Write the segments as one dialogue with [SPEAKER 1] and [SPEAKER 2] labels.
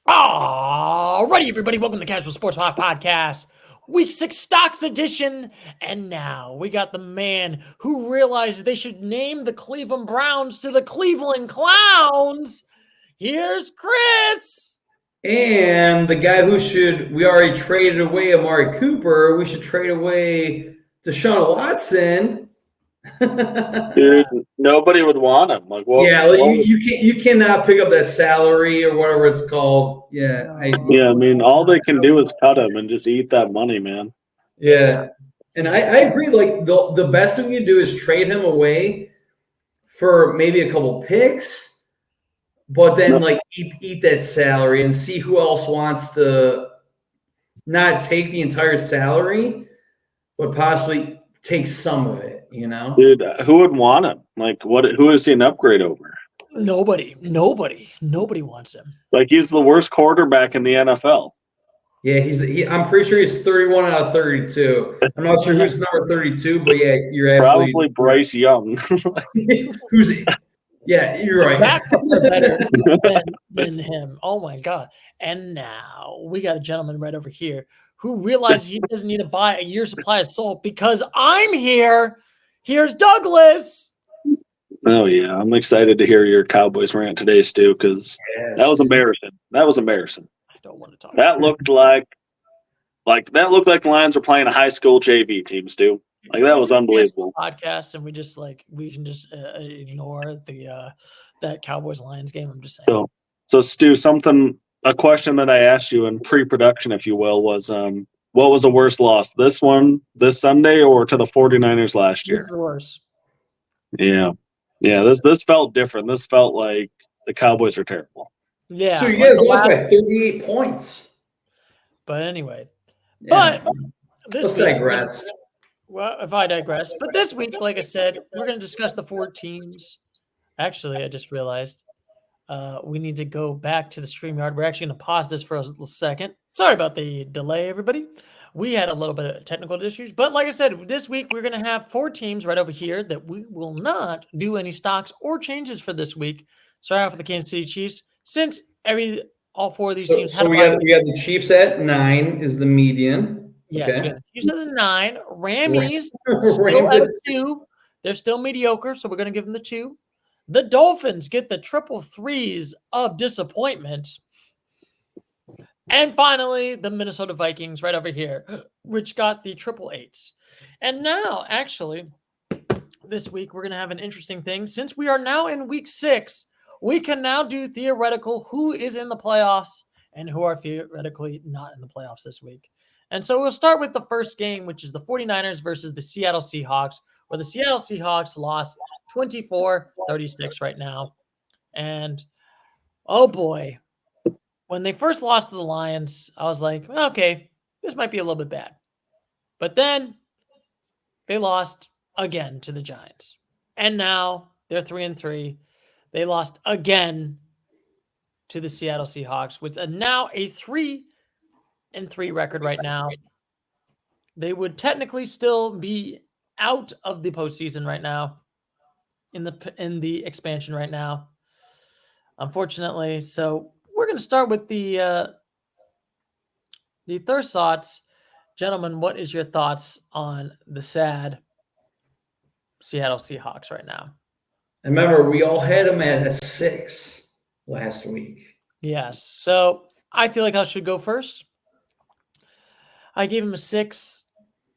[SPEAKER 1] Alrighty, everybody, welcome to Casual Sports Talk Podcast, Week 6 Stocks Edition. And now we got the man who realized they should name the Cleveland Browns to the Cleveland Clowns. Here's Chris.
[SPEAKER 2] And the guy we already traded away Amari Cooper, we should trade away Deshaun Watson.
[SPEAKER 3] Dude, nobody would want him.
[SPEAKER 2] You cannot pick up that salary or whatever it's called.
[SPEAKER 3] I mean, all they can do is cut him and just eat that money, man.
[SPEAKER 2] Yeah, and I agree. Like the best thing you do is trade him away for maybe a couple picks, but then eat that salary and see who else wants to not take the entire salary, but possibly take some of it. You know,
[SPEAKER 3] dude, who would want him? Who is he an upgrade over?
[SPEAKER 1] Nobody wants him.
[SPEAKER 3] He's the worst quarterback in the NFL.
[SPEAKER 2] Yeah, I'm pretty sure he's 31 out of 32. I'm not sure who's number 32, but yeah, you're absolutely
[SPEAKER 3] probably Bryce Young.
[SPEAKER 2] Yeah, you're right.
[SPEAKER 1] Backups are better than him. Oh my god! And now we got a gentleman right over here who realized he doesn't need to buy a year's supply of salt because I'm here. Here's Douglas.
[SPEAKER 3] Oh, yeah. I'm excited to hear your Cowboys rant today, Stu, because that was embarrassing.
[SPEAKER 1] I don't want to talk
[SPEAKER 3] that looked like the Lions were playing a high school JV team, Stu. That was unbelievable.
[SPEAKER 1] Podcast, and we can just ignore that Cowboys Lions game. I'm just saying.
[SPEAKER 3] So Stu, a question that I asked you in pre-production, if you will, was what was the worst loss? This Sunday, or to the 49ers last year?
[SPEAKER 1] The worst.
[SPEAKER 3] Yeah. This felt different. This felt like the Cowboys are terrible.
[SPEAKER 1] Yeah.
[SPEAKER 2] So you guys lost by 38 points.
[SPEAKER 1] But anyway, let's
[SPEAKER 2] digress.
[SPEAKER 1] Well, if I digress, but this week, like I said, we're going to discuss the 4 teams. Actually, I just realized we need to go back to the StreamYard. We're actually going to pause this for a second. Sorry about the delay, everybody. We had a little bit of technical issues, but like I said, this week we're going to have 4 teams right over here that we will not do any stocks or changes for this week. Start out with the Kansas City Chiefs, since all 4 of these teams.
[SPEAKER 2] So we got the Chiefs at 9 is the median.
[SPEAKER 1] Yes,
[SPEAKER 2] okay.
[SPEAKER 1] We got the Chiefs at 9. Rammies still at 2. They're still mediocre, so we're going to give them the 2. The Dolphins get the triple threes of disappointment. And finally, the Minnesota Vikings right over here, which got the triple eights. And now, actually, this week, we're going to have an interesting thing. Since we are now in week 6, we can now do theoretical who is in the playoffs and who are theoretically not in the playoffs this week. And so we'll start with the first game, which is the 49ers versus the Seattle Seahawks, where the Seattle Seahawks lost 24-36 right now. And, oh boy, when they first lost to the Lions, I was like, okay, this might be a little bit bad. But then they lost again to the Giants. And now they're 3-3. They lost again to the Seattle Seahawks with now a 3-3 record right now. They would technically still be out of the postseason right now, in the expansion right now, unfortunately. So we're going to start with the third thoughts. Gentlemen, what is your thoughts on the sad Seattle Seahawks right now?
[SPEAKER 2] And remember, we all had them at a 6 last week.
[SPEAKER 1] Yes. So I feel like I should go first. I gave him a 6.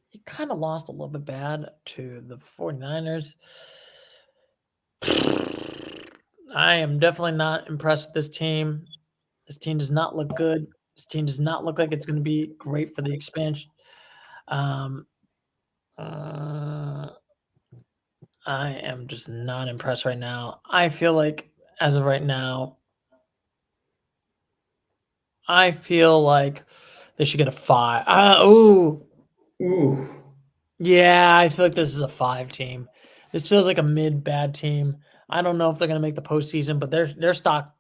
[SPEAKER 1] He kind of lost a little bit bad to the 49ers. I am definitely not impressed with this team. This team does not look good. This team does not look like it's going to be great for the expansion. I am just not impressed right now. I feel like, as of right now, I feel like they should get a 5.
[SPEAKER 2] Ooh.
[SPEAKER 1] Yeah, I feel like this is a 5 team. This feels like a mid-bad team. I don't know if they're going to make the postseason, but their stocks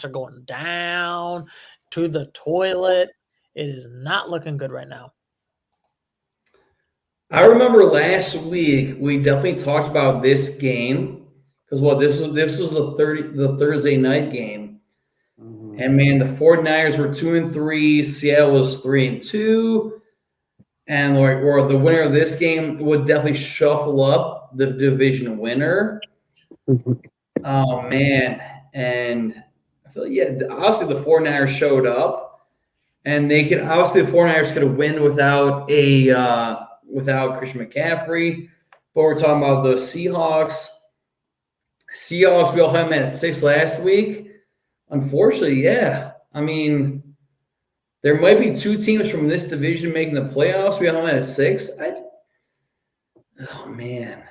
[SPEAKER 1] are going down to the toilet. It is not looking good right now.
[SPEAKER 2] I remember last week we definitely talked about this game because this was the Thursday night game, And man, the 49ers were 2-3. Seattle was 3-2. And or the winner of this game would definitely shuffle up the division winner. Oh man. And I feel obviously the 49ers showed up. And the 49ers could have win without Christian McCaffrey. But we're talking about the Seahawks. We all had them at 6 last week. Unfortunately, yeah. I mean, there might be 2 teams from this division making the playoffs. We have them at 6. Oh man,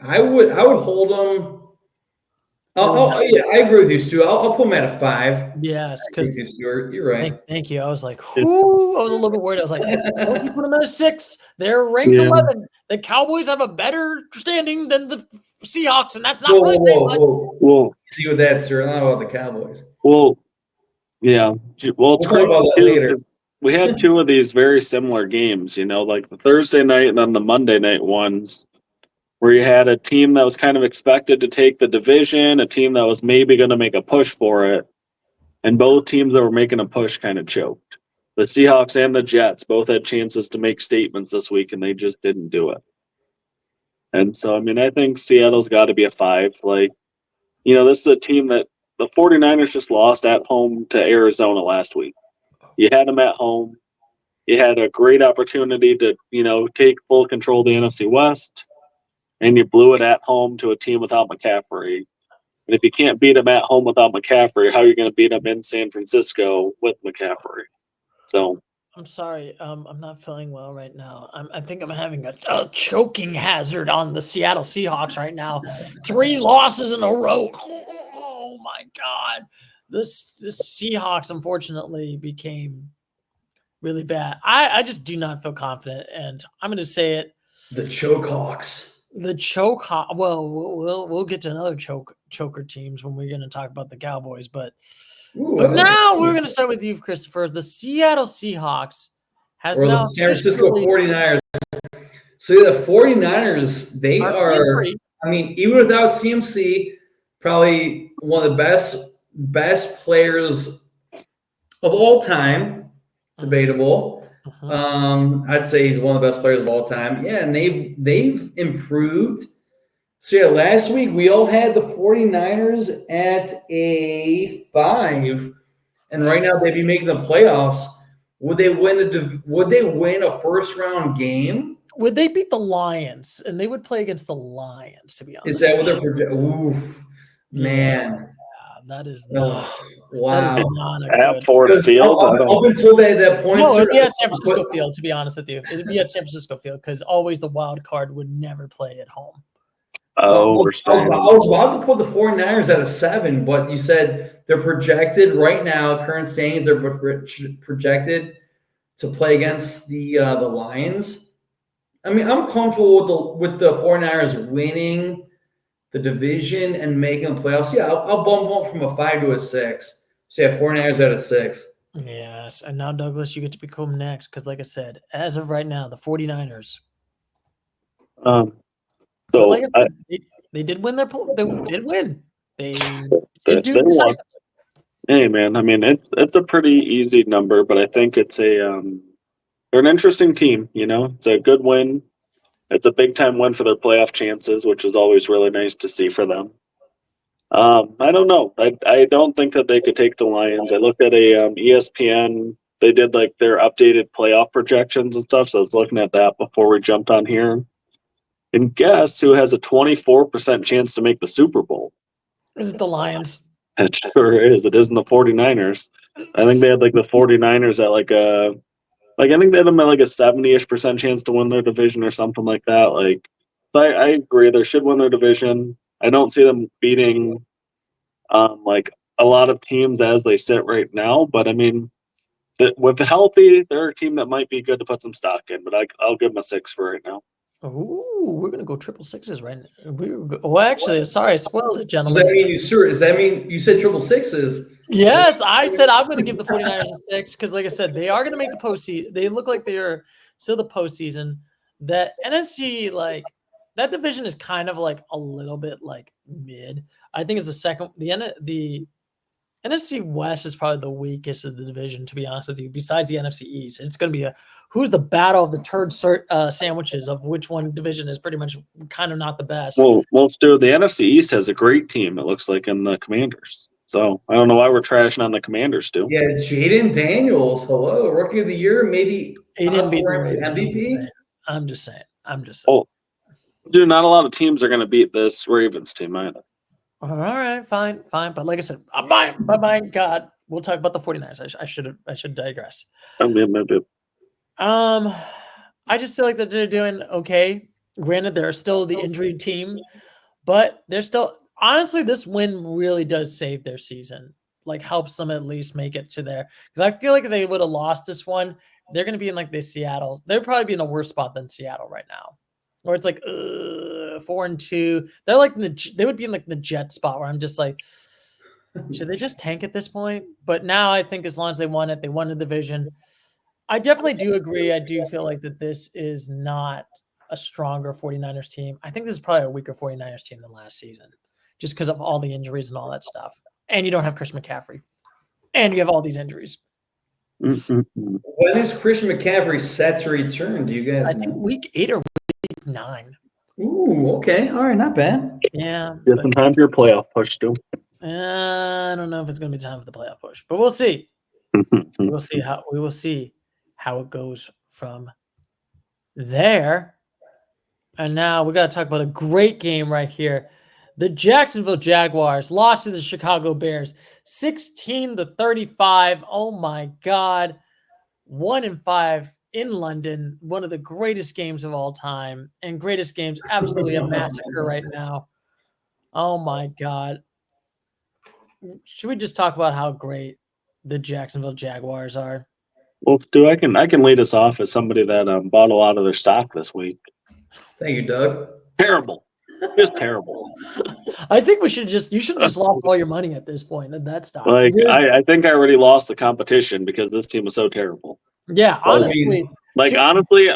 [SPEAKER 2] I would hold them. I agree with you, Stu. I'll put them at a 5.
[SPEAKER 1] Yes, because
[SPEAKER 2] Stuart, you're right.
[SPEAKER 1] Thank you. I was like, whoo. I was a little bit worried. I was like, don't you put them at a 6? They're ranked 11. The Cowboys have a better standing than the Seahawks, and that's not really
[SPEAKER 3] Whoa.
[SPEAKER 2] See with that, Stuart. Not about the Cowboys.
[SPEAKER 3] Well, yeah. Well,
[SPEAKER 2] We'll talk about that later.
[SPEAKER 3] We had 2 of these very similar games, like the Thursday night and then the Monday night ones, where you had a team that was kind of expected to take the division, a team that was maybe going to make a push for it, and both teams that were making a push kind of choked. The Seahawks and the Jets both had chances to make statements this week, and they just didn't do it. And so, I mean, I think Seattle's got to be a 5. This is a team that the 49ers just lost at home to Arizona last week. You had them at home. You had a great opportunity to, take full control of the NFC West, and you blew it at home to a team without McCaffrey. And if you can't beat them at home without McCaffrey, how are you going to beat them in San Francisco with McCaffrey? So
[SPEAKER 1] I'm sorry. I'm not feeling well right now. I think I'm having a choking hazard on the Seattle Seahawks right now. 3 losses in a row. Oh my God. This Seahawks unfortunately became really bad. I just do not feel confident, and I'm going to say it.
[SPEAKER 2] The Chokehawks.
[SPEAKER 1] Well, we'll get to another choker teams when we're going to talk about the Cowboys, but now we're going to start with you, Christopher. The Seattle Seahawks
[SPEAKER 2] the San Francisco 49ers. So the 49ers, they are. I mean, even without CMC, probably one of the best players of all time. Debatable. I'd say he's one of the best players of all time. Yeah, and they've improved. So yeah, last week we all had the 49ers at a 5, and right now they'd be making the playoffs. Would they win a first round game?
[SPEAKER 1] Would they beat the Lions? And they would play against the Lions, to be honest.
[SPEAKER 2] Is that what they're projecting? Oof, man.
[SPEAKER 1] Yeah, that is not.
[SPEAKER 2] Wow.
[SPEAKER 1] That is not a
[SPEAKER 3] at
[SPEAKER 1] good.
[SPEAKER 3] Ford Field.
[SPEAKER 2] Up until that point,
[SPEAKER 1] no, it'd be at San Francisco Field. To be honest with you, it'd be at San Francisco Field because always the wild card would never play at home.
[SPEAKER 2] Oh, I was about to put the 49ers at a 7, but you said they're projected right now. Current standings, they're projected to play against the Lions. I mean, I'm comfortable with the 49ers winning the division and making the playoffs. Yeah, I'll bump them up from a 5 to a 6. So yeah, 49ers at a 6.
[SPEAKER 1] Yes, and now Douglas, you get to become next because, like I said, as of right now, the 49ers.
[SPEAKER 3] So
[SPEAKER 1] like I said, they did win their poll. They did win. They won.
[SPEAKER 3] Hey man, I mean it's a pretty easy number, but I think it's they're an interesting team. It's a good win. It's a big time win for their playoff chances, which is always really nice to see for them. I don't know. I don't think that they could take the Lions. I looked at a ESPN. They did like their updated playoff projections and stuff. So I was looking at that before we jumped on here. And guess who has a 24% chance to make the Super Bowl?
[SPEAKER 1] Is it the Lions?
[SPEAKER 3] It sure is. It isn't the 49ers. I think they had like the 49ers at I think they had them at like a 70-ish% chance to win their division or something like that. I agree. They should win their division. I don't see them beating like a lot of teams as they sit right now. But I mean, with the healthy, they're a team that might be good to put some stock in. But I'll give them a 6 for right now.
[SPEAKER 1] Ooh, we're gonna go 666 right now. Actually, sorry, I spoiled it, gentlemen.
[SPEAKER 2] Does that mean you said 666?
[SPEAKER 1] Yes, I said I'm gonna give the 49ers a 6 because, like I said, they are gonna make the postseason. They look like they are still the postseason. That NFC, that division is kind of like a little bit like mid. I think it's the second. The NFC West is probably the weakest of the division, to be honest with you. Besides the NFC East, it's going to be who's the battle of the turd sandwiches of which one division is pretty much kind of not the best.
[SPEAKER 3] Well, Stu, the NFC East has a great team. It looks like in the Commanders. So I don't know why we're trashing on the Commanders, Stu.
[SPEAKER 2] Yeah, Jaden Daniels, hello, Rookie of the Year, maybe
[SPEAKER 1] He didn't beat the
[SPEAKER 2] MVP.
[SPEAKER 1] I'm just saying.
[SPEAKER 3] Oh, dude, not a lot of teams are going to beat this Ravens team either.
[SPEAKER 1] All right, fine. But like I said, by my God, we'll talk about the 49ers. I should digress. I just feel like that they're doing okay. Granted, they're still the injury team, but they're still honestly, this win really does save their season. Like helps them at least make it to there. Because I feel like if they would have lost this one, they're gonna be in like the Seattle. They'd probably be in a worse spot than Seattle right now. Where it's like 4-2. They're like they would be in like the Jet spot where I'm just like, should they just tank at this point? But now I think as long as they won it, they won the division. I definitely do agree. I do feel like that this is not a stronger 49ers team. I think this is probably a weaker 49ers team than last season, just because of all the injuries and all that stuff. And you don't have Christian McCaffrey. And you have all these injuries.
[SPEAKER 2] When is Christian McCaffrey set to return? Do you guys know?
[SPEAKER 1] I think week 8 or week 9.
[SPEAKER 2] Ooh, okay. All right, not bad.
[SPEAKER 1] Yeah.
[SPEAKER 3] Get some time for your playoff push, Stu.
[SPEAKER 1] I don't know if it's going to be time for the playoff push, but we'll see. We will see how it goes from there. And now we got to talk about a great game right here. The Jacksonville Jaguars lost to the Chicago Bears 16-35. Oh my God. 1-5 in London. One of the greatest games of all time, and greatest games, absolutely a massacre right now. Oh my God. Should we just talk about how great the Jacksonville Jaguars are?
[SPEAKER 3] Well, Stu, I can lead us off as somebody that bought a lot of their stock this week.
[SPEAKER 2] Thank you, Doug.
[SPEAKER 3] Terrible. Just terrible.
[SPEAKER 1] I think you should just lost all your money at this point in that stock.
[SPEAKER 3] Like I think I already lost the competition because this team was so terrible.
[SPEAKER 1] Yeah, honestly.
[SPEAKER 3] Honestly,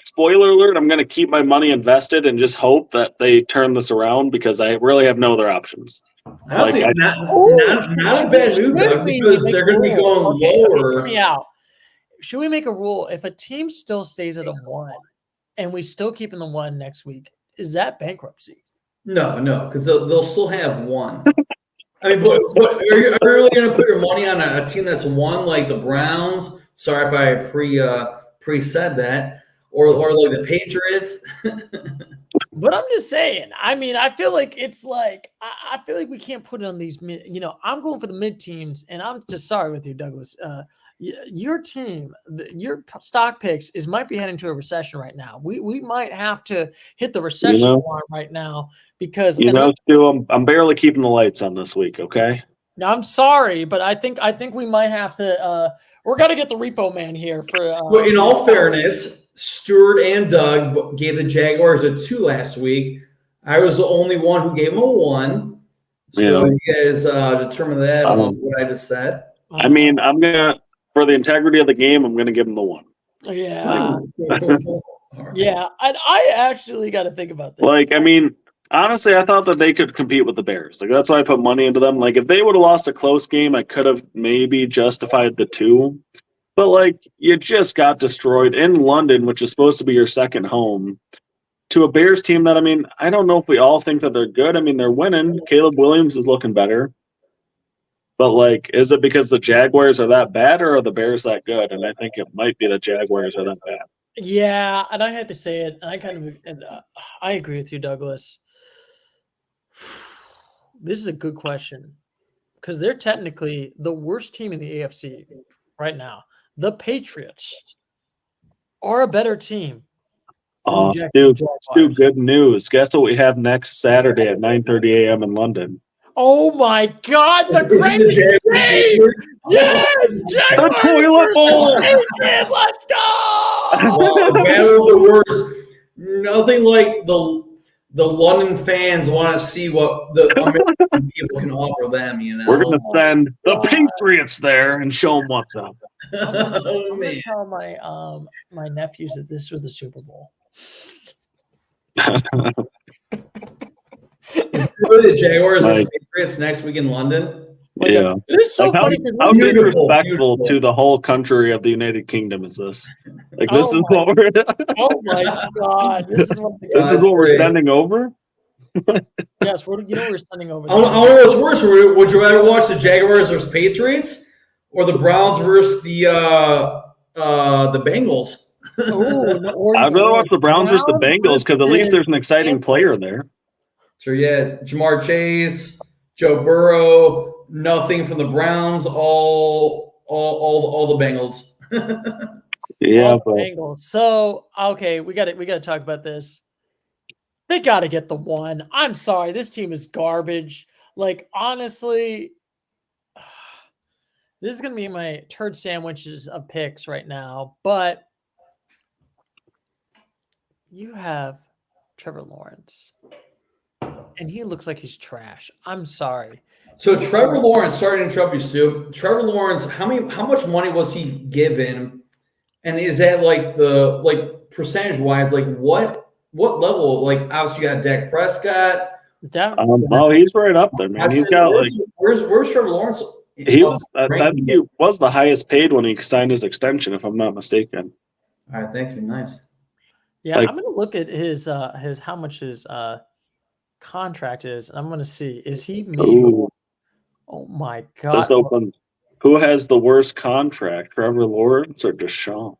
[SPEAKER 3] spoiler alert, I'm going to keep my money invested and just hope that they turn this around because I really have no other options.
[SPEAKER 2] Honestly, not a bad move, Doug, because they're going to be going lower.
[SPEAKER 1] Hear me out. Should we make a rule if a team still stays at a 1 and we still keep in the 1 next week? Is that bankruptcy?
[SPEAKER 2] No, because they'll still have 1. I mean, but are you really going to put your money on a team that's 1 like the Browns? Sorry if I pre-said that, or like the Patriots.
[SPEAKER 1] But I'm just saying. I mean, I feel like it's like I feel like we can't put it on these. I'm going for the mid teams, and I'm just sorry with you, Douglas. Your team, your stock picks might be heading to a recession right now. We might have to hit the recession alarm right now because
[SPEAKER 3] Stu, I'm barely keeping the lights on this week. Okay.
[SPEAKER 1] Now I'm sorry, but I think we might have to. We're gonna get the repo man here for.
[SPEAKER 2] So in all fairness, Stuart and Doug gave the Jaguars a 2 last week. I was the only one who gave them a 1. So you guys determine that on what I just said.
[SPEAKER 3] I mean, I'm gonna. For the integrity of the game, I'm going to give them the 1.
[SPEAKER 1] Yeah. Yeah. And I actually got to think about this.
[SPEAKER 3] I mean, honestly, I thought that they could compete with the Bears. That's why I put money into them. If they would have lost a close game, I could have maybe justified the 2. But, you just got destroyed in London, which is supposed to be your second home, to a Bears team that, I mean, I don't know if we all think that they're good. I mean, they're winning. Caleb Williams is looking better. But, is it because the Jaguars are that bad or are the Bears that good? And I think it might be the Jaguars are that bad.
[SPEAKER 1] Yeah, and I had to say it, and I agree with you, Douglas. This is a good question because they're technically the worst team in the AFC right now. The Patriots are a better team.
[SPEAKER 3] Oh, Stu, good news. Guess what we have next Saturday at 9:30 a.m. in London?
[SPEAKER 1] Oh my God! The greatest game! Yes, Jaguars! Let's go!
[SPEAKER 2] Battle of the worst. Nothing like the London fans want to see what the American people can offer them.
[SPEAKER 3] We're going to send the Patriots there and show them what's up.
[SPEAKER 1] I'm going to tell my nephews that this was the Super Bowl.
[SPEAKER 2] Is the Jaguars or Patriots next week in London?
[SPEAKER 1] Like,
[SPEAKER 3] Yeah.
[SPEAKER 1] it is so
[SPEAKER 3] Like
[SPEAKER 1] funny.
[SPEAKER 3] how
[SPEAKER 2] Beautiful,
[SPEAKER 3] disrespectful
[SPEAKER 2] beautiful.
[SPEAKER 3] to the whole country of the United Kingdom is this? Like this
[SPEAKER 1] Oh
[SPEAKER 3] is
[SPEAKER 1] my,
[SPEAKER 3] what we're
[SPEAKER 1] oh my God. This is what
[SPEAKER 3] this is
[SPEAKER 2] That's
[SPEAKER 3] what we're
[SPEAKER 2] great.
[SPEAKER 3] sending over.
[SPEAKER 1] yes, we're sending over
[SPEAKER 2] I don't know what's worse. Would you rather watch the Jaguars versus Patriots or the Browns versus the Bengals?
[SPEAKER 3] I'd rather watch the Browns versus the Bengals because at least there's an exciting player there.
[SPEAKER 2] So yeah, Jamar Chase, Joe Burrow, nothing from the Browns, all the Bengals.
[SPEAKER 3] Yeah, but
[SPEAKER 1] Bengals. So okay, we got to talk about this. They got to get the one. I'm sorry, this team is garbage. Like honestly, this is gonna be my turd sandwiches of picks right now. But you have Trevor Lawrence, and he looks like he's trash. I'm sorry.
[SPEAKER 2] So Trevor Lawrence, sorry to interrupt you, Stu. Trevor Lawrence, how much money was he given? And is that like percentage wise, like what level? Like obviously you got Dak Prescott.
[SPEAKER 3] he's right up there, man. He's got
[SPEAKER 2] where's Trevor Lawrence?
[SPEAKER 3] he was I think he was the highest paid when he signed his extension, if I'm not mistaken.
[SPEAKER 2] All right, thank you. Nice.
[SPEAKER 1] Yeah, I'm gonna look at his how much his contract is. I'm gonna see. Is he maybe? Oh my God!
[SPEAKER 3] This open. Who has the worst contract, Trevor Lawrence or Deshaun?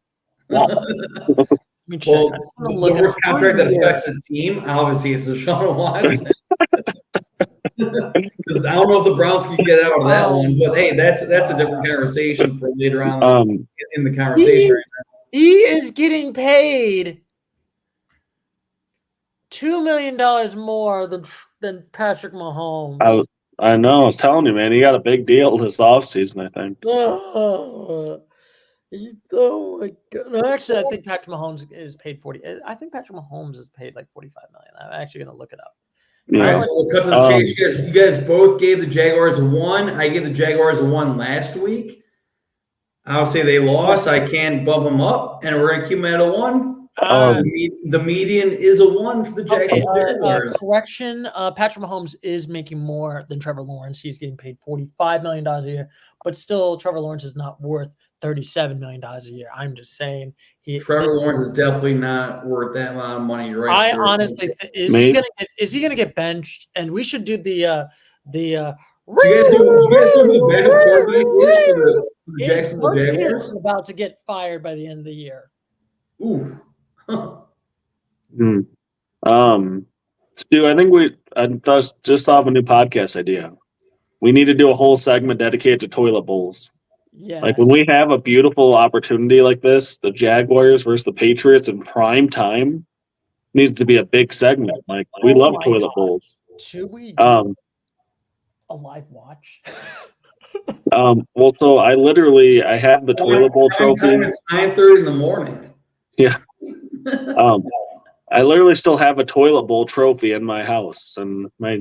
[SPEAKER 2] Well, the worst contract that affects the team, obviously, is Deshaun Watson. Because I don't know if the Browns can get out of that one, but hey, that's a different conversation for later on in the conversation.
[SPEAKER 1] He is getting paid $2 million more than Patrick Mahomes.
[SPEAKER 3] I know. I was telling you, man. He got a big deal this offseason, I think.
[SPEAKER 1] Oh my God! No, actually, I think Patrick Mahomes is paid 40. I think Patrick Mahomes is paid like $45 million. I'm actually going to look it up.
[SPEAKER 2] Yeah. All right, so we'll cut to the chase. You guys both gave the Jaguars a 1. I gave the Jaguars a 1 last week. I'll say they lost. I can't bump them up, and we're going to keep them at a 1. The median is a 1 for the Jacksonville Jaguars.
[SPEAKER 1] Correction: Patrick Mahomes is making more than Trevor Lawrence. He's getting paid $45 million a year, but still, Trevor Lawrence is not worth $37 million a year. I'm just saying.
[SPEAKER 2] Trevor Lawrence is definitely not worth that amount of money. You're right.
[SPEAKER 1] I honestly is he gonna get benched? And we should do the. Do you guys know who the backup quarterback is for the Jacksonville Jaguars? About to get fired by the end of the year.
[SPEAKER 2] Ooh.
[SPEAKER 3] Stu, I think I just thought of a new podcast idea. We need to do a whole segment dedicated to toilet bowls.
[SPEAKER 1] Yeah.
[SPEAKER 3] Like when we have a beautiful opportunity like this, the Jaguars versus the Patriots in prime time needs to be a big segment. Like we love toilet bowls.
[SPEAKER 1] Should we do a live watch?
[SPEAKER 3] Well, so I have the toilet bowl trophy.
[SPEAKER 2] It's 9:30 in the morning.
[SPEAKER 3] Yeah. I literally still have a toilet bowl trophy in my house, and my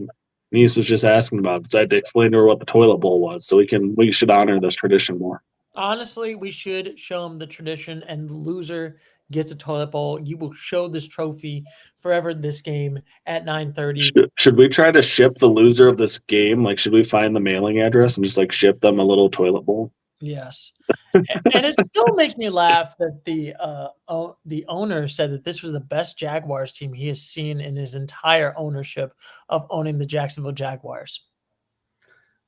[SPEAKER 3] niece was just asking about it. So I had to explain to her what the toilet bowl was, so we should honor this tradition more.
[SPEAKER 1] Honestly, we should show them the tradition, and the loser gets a toilet bowl. You will show this trophy forever this game at 9:30.
[SPEAKER 3] Should we try to ship the loser of this game? Like, should we find the mailing address and just like ship them a little toilet bowl?
[SPEAKER 1] Yes. And it still makes me laugh that the owner said that this was the best Jaguars team he has seen in his entire ownership of owning the Jacksonville Jaguars.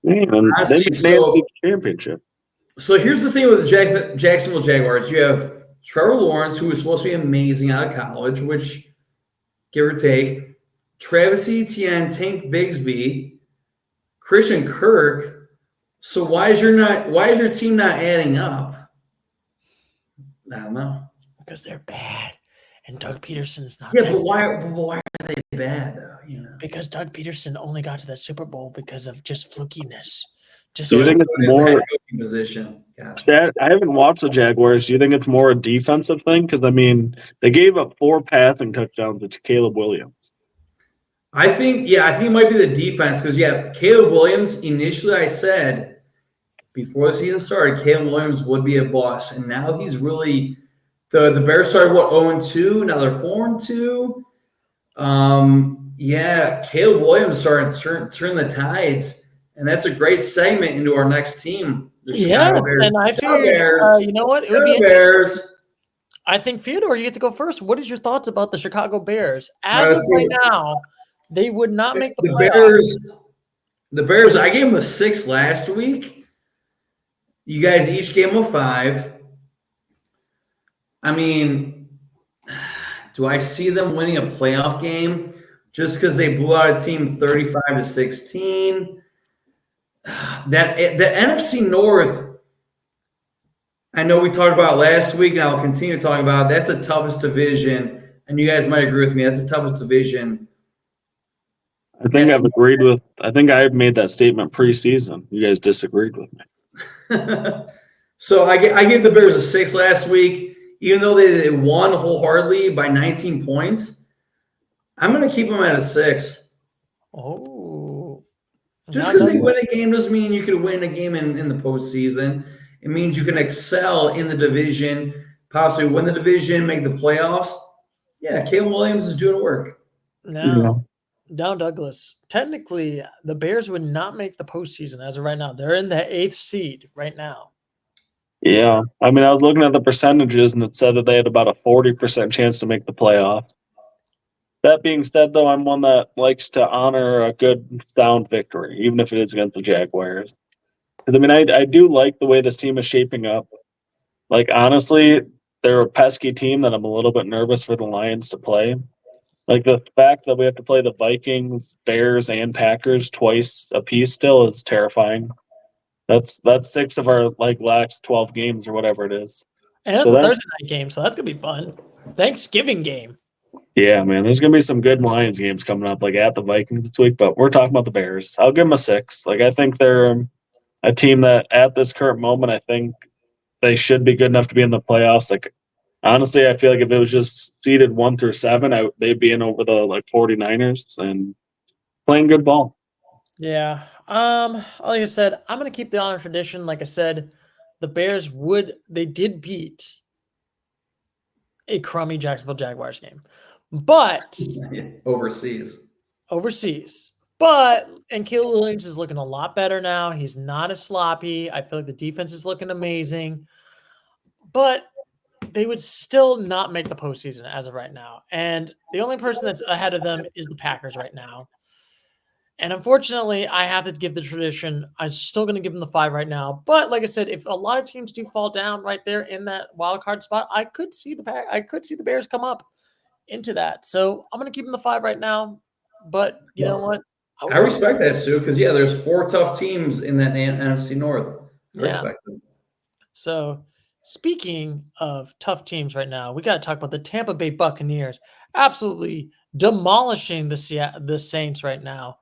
[SPEAKER 3] Man, they named the championship.
[SPEAKER 2] So here's the thing with the Jacksonville Jaguars. You have Trevor Lawrence, who was supposed to be amazing out of college, which, give or take, Travis Etienne, Tank Bigsby, Christian Kirk. So why is your team not adding up? I don't know.
[SPEAKER 1] Because they're bad, and Doug Peterson's not.
[SPEAKER 2] Yeah, but why are they bad though? You know,
[SPEAKER 1] because Doug Peterson only got to that Super Bowl because of just flukiness.
[SPEAKER 3] Do you think it's more
[SPEAKER 2] position?
[SPEAKER 3] I haven't watched the Jaguars. Do you think it's more a defensive thing? Because I mean, they gave up 4 passing touchdowns to Caleb Williams.
[SPEAKER 2] I think it might be the defense because Caleb Williams. Initially, I said before the season started, Caleb Williams would be a boss, and now he's really the Bears started 0-2. Now they're 4-2. Caleb Williams started turn the tides, And that's a great segment into our next team, the
[SPEAKER 1] Yes,
[SPEAKER 2] Chicago Bears.
[SPEAKER 1] and I
[SPEAKER 2] Chicago
[SPEAKER 1] figured,
[SPEAKER 2] Bears.
[SPEAKER 1] you know what? It would be
[SPEAKER 2] Chicago Bears.
[SPEAKER 1] I think, Fyodor, you get to go first. What is your thoughts about the Chicago Bears? As
[SPEAKER 2] Let's
[SPEAKER 1] of
[SPEAKER 2] see.
[SPEAKER 1] right now, they would not make the
[SPEAKER 2] The
[SPEAKER 1] playoffs.
[SPEAKER 2] Bears, I gave them a 6 last week. You guys each gave them a 5. I mean, do I see them winning a playoff game just because they blew out a team 35-16? That the NFC North, I know we talked about last week, and I'll continue talking about. That's the toughest division, and you guys might agree with me. That's the toughest division.
[SPEAKER 3] I think I've agreed with. I think I made that statement preseason. You guys disagreed with me.
[SPEAKER 2] So I gave the Bears a 6 last week, even though they won wholeheartedly by 19 points. I'm going to keep them at a 6.
[SPEAKER 1] Oh.
[SPEAKER 2] Just because they win a game doesn't mean you can win a game in the postseason. It means you can excel in the division, possibly win the division, make the playoffs. Yeah, Caleb Williams is doing work.
[SPEAKER 1] Now, Douglas, technically, the Bears would not make the postseason as of right now. They're in the 8th seed right now.
[SPEAKER 3] Yeah. I mean, I was looking at the percentages, and it said that they had about a 40% chance to make the playoffs. That being said, though, I'm one that likes to honor a good, sound victory, even if it is against the Jaguars. Because, I mean, I do like the way this team is shaping up. Like, honestly, they're a pesky team that I'm a little bit nervous for the Lions to play. Like, the fact that we have to play the Vikings, Bears, and Packers twice apiece still is terrifying. That's 6 of our last 12 games or whatever it is.
[SPEAKER 1] And that's a Thursday night game, so that's gonna be fun. Thanksgiving game.
[SPEAKER 3] Yeah, man. There's gonna be some good Lions games coming up, like at the Vikings this week. But we're talking about the Bears. I'll give them a 6. Like, I think they're a team that at this current moment, I think they should be good enough to be in the playoffs. Like, honestly, I feel like if it was just seeded 1 through 7, they'd be in over the 49ers and playing good ball.
[SPEAKER 1] Yeah. Like I said, I'm gonna keep the honor tradition. Like I said, the Bears did beat a crummy Jacksonville Jaguars game, but
[SPEAKER 2] overseas.
[SPEAKER 1] And Caleb Williams is looking a lot better now. He's not as sloppy. I feel like the defense is looking amazing, but they would still not make the postseason as of right now. And the only person that's ahead of them is the Packers right now. And unfortunately, I have to give the tradition. I'm still going to give them the 5 right now. But like I said, if a lot of teams do fall down right there in that wild card spot, I could see the Bears come up into that. So I'm going to keep them the 5 right now. But you know what?
[SPEAKER 2] I respect that, Sue, because there's 4 tough teams in that NFC North. I respect them.
[SPEAKER 1] So speaking of tough teams right now, we got to talk about the Tampa Bay Buccaneers absolutely demolishing the Saints right now.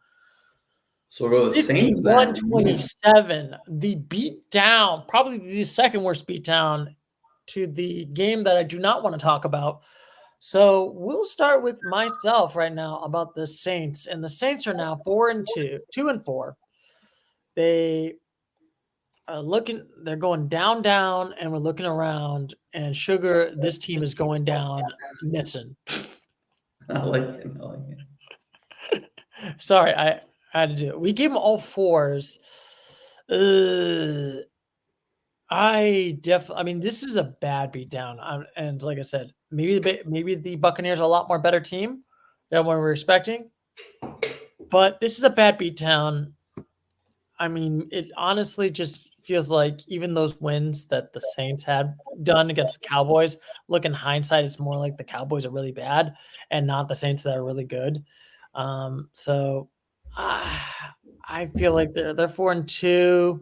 [SPEAKER 2] So we'll go to the Saints.
[SPEAKER 1] 51-27, the beat down, probably the second worst beat down to the game that I do not want to talk about. So we'll start with myself right now about the Saints. And the Saints are now 2-4. They are they're going down, and we're looking around, and Sugar, this team is going down missing.
[SPEAKER 2] I like it.
[SPEAKER 1] Sorry, I had to do it. We gave them all 4s. I mean, this is a bad beatdown. And like I said, maybe the Buccaneers are a lot more better team than what we're expecting. But this is a bad beatdown. I mean, it honestly just feels like even those wins that the Saints had done against the Cowboys, look in hindsight, it's more like the Cowboys are really bad and not the Saints that are really good. So I feel like they're 4-2,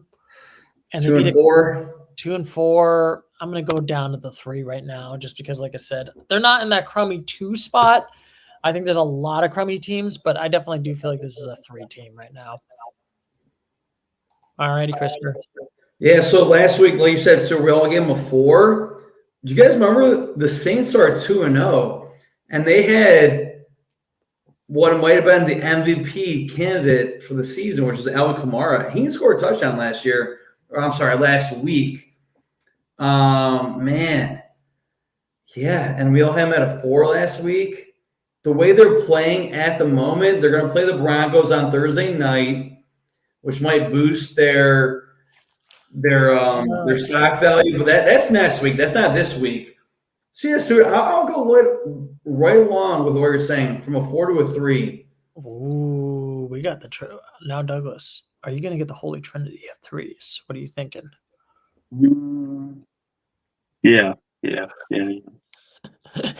[SPEAKER 1] and
[SPEAKER 2] 2-4.
[SPEAKER 1] 2-4. I'm gonna go down to the 3 right now, just because, like I said, they're not in that crummy 2 spot. I think there's a lot of crummy teams, but I definitely do feel like this is a 3 team right now. All righty, Christopher.
[SPEAKER 2] Yeah, so last week, like you said, so we all gave them a 4. Do you guys remember the Saints are 2-0, and they had what might have been the MVP candidate for the season, which is Alvin Kamara. He scored a touchdown last week. Man. Yeah, and we all had him at a 4 last week. The way they're playing at the moment, they're going to play the Broncos on Thursday night. which might boost their stock value. But that's next week. That's not this week. So yeah, Stuart, I'll go right along with what you're saying, from a 4 to a 3.
[SPEAKER 1] Ooh, we got the now, Douglas. Are you going to get the Holy Trinity of threes? What are you thinking?
[SPEAKER 3] Yeah.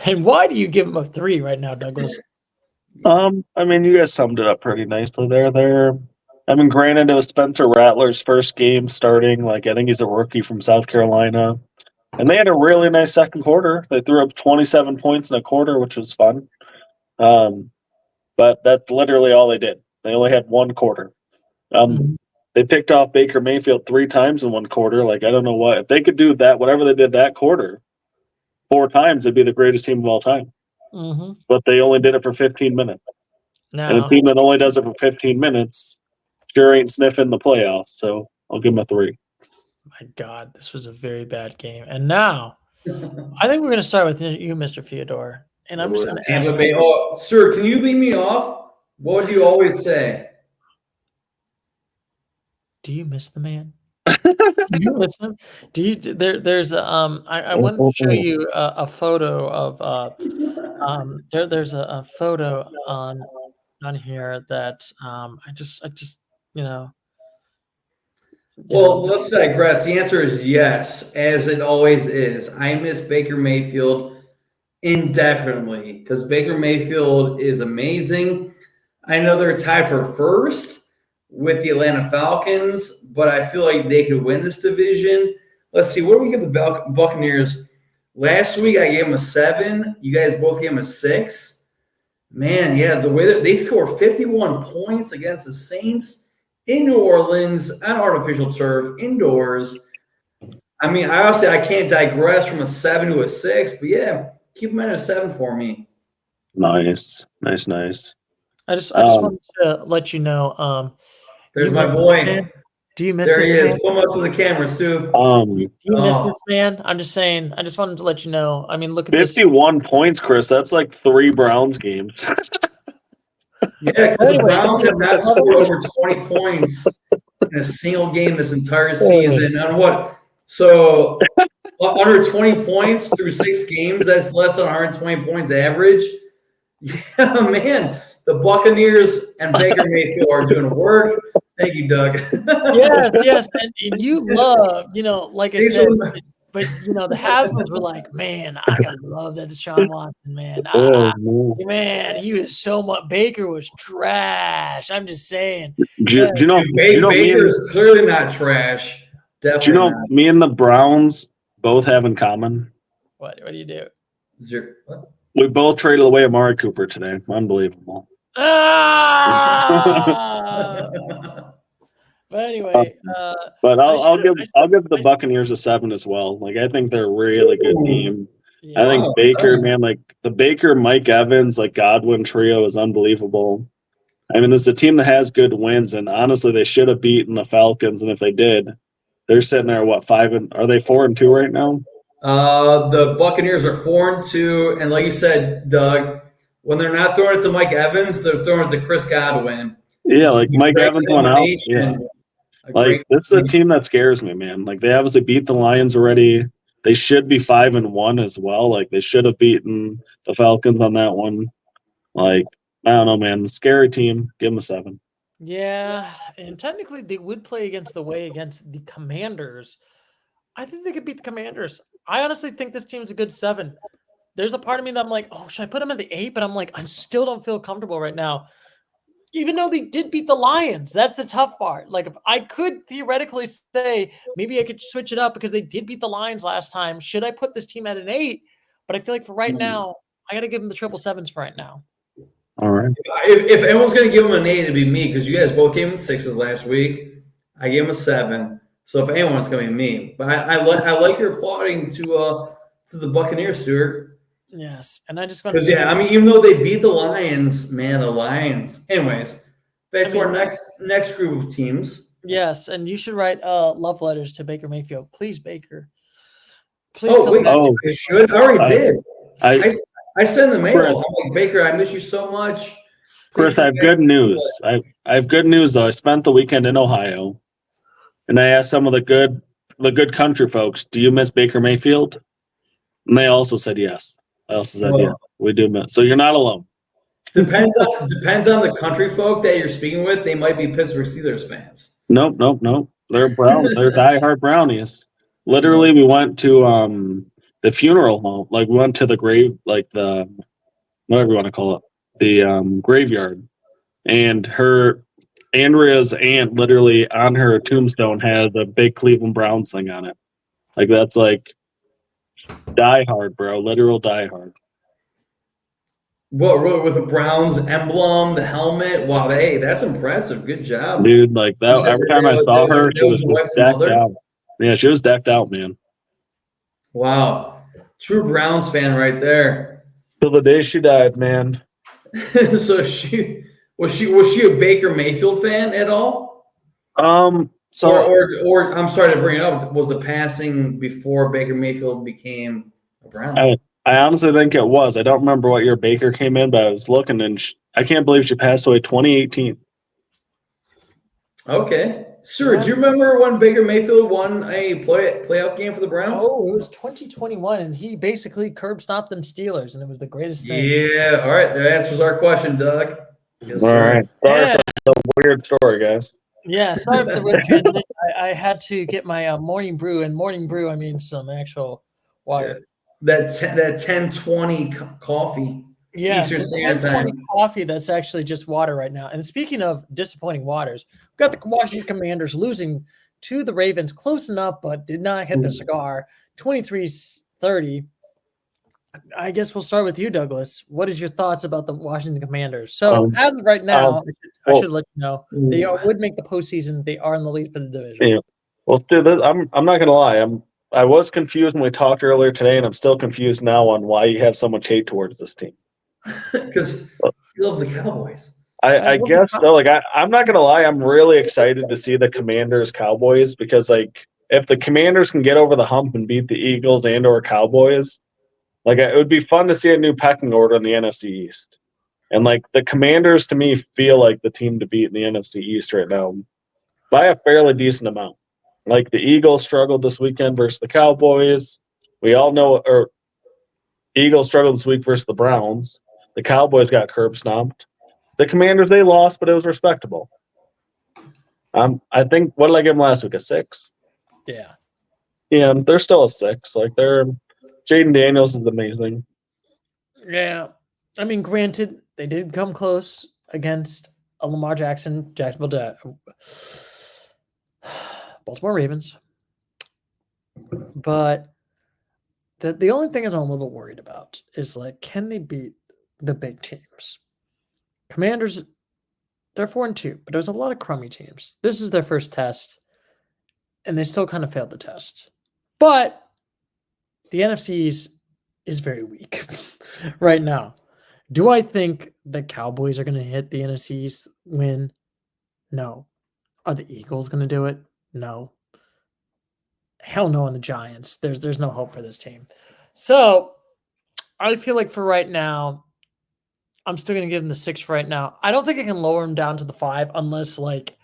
[SPEAKER 1] And why do you give him a 3 right now, Douglas?
[SPEAKER 3] I mean, you guys summed it up pretty nicely there. I mean, granted, it was Spencer Rattler's first game starting. Like, I think he's a rookie from South Carolina. And they had a really nice second quarter. They threw up 27 points in a quarter, which was fun. But that's literally all they did. They only had one quarter. They picked off Baker Mayfield 3 times in one quarter. Like, I don't know what. If they could do that, whatever they did that quarter, 4 times, it'd be the greatest team of all time. But they only did it for 15 minutes. And a team that only does it for 15 minutes sure ain't sniffing the playoffs. So I'll give them a 3.
[SPEAKER 1] My God, this was a very bad game. And now, I think we're going to start with you, Mr. Fyodor. And I'm just going to ask you.
[SPEAKER 2] Oh, sir, can you lead me off? What would you always say?
[SPEAKER 1] Do you miss the man? Do you miss him? Do you? There's I want to show you a photo of there's a photo on here that I just
[SPEAKER 2] Well, let's digress. The answer is yes, as it always is. I miss Baker Mayfield indefinitely because Baker Mayfield is amazing. I know they're tied for first with the Atlanta Falcons, but I feel like they could win this division. Let's see, what do we give the Buccaneers? Last week I gave them a 7. You guys both gave them a 6. Man, yeah, the way that they scored 51 points against the Saints in New Orleans on artificial turf, indoors. I mean, I can't digress from a 7 to a 6, but yeah, keep them at a 7 for me.
[SPEAKER 3] Nice.
[SPEAKER 1] I just wanted to let you know.
[SPEAKER 2] There's my boy.
[SPEAKER 1] Do you miss
[SPEAKER 2] there
[SPEAKER 1] this
[SPEAKER 2] he is.
[SPEAKER 1] man?
[SPEAKER 2] Come up to the camera, Stu.
[SPEAKER 1] Do you miss this man? I'm just saying. I just wanted to let you know. I mean, look at
[SPEAKER 3] 51 points, Chris. That's like 3 Browns games.
[SPEAKER 2] Yeah, because the Browns have not scored over 20 points in a single game this entire season. And what? So under 20 points through 6 games, that's less than 120 points average. Yeah, man. The Buccaneers and Baker Mayfield are doing work. Thank you, Doug.
[SPEAKER 1] Yes. And you love, like I said, but, the Hasmans were like, man, I got to love that Deshaun Watson, man. Man, he was so much. Baker was trash. I'm just saying.
[SPEAKER 2] Baker is clearly not trash. Definitely.
[SPEAKER 3] Do you know me and the Browns both have in common?
[SPEAKER 1] What do you do?
[SPEAKER 3] We both traded away Amari Cooper today. Unbelievable.
[SPEAKER 1] But anyway,
[SPEAKER 3] but I'll give the Buccaneers a 7 as well. Like, I think they're a really good team. Yeah. I think Baker, man, like the Baker, Mike Evans, like Godwin trio is unbelievable. I mean, this is a team that has good wins, and honestly, they should have beaten the Falcons. And if they did, they're sitting there are they 4-2 right now?
[SPEAKER 2] The Buccaneers are 4-2, and like you said, Doug, when they're not throwing it to Mike Evans, they're throwing it to Chris Godwin.
[SPEAKER 3] Yeah, like Mike Evans went out. Yeah. Like, this is a team that scares me, man. Like, they obviously beat the Lions already. They should be 5-1 as well. Like, they should have beaten the Falcons on that one. Like, I don't know, man. Scary team. Give them a 7.
[SPEAKER 1] Yeah, and technically they would play against the Commanders. I think they could beat the Commanders. I honestly think this team's a good 7. There's a part of me that I'm like, oh, should I put them at the 8? But I'm like, I still don't feel comfortable right now. Even though they did beat the Lions, that's the tough part. Like, if I could theoretically say maybe I could switch it up because they did beat the Lions last time. Should I put this team at an 8? But I feel like for right now, I got to give them the 777s for right now.
[SPEAKER 3] All right.
[SPEAKER 2] If anyone's going to give them an 8, it'd be me because you guys both gave them 6s last week. I gave them a 7. So if anyone's going to be me. But I like your applauding to the Buccaneers, Stuart.
[SPEAKER 1] Yes, and I just want
[SPEAKER 2] because I mean, even though they beat the Lions, man, the Lions. Anyways, back to our next group of teams.
[SPEAKER 1] Yes, and you should write love letters to Baker Mayfield, please, Baker.
[SPEAKER 2] Please I should. I already did. I sent the mail. I'm like, Baker, I miss you so much. Please
[SPEAKER 3] Chris, I
[SPEAKER 2] come
[SPEAKER 3] have
[SPEAKER 2] back.
[SPEAKER 3] good news. I have good news though. I spent the weekend in Ohio, and I asked some of the good country folks, "Do you miss Baker Mayfield?" And they also said yes. I also said, "Yeah,
[SPEAKER 2] Well,
[SPEAKER 3] we do miss." So you're not alone.
[SPEAKER 2] depends on the country folk that you're speaking with. They might be Pittsburgh Steelers fans.
[SPEAKER 3] Nope. They're brown. They're diehard brownies. Literally, we went to the funeral home. Like we went to the grave, like the whatever you want to call it, the graveyard. And Andrea's aunt, literally on her tombstone, has a big Cleveland Browns thing on it. Like that's like diehard, bro. Literal diehard.
[SPEAKER 2] What with the Browns emblem, the helmet? Wow, hey, that's impressive. Good job.
[SPEAKER 3] Dude, like
[SPEAKER 2] You
[SPEAKER 3] that.
[SPEAKER 2] said
[SPEAKER 3] Every time I
[SPEAKER 2] that
[SPEAKER 3] saw her,
[SPEAKER 2] that
[SPEAKER 3] she
[SPEAKER 2] was
[SPEAKER 3] was
[SPEAKER 2] your
[SPEAKER 3] just
[SPEAKER 2] wife's
[SPEAKER 3] decked
[SPEAKER 2] mother.
[SPEAKER 3] out. Yeah, she was decked out, man.
[SPEAKER 2] Wow, true Browns fan right there.
[SPEAKER 3] Till the day she died, man.
[SPEAKER 2] So she a Baker Mayfield fan at all?
[SPEAKER 3] So
[SPEAKER 2] Or I'm sorry to bring it up. Was the passing before Baker Mayfield became a Brown?
[SPEAKER 3] I honestly think it was. I don't remember what year Baker came in, but I was looking, and I can't believe she passed away 2018.
[SPEAKER 2] Okay. Sir, do you remember when Baker Mayfield won a playoff game for the Browns?
[SPEAKER 1] Oh, it was 2021, and he basically curb stomped them Steelers, and it was the greatest thing.
[SPEAKER 2] Yeah. All right. That answers our question, Doug. Yes,
[SPEAKER 3] All
[SPEAKER 2] sir.
[SPEAKER 3] right. Sorry
[SPEAKER 1] Yeah,
[SPEAKER 3] for the weird story, guys.
[SPEAKER 1] yeah. Sorry for the red tangent. I had to get my morning brew, and morning brew, I mean some actual water.
[SPEAKER 2] That 10:20 coffee.
[SPEAKER 1] Yeah,
[SPEAKER 2] Eastern
[SPEAKER 1] the
[SPEAKER 2] Standard
[SPEAKER 1] 1020
[SPEAKER 2] Time.
[SPEAKER 1] coffee that's actually just water right now. And speaking of disappointing waters, we've got the Washington Commanders losing to the Ravens close enough, but did not hit the cigar. 23-30. I guess we'll start with you, Douglas. What is your thoughts about the Washington Commanders? So as of right now, I should let you know they would make the postseason. They are in the lead for the division.
[SPEAKER 3] Yeah. Well, dude, I'm not gonna lie. I was confused when we talked earlier today, and I'm still confused now on why you have so much hate towards this team.
[SPEAKER 2] Because he loves the Cowboys.
[SPEAKER 3] I guess so. Like I'm not gonna lie, I'm really excited to see the Commanders Cowboys because like if the Commanders can get over the hump and beat the Eagles and or Cowboys, like it would be fun to see a new pecking order in the NFC East. And like the Commanders to me feel like the team to beat in the NFC East right now by a fairly decent amount. Like the Eagles struggled this weekend versus the Cowboys. We all know, or Eagles struggled this week versus the Browns. The Cowboys got curb stomped. The Commanders, they lost, but it was respectable. I think, what did I give them last week? A 6?
[SPEAKER 1] Yeah.
[SPEAKER 3] Yeah, they're still a 6. Like Jaden Daniels is amazing.
[SPEAKER 1] Yeah. I mean, granted, they did come close against a Lamar Jackson, Baltimore Ravens. But the only thing is I'm a little worried about is like, can they beat the big teams? Commanders, they're 4-2, but there's a lot of crummy teams. This is their first test, and they still kind of failed the test. But the NFC East is very weak right now. Do I think the Cowboys are going to hit the NFC East win? No. Are the Eagles going to do it? No. Hell no on the Giants. There's no hope for this team. So I feel like for right now, I'm still going to give them the 6 for right now. I don't think I can lower them down to the 5 unless like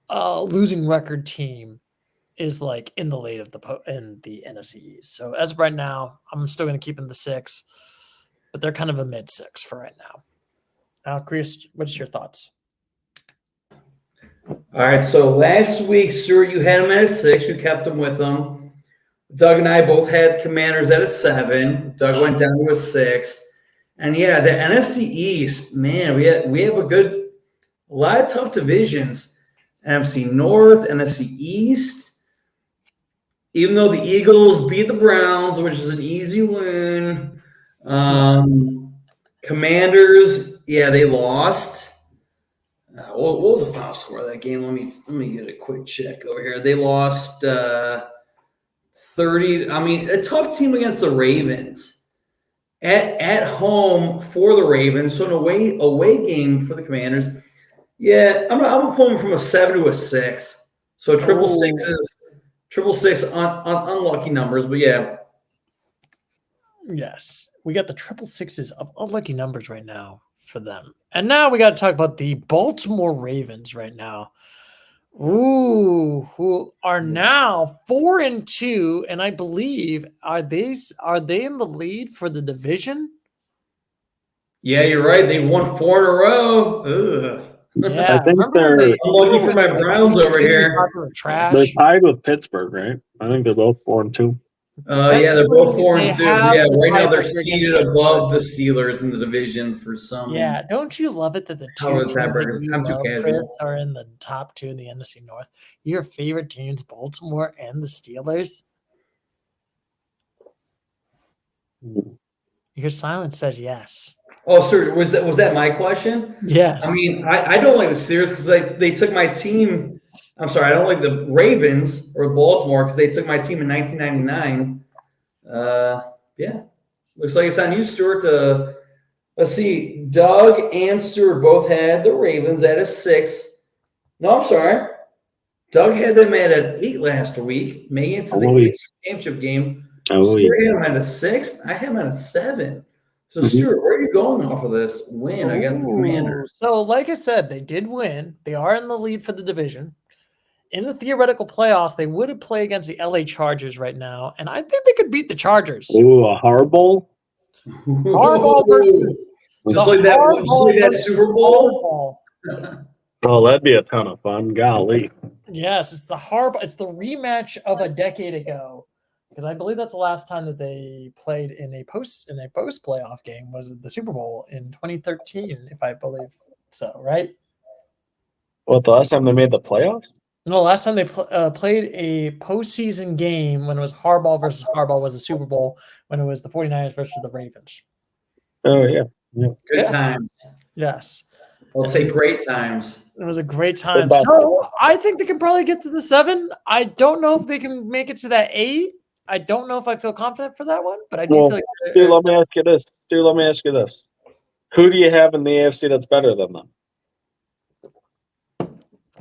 [SPEAKER 1] a losing record team is like in the lead of in the NFC East. So as of right now, I'm still going to keep them the 6, but they're kind of a mid 6 for right now. Now, Chris, what's your thoughts?
[SPEAKER 2] All right. So last week, Stuart, you had him at a 6. You kept him with them. Doug and I both had Commanders at a 7. Doug went down to a 6. And yeah, the NFC East, man, we have a lot of tough divisions. NFC North, NFC East. Even though the Eagles beat the Browns, which is an easy win. Commanders, yeah, they lost. What was the final score of that game? Let me get a quick check over here. They lost 30. I mean, a tough team against the Ravens. At home for the Ravens, so an away game for the Commanders. Yeah, I'm pulling from a 7 to a 6. So triple sixes on unlucky numbers, but yeah.
[SPEAKER 1] Yes, we got the triple sixes of unlucky numbers right now for them. And now we got to talk about the Baltimore Ravens right now. Ooh, who are now 4-2, and I believe are they in the lead for the division?
[SPEAKER 2] Yeah, you're right. They've won 4 in a row. Ugh.
[SPEAKER 1] Yeah,
[SPEAKER 3] I think
[SPEAKER 2] I'm lucky for my Browns over here.
[SPEAKER 3] they're
[SPEAKER 1] Trash.
[SPEAKER 3] tied with Pittsburgh, right? I think they're both 4-2.
[SPEAKER 2] Yeah, they're both 4 and 2. Yeah, right now they're
[SPEAKER 1] tiebreaker
[SPEAKER 2] seated
[SPEAKER 1] against
[SPEAKER 2] above the Steelers in the division for some.
[SPEAKER 1] Yeah, don't you love it that the
[SPEAKER 2] How
[SPEAKER 1] two
[SPEAKER 2] are the
[SPEAKER 1] teams that
[SPEAKER 2] tiebreakers?
[SPEAKER 1] you
[SPEAKER 2] I'm too
[SPEAKER 1] love, Chris,
[SPEAKER 2] casual.
[SPEAKER 1] are in the top 2 in the NFC North? Your favorite teams, Baltimore and the Steelers? Your silence says yes.
[SPEAKER 2] Oh, sir, was that my question?
[SPEAKER 1] Yes.
[SPEAKER 2] I mean, I don't like the Steelers because they took my team. I'm sorry, I don't like the Ravens or Baltimore because they took my team in 1999. Yeah, looks like it's on you, Stuart. Let's see. Doug and Stuart both had the Ravens at a 6. No, I'm sorry. Doug had them at an 8 last week, making it to the AFC Championship game. Stuart had them at a 6. I had them at a 7. So, Stuart, where are you going off of this win against the Commanders?
[SPEAKER 1] So, like I said, they did win. They are in the lead for the division. In the theoretical playoffs, they would have played against the LA Chargers right now, and I think they could beat the Chargers.
[SPEAKER 3] Ooh, a Harbaugh?
[SPEAKER 1] Harbaugh versus
[SPEAKER 2] just like that Super Bowl.
[SPEAKER 3] Oh, that'd be a ton of fun. Golly.
[SPEAKER 1] Yes, it's the rematch of a decade ago. Because I believe that's the last time that they played in a post playoff game was the Super Bowl in 2013, if I believe so, right?
[SPEAKER 3] What, the last time they made the playoffs?
[SPEAKER 1] No, last time they played a postseason game when it was Harbaugh versus Harbaugh was the Super Bowl when it was the 49ers versus the Ravens.
[SPEAKER 3] Oh, yeah.
[SPEAKER 2] Good times.
[SPEAKER 1] Yes.
[SPEAKER 2] I'll say great times.
[SPEAKER 1] It was a great time. So I think they can probably get to the 7. I don't know if they can make it to that 8. I don't know if I feel confident for that one, but I do feel like.
[SPEAKER 3] Dude, let me ask you this. Who do you have in the AFC that's better than them?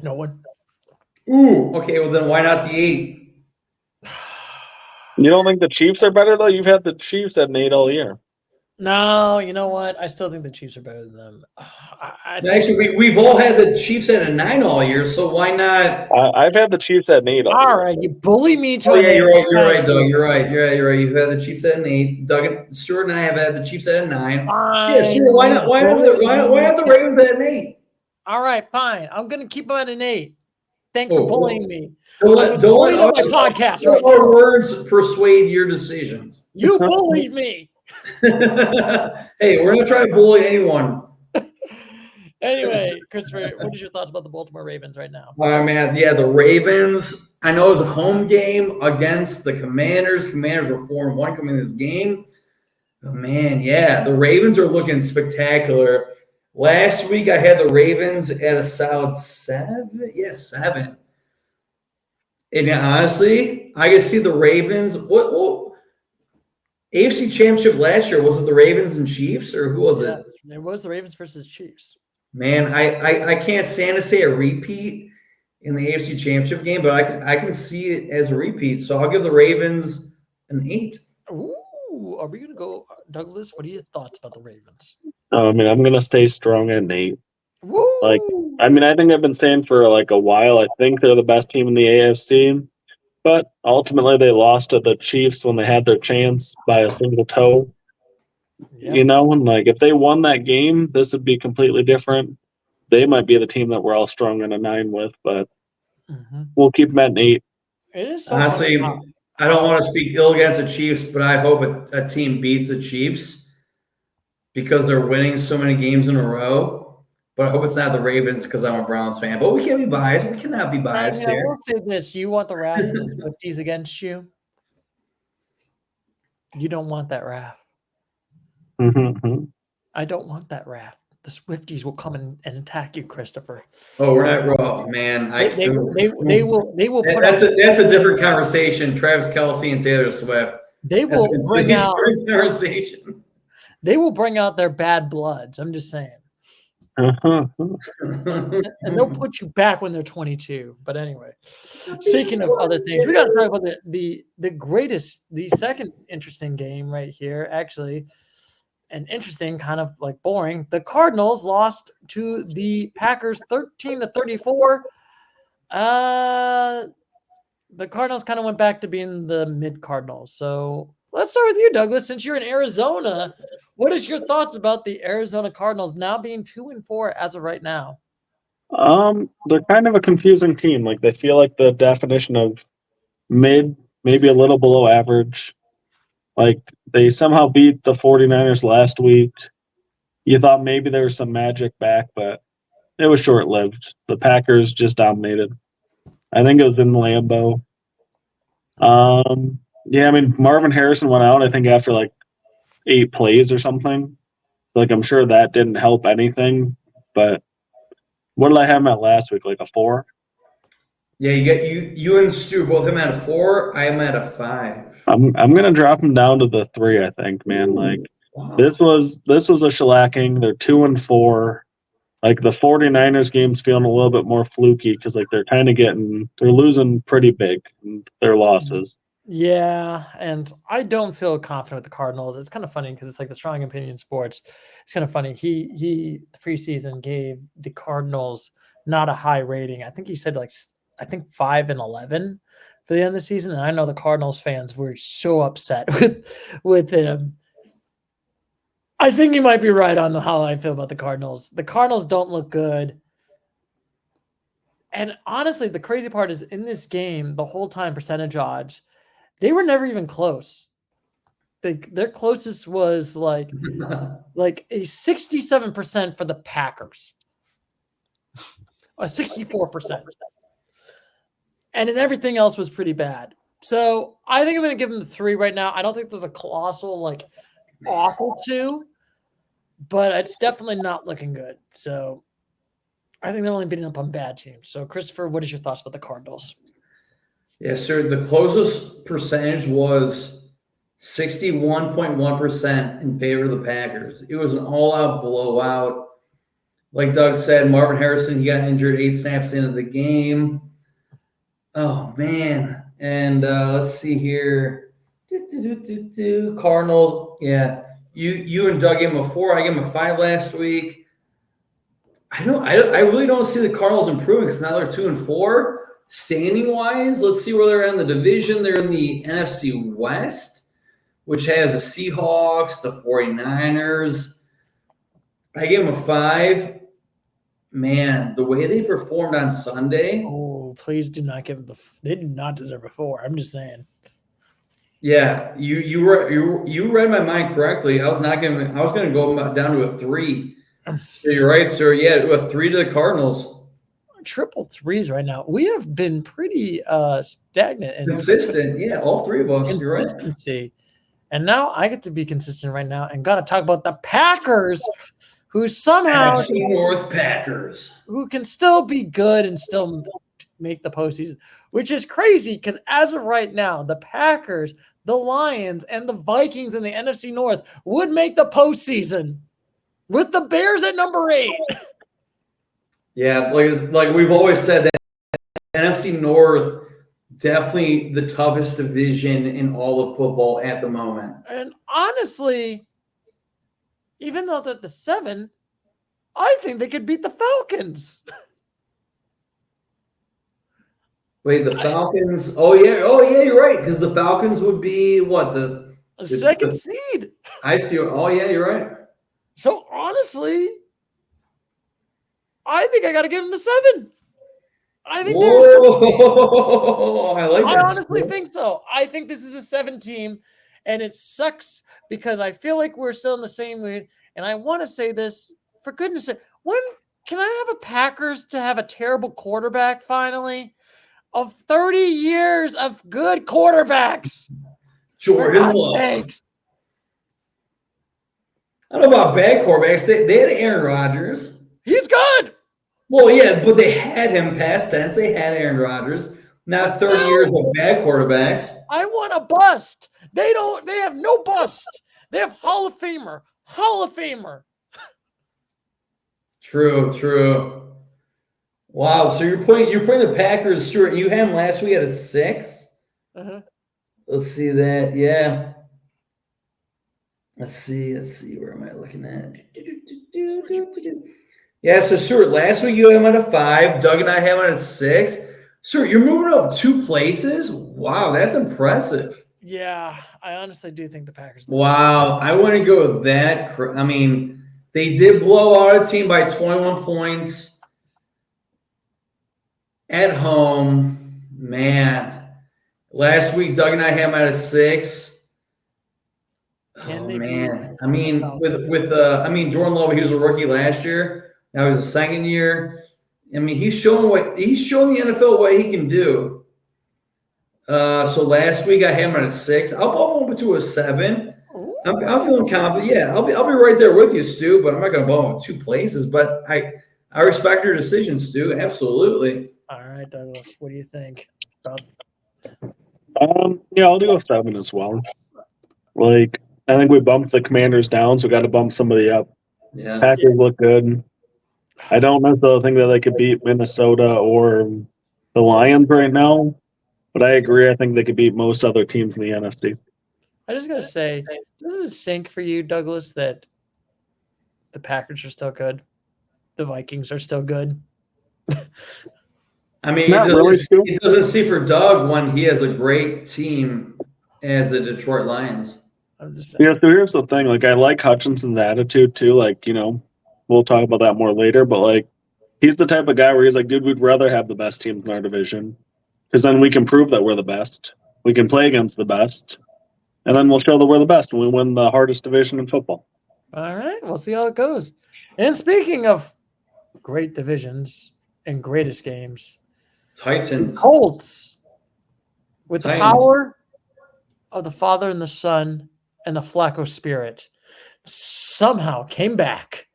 [SPEAKER 1] No one.
[SPEAKER 2] Ooh, okay. Well, then why not the 8?
[SPEAKER 3] You don't think the Chiefs are better, though? You've had the Chiefs at an 8 all year.
[SPEAKER 1] No, you know what? I still think the Chiefs are better than them.
[SPEAKER 2] Actually, we've all had the Chiefs at a 9 all year, so why not?
[SPEAKER 3] I've had the Chiefs at an 8 all year.
[SPEAKER 1] All right, you bully me to
[SPEAKER 2] an 8. You're right, Doug. You're right. You've had the Chiefs at an 8. Doug and Stuart and I have had the Chiefs at a 9. Stuart, why not? Why have the Ravens at an 8?
[SPEAKER 1] All right, fine. I'm gonna keep them at an 8. Thanks for bullying me.
[SPEAKER 2] Don't let
[SPEAKER 1] my podcast.
[SPEAKER 2] Our words persuade your decisions.
[SPEAKER 1] You bullied me.
[SPEAKER 2] Hey, we're not trying to bully anyone.
[SPEAKER 1] Anyway, Christopher, what is your thoughts about the Baltimore Ravens right now?
[SPEAKER 2] Man, yeah, the Ravens. I know it was a home game against the Commanders. Commanders were 4-1 coming in this game. Oh, man, yeah, the Ravens are looking spectacular. Last week, I had the Ravens at a solid 7. Yeah, 7. And honestly, I could see the Ravens. What AFC Championship last year, was it the Ravens and Chiefs, or who was it?
[SPEAKER 1] It was the Ravens versus Chiefs.
[SPEAKER 2] Man, I can't stand to say a repeat in the AFC Championship game, but I can see it as a repeat. So I'll give the Ravens an 8.
[SPEAKER 1] Ooh, are we gonna go, Douglas? What are your thoughts about the Ravens?
[SPEAKER 3] I'm gonna stay strong at an 8.
[SPEAKER 1] Woo!
[SPEAKER 3] I think I've been saying for like a while. I think they're the best team in the AFC. But ultimately, they lost to the Chiefs when they had their chance by a single toe. Yep. You know, and like if they won that game, this would be completely different. They might be the team that we're all strong in a 9 with, but we'll keep them at an 8.
[SPEAKER 1] It is so
[SPEAKER 2] honestly, I don't want to speak ill against the Chiefs, but I hope a team beats the Chiefs because they're winning so many games in a row. But I hope it's not the Ravens because I'm a Browns fan. But we can't be biased. We cannot be biased here.
[SPEAKER 1] I will say this. You want the wrath of the Swifties against you? You don't want that wrath. I don't want that wrath. The Swifties will come and attack you, Christopher.
[SPEAKER 2] Oh, we're not raw, man.
[SPEAKER 1] They will put
[SPEAKER 2] that's a different conversation. Travis Kelce and Taylor Swift.
[SPEAKER 1] They will bring out
[SPEAKER 2] conversation.
[SPEAKER 1] They will bring out their bad bloods. I'm just saying. And they'll put you back when they're 22. But anyway, speaking of other things, we got to talk about the second interesting game right here. Actually, and interesting, kind of like boring. The Cardinals lost to the Packers 13-34. The Cardinals kind of went back to being the mid-Cardinals. So let's start with you, Douglas. Since you're in Arizona, what is your thoughts about the Arizona Cardinals now being 2-4 as of right now?
[SPEAKER 3] They're kind of a confusing team. Like they feel like the definition of mid, maybe a little below average. Like they somehow beat the 49ers last week. You thought maybe there was some magic back, but it was short-lived. The Packers just dominated. I think it was in Lambeau. Yeah, I mean Marvin Harrison went out, I think, after like 8 plays or something. Like I'm sure that didn't help anything. But what did I have him at last week? Like a 4?
[SPEAKER 2] Yeah, you and Stu both him at a 4. I'm at a 5.
[SPEAKER 3] I'm gonna drop him down to the 3. I think, man. Like
[SPEAKER 2] Wow.
[SPEAKER 3] this was a shellacking. They're 2-4. Like the 49ers game's feeling a little bit more fluky because like they're losing pretty big in their losses.
[SPEAKER 1] Yeah, and I don't feel confident with the Cardinals. It's kind of funny because it's like the strong opinion sports. It's kind of funny. He preseason gave the Cardinals not a high rating. I think he said 5-11 for the end of the season. And I know the Cardinals fans were so upset with him. I think he might be right on how I feel about the Cardinals. The Cardinals don't look good. And honestly, the crazy part is in this game, the whole time percentage odds, they were never even close. Their closest was like a 67% for the Packers. A 64%. And then everything else was pretty bad. So I think I'm going to give them the 3 right now. I don't think there's a colossal, awful 2, but it's definitely not looking good. So I think they're only beating up on bad teams. So, Christopher, what is your thoughts about the Cardinals?
[SPEAKER 2] Yes, sir. The closest percentage was 61.1% in favor of the Packers. It was an all-out blowout. Like Doug said, Marvin Harrison, he got injured 8 snaps at the end of the game. Oh, man. And let's see here. Cardinals, yeah. You and Doug gave him a 4. I gave him a 5 last week. I really don't see the Cardinals improving because now they're 2-4. Standing wise, let's see where they're in the division. They're in the NFC West, which has the Seahawks, the 49ers. I gave them a 5. Man, the way they performed on Sunday.
[SPEAKER 1] Oh, please do not give them they do not deserve a 4. I'm just saying.
[SPEAKER 2] Yeah, you read my mind correctly. I was going to go down to a 3. So you're right, sir. Yeah, a 3 to the Cardinals.
[SPEAKER 1] Triple 3s right now. We have been pretty stagnant and
[SPEAKER 2] consistent. Yeah, all 3 of us. You're right.
[SPEAKER 1] Consistency. And now I get to be consistent right now and got to talk about the Packers, who somehow
[SPEAKER 2] NFC North Packers,
[SPEAKER 1] who can still be good and still make the postseason, which is crazy because as of right now, the Packers, the Lions, and the Vikings in the NFC North would make the postseason with the Bears at number 8.
[SPEAKER 2] Yeah, like we've always said, that NFC North definitely the toughest division in all of football at the moment.
[SPEAKER 1] And honestly, even though they're the 7, I think they could beat the Falcons.
[SPEAKER 2] Wait, the Falcons? Oh yeah, you're right. Because the Falcons would be what the
[SPEAKER 1] second seed.
[SPEAKER 2] I see. Oh yeah, you're right.
[SPEAKER 1] So honestly, I think I got to give them the 7. I think they're
[SPEAKER 2] I like that.
[SPEAKER 1] I honestly think so. I think this is the 7 team, and it sucks because I feel like we're still in the same mood. And I want to say this, for goodness sake, when can I have a Packers to have a terrible quarterback finally? Of 30 years of good quarterbacks.
[SPEAKER 2] Jordan Love.
[SPEAKER 1] Thanks.
[SPEAKER 2] I don't know about bad quarterbacks. They had Aaron Rodgers.
[SPEAKER 1] He's good.
[SPEAKER 2] Well, yeah, but they had him past tense. They had Aaron Rodgers. Not 30 years of bad quarterbacks.
[SPEAKER 1] I want a bust. They have no bust. They have Hall of Famer.
[SPEAKER 2] True. Wow, so you're putting the Packers, Stuart. You had them last week at a 6.
[SPEAKER 1] Uh-huh.
[SPEAKER 2] Let's see that. Yeah. Let's see. Where am I looking at? Yeah, so Stuart, last week you had him at a 5. Doug and I have him at a 6. Stuart, you're moving up 2 places? Wow, that's impressive.
[SPEAKER 1] Yeah, I honestly do think the Packers.
[SPEAKER 2] Wow, I wouldn't go with that. I mean, they did blow out a team by 21 points at home. Man, last week Doug and I had him at a 6.
[SPEAKER 1] Can
[SPEAKER 2] Oh
[SPEAKER 1] they
[SPEAKER 2] man, I mean, Jordan Love, he was a rookie last year. Now he's a second year. I mean, he's showing the NFL what he can do. So last week I had him at a 6. I'll bump him to a 7. I'm feeling confident. Yeah, I'll be right there with you, Stu. But I'm not going to bump him 2 places. But I respect your decision, Stu. Absolutely.
[SPEAKER 1] All right, Douglas. What do you think?
[SPEAKER 3] Yeah, I'll do a 7 as well. Like, I think we bumped the Commanders down, so got to bump somebody up.
[SPEAKER 2] Yeah.
[SPEAKER 3] Packers look good. I don't necessarily think that they could beat Minnesota or the Lions right now, but I agree. I think they could beat most other teams in the NFC.
[SPEAKER 1] I just gotta say, doesn't it stink for you, Douglas, that the Packers are still good, the Vikings are still good?
[SPEAKER 2] I mean, it doesn't see for Doug when he has a great team as the Detroit Lions.
[SPEAKER 1] I'm just saying.
[SPEAKER 3] Yeah, so here's the thing. Like, I like Hutchinson's attitude too. Like, we'll talk about that more later. But like, he's the type of guy where he's like, dude, we'd rather have the best teams in our division because then we can prove that we're the best. We can play against the best, and then we'll show that we're the best and we win the hardest division in football.
[SPEAKER 1] All right, we'll see how it goes. And speaking of great divisions and greatest games,
[SPEAKER 2] Titans,
[SPEAKER 1] Colts, with the power of the Father and the Son and the Flacco Spirit, somehow came back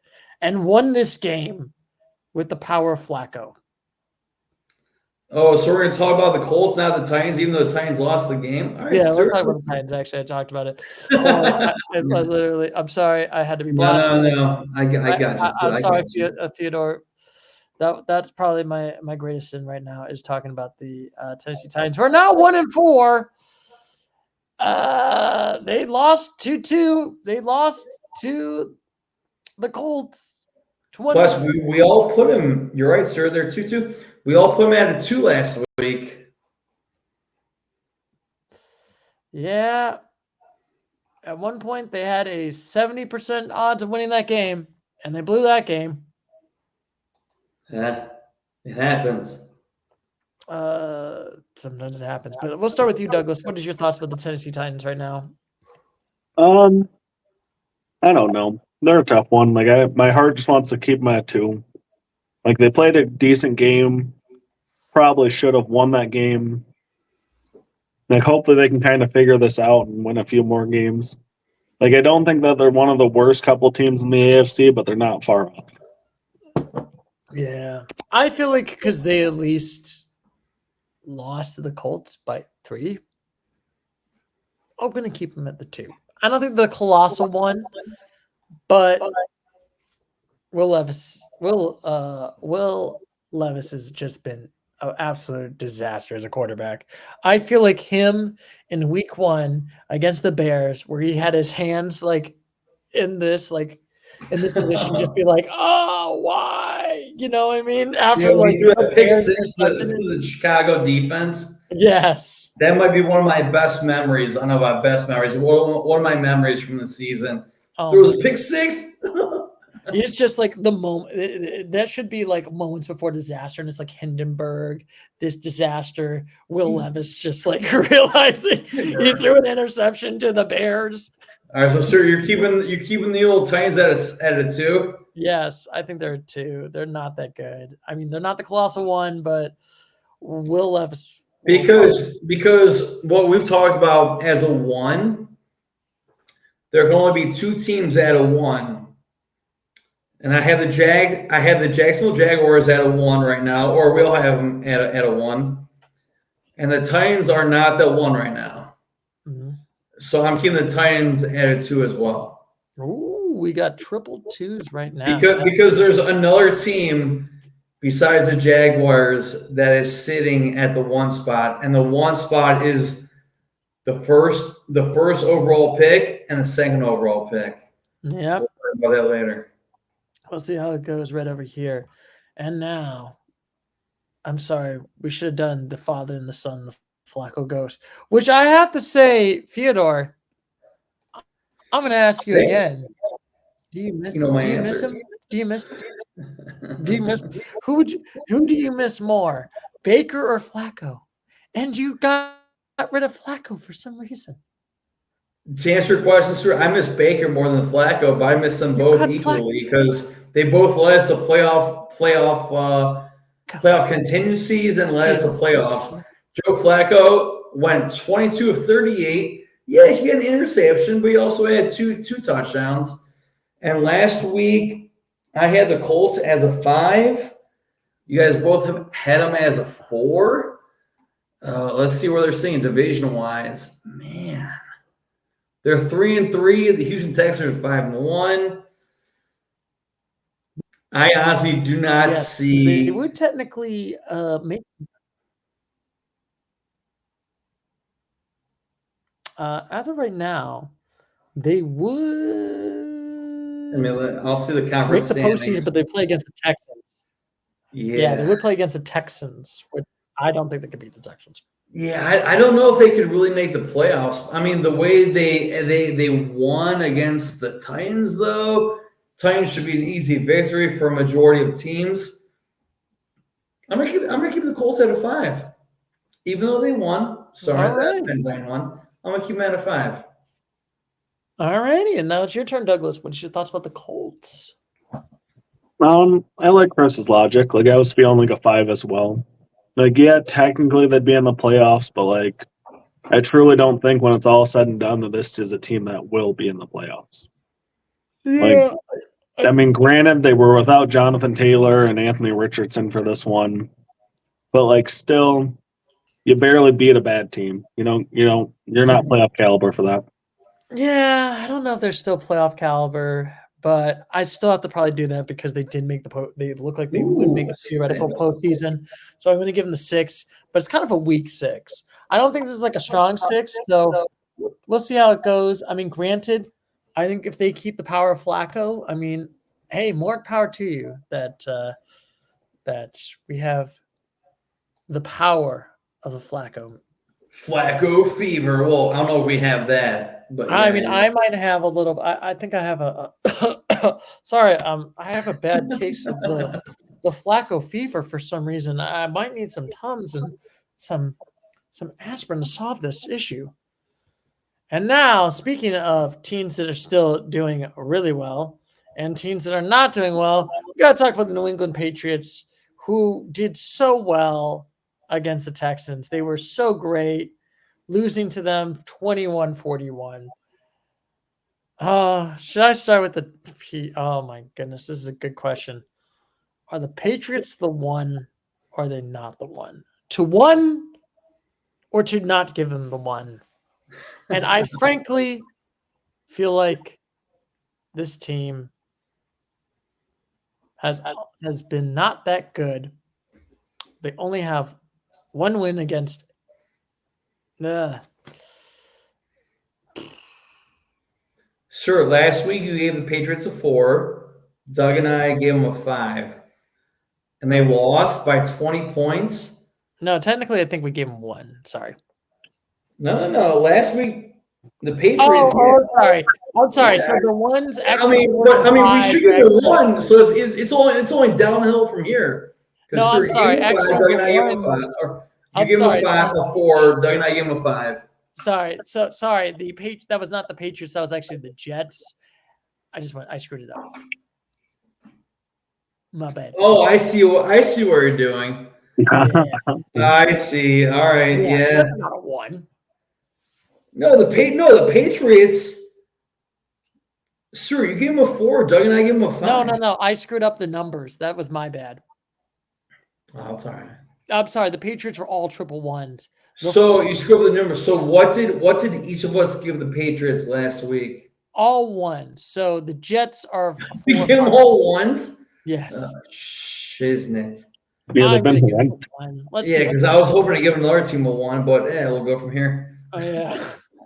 [SPEAKER 1] and won this game with the power of Flacco.
[SPEAKER 2] Oh, so we're going to talk about the Colts, not the Titans, even though the Titans lost the game? All right,
[SPEAKER 1] yeah, we're talking about the Titans, actually. I talked about it. I'm sorry. I had to be blasted.
[SPEAKER 2] No. I got you.
[SPEAKER 1] I'm sorry, Theodore. That's probably my greatest sin right now is talking about the Tennessee Titans, who are now 1-4. They lost 2-2. They lost to the Colts.
[SPEAKER 2] Plus, we all put him. You're right, sir. They're 2-2. We all put him at a 2 last week.
[SPEAKER 1] Yeah. At one point, they had a 70% odds of winning that game, and they blew that game.
[SPEAKER 2] Yeah, it happens.
[SPEAKER 1] Sometimes it happens. But we'll start with you, Douglas. What is your thoughts about the Tennessee Titans right now?
[SPEAKER 3] I don't know. They're a tough one. Like my heart just wants to keep them at 2. Like they played a decent game. Probably should have won that game. Like hopefully they can kind of figure this out and win a few more games. Like I don't think that they're one of the worst couple teams in the AFC, but they're not far off.
[SPEAKER 1] Yeah. I feel like because they at least lost to the Colts by 3, I'm going to keep them at the 2. I don't think the colossal one, but Will Levis has just been an absolute disaster as a quarterback. I feel like him in week 1 against the Bears, where he had his hands in this position, just be like, oh, why? You know what I mean? After
[SPEAKER 2] the pick 6 to the Chicago defense.
[SPEAKER 1] Yes.
[SPEAKER 2] That might be one of my best memories. I don't know about best memories. One of my memories from the season. There was a pick 6.
[SPEAKER 1] It's just like the moment that should be like moments before disaster, and it's like Hindenburg, this disaster. Will Levis just like realizing he threw an interception to the Bears.
[SPEAKER 2] All right, so sir, you're keeping the old Titans at a 2.
[SPEAKER 1] Yes, I think they're a 2. They're not that good. I mean, they're not the colossal one, but Will Levis.
[SPEAKER 2] Because what we've talked about as a 1, there can only be 2 teams at a 1. And I have the Jacksonville Jaguars at a 1 right now, or we'll have them at a 1. And the Titans are not that 1 right now. Mm-hmm. So I'm keeping the Titans at a 2 as well.
[SPEAKER 1] Ooh, we got triple 2s right now.
[SPEAKER 2] Because there's another team besides the Jaguars that is sitting at the 1 spot, and the 1 spot is the first first overall pick and the second overall pick.
[SPEAKER 1] Yep.
[SPEAKER 2] We'll talk about that later.
[SPEAKER 1] We'll see how it goes right over here. And now, I'm sorry, we should have done the father and the son, the Flacco ghost, which I have to say, Fyodor, I'm going to ask you again. Do you miss?
[SPEAKER 2] You know my
[SPEAKER 1] do you
[SPEAKER 2] answer.
[SPEAKER 1] miss him? Do you miss? Do you miss? Who do you miss more, Baker or Flacco? And you got rid of Flacco for some reason.
[SPEAKER 2] To answer your question, Stuart, I miss Baker more than Flacco, but I miss them both equally because they both led us to playoff contingencies and led us to playoffs. Joe Flacco went 22 of 38. Yeah, he had an interception, but he also had two touchdowns. And last week, I had the Colts as a 5. You guys both have had them as a 4. Let's see where they're sitting division-wise. Man. They're 3-3. The Houston Texans are 5-1. I honestly do not see.
[SPEAKER 1] They would technically make. As of right now, they would.
[SPEAKER 2] I'll see the
[SPEAKER 1] break
[SPEAKER 2] conference
[SPEAKER 1] the
[SPEAKER 2] standings.
[SPEAKER 1] postseason, but they play against the Texans.
[SPEAKER 2] Yeah,
[SPEAKER 1] they would play against the Texans, which I don't think they could beat the Texans.
[SPEAKER 2] Yeah, I don't know if they could really make the playoffs. I mean, the way they won against the Titans, though, Titans should be an easy victory for a majority of teams. I'm gonna keep the Colts at a 5, even though they won. Sorry, that Penn won. I'm gonna keep them at a 5.
[SPEAKER 1] All righty, and now it's your turn, Douglas. What's your thoughts about the Colts?
[SPEAKER 3] I like Chris's logic. Like, I was feeling like a 5 as well. Like, yeah, technically they'd be in the playoffs, but like, I truly don't think when it's all said and done that this is a team that will be in the playoffs.
[SPEAKER 1] Yeah.
[SPEAKER 3] Like, I mean, granted, they were without Jonathan Taylor and Anthony Richardson for this one, but like, still, you barely beat a bad team. You're not playoff caliber for that.
[SPEAKER 1] Yeah, I don't know if they're still playoff caliber, but I still have to probably do that because they did make they look like they would make a theoretical postseason. So I'm going to give them the 6, but it's kind of a weak 6. I don't think this is like a strong 6, so we'll see how it goes. I mean, granted, I think if they keep the power of Flacco, I mean, hey, more power to you that we have the power of a Flacco.
[SPEAKER 2] Flacco fever. Well, I don't know if we have that, but yeah,
[SPEAKER 1] I mean, I might have a little. I think I have a. Sorry, I have a bad case of the Flacco fever for some reason. I might need some Tums and some aspirin to solve this issue. And now, speaking of teams that are still doing really well and teams that are not doing well, we got to talk about the New England Patriots, who did so well against the Texans. They were so great, losing to them 21-41. Should I start with the Oh my goodness, this is a good question. Are the Patriots the one, or are they not the one? To one, or to not give them the one? And I frankly feel like this team has been not that good. They only have one win against.
[SPEAKER 2] Sir, last week you gave the Patriots a 4. Doug and I gave them a 5. And they lost by 20 points.
[SPEAKER 1] No, technically, I think we gave them 1. Sorry.
[SPEAKER 2] No. Last week, the Patriots.
[SPEAKER 1] Oh, sorry. I'm sorry. Yeah. So the ones actually.
[SPEAKER 2] we should give it 1. So it's only downhill from here.
[SPEAKER 1] No, I'm sorry. Actually,
[SPEAKER 2] Doug and I gave him a 5. You gave him a 5, a 4. Doug and I gave him a 5.
[SPEAKER 1] Sorry. So sorry. That was not the Patriots. That was actually the Jets. I screwed it up. My bad.
[SPEAKER 2] Oh, I see what you're doing.
[SPEAKER 1] Yeah.
[SPEAKER 2] I see. All right. Yeah.
[SPEAKER 1] That's not a 1.
[SPEAKER 2] No, the Patriots. Sir, you gave him a 4. Doug and I gave him a 5.
[SPEAKER 1] No. I screwed up the numbers. That was my bad.
[SPEAKER 2] Oh, it's all right.
[SPEAKER 1] I'm sorry. The Patriots were all 1s.
[SPEAKER 2] So you screwed up the numbers. So what did each of us give the Patriots last week?
[SPEAKER 1] All 1s. So the Jets are.
[SPEAKER 2] We gave them all 1s?
[SPEAKER 1] Yes.
[SPEAKER 2] Shiznit.
[SPEAKER 3] Yeah,
[SPEAKER 2] because I was hoping to give another team a 1, but we'll go from here.
[SPEAKER 1] Oh, yeah.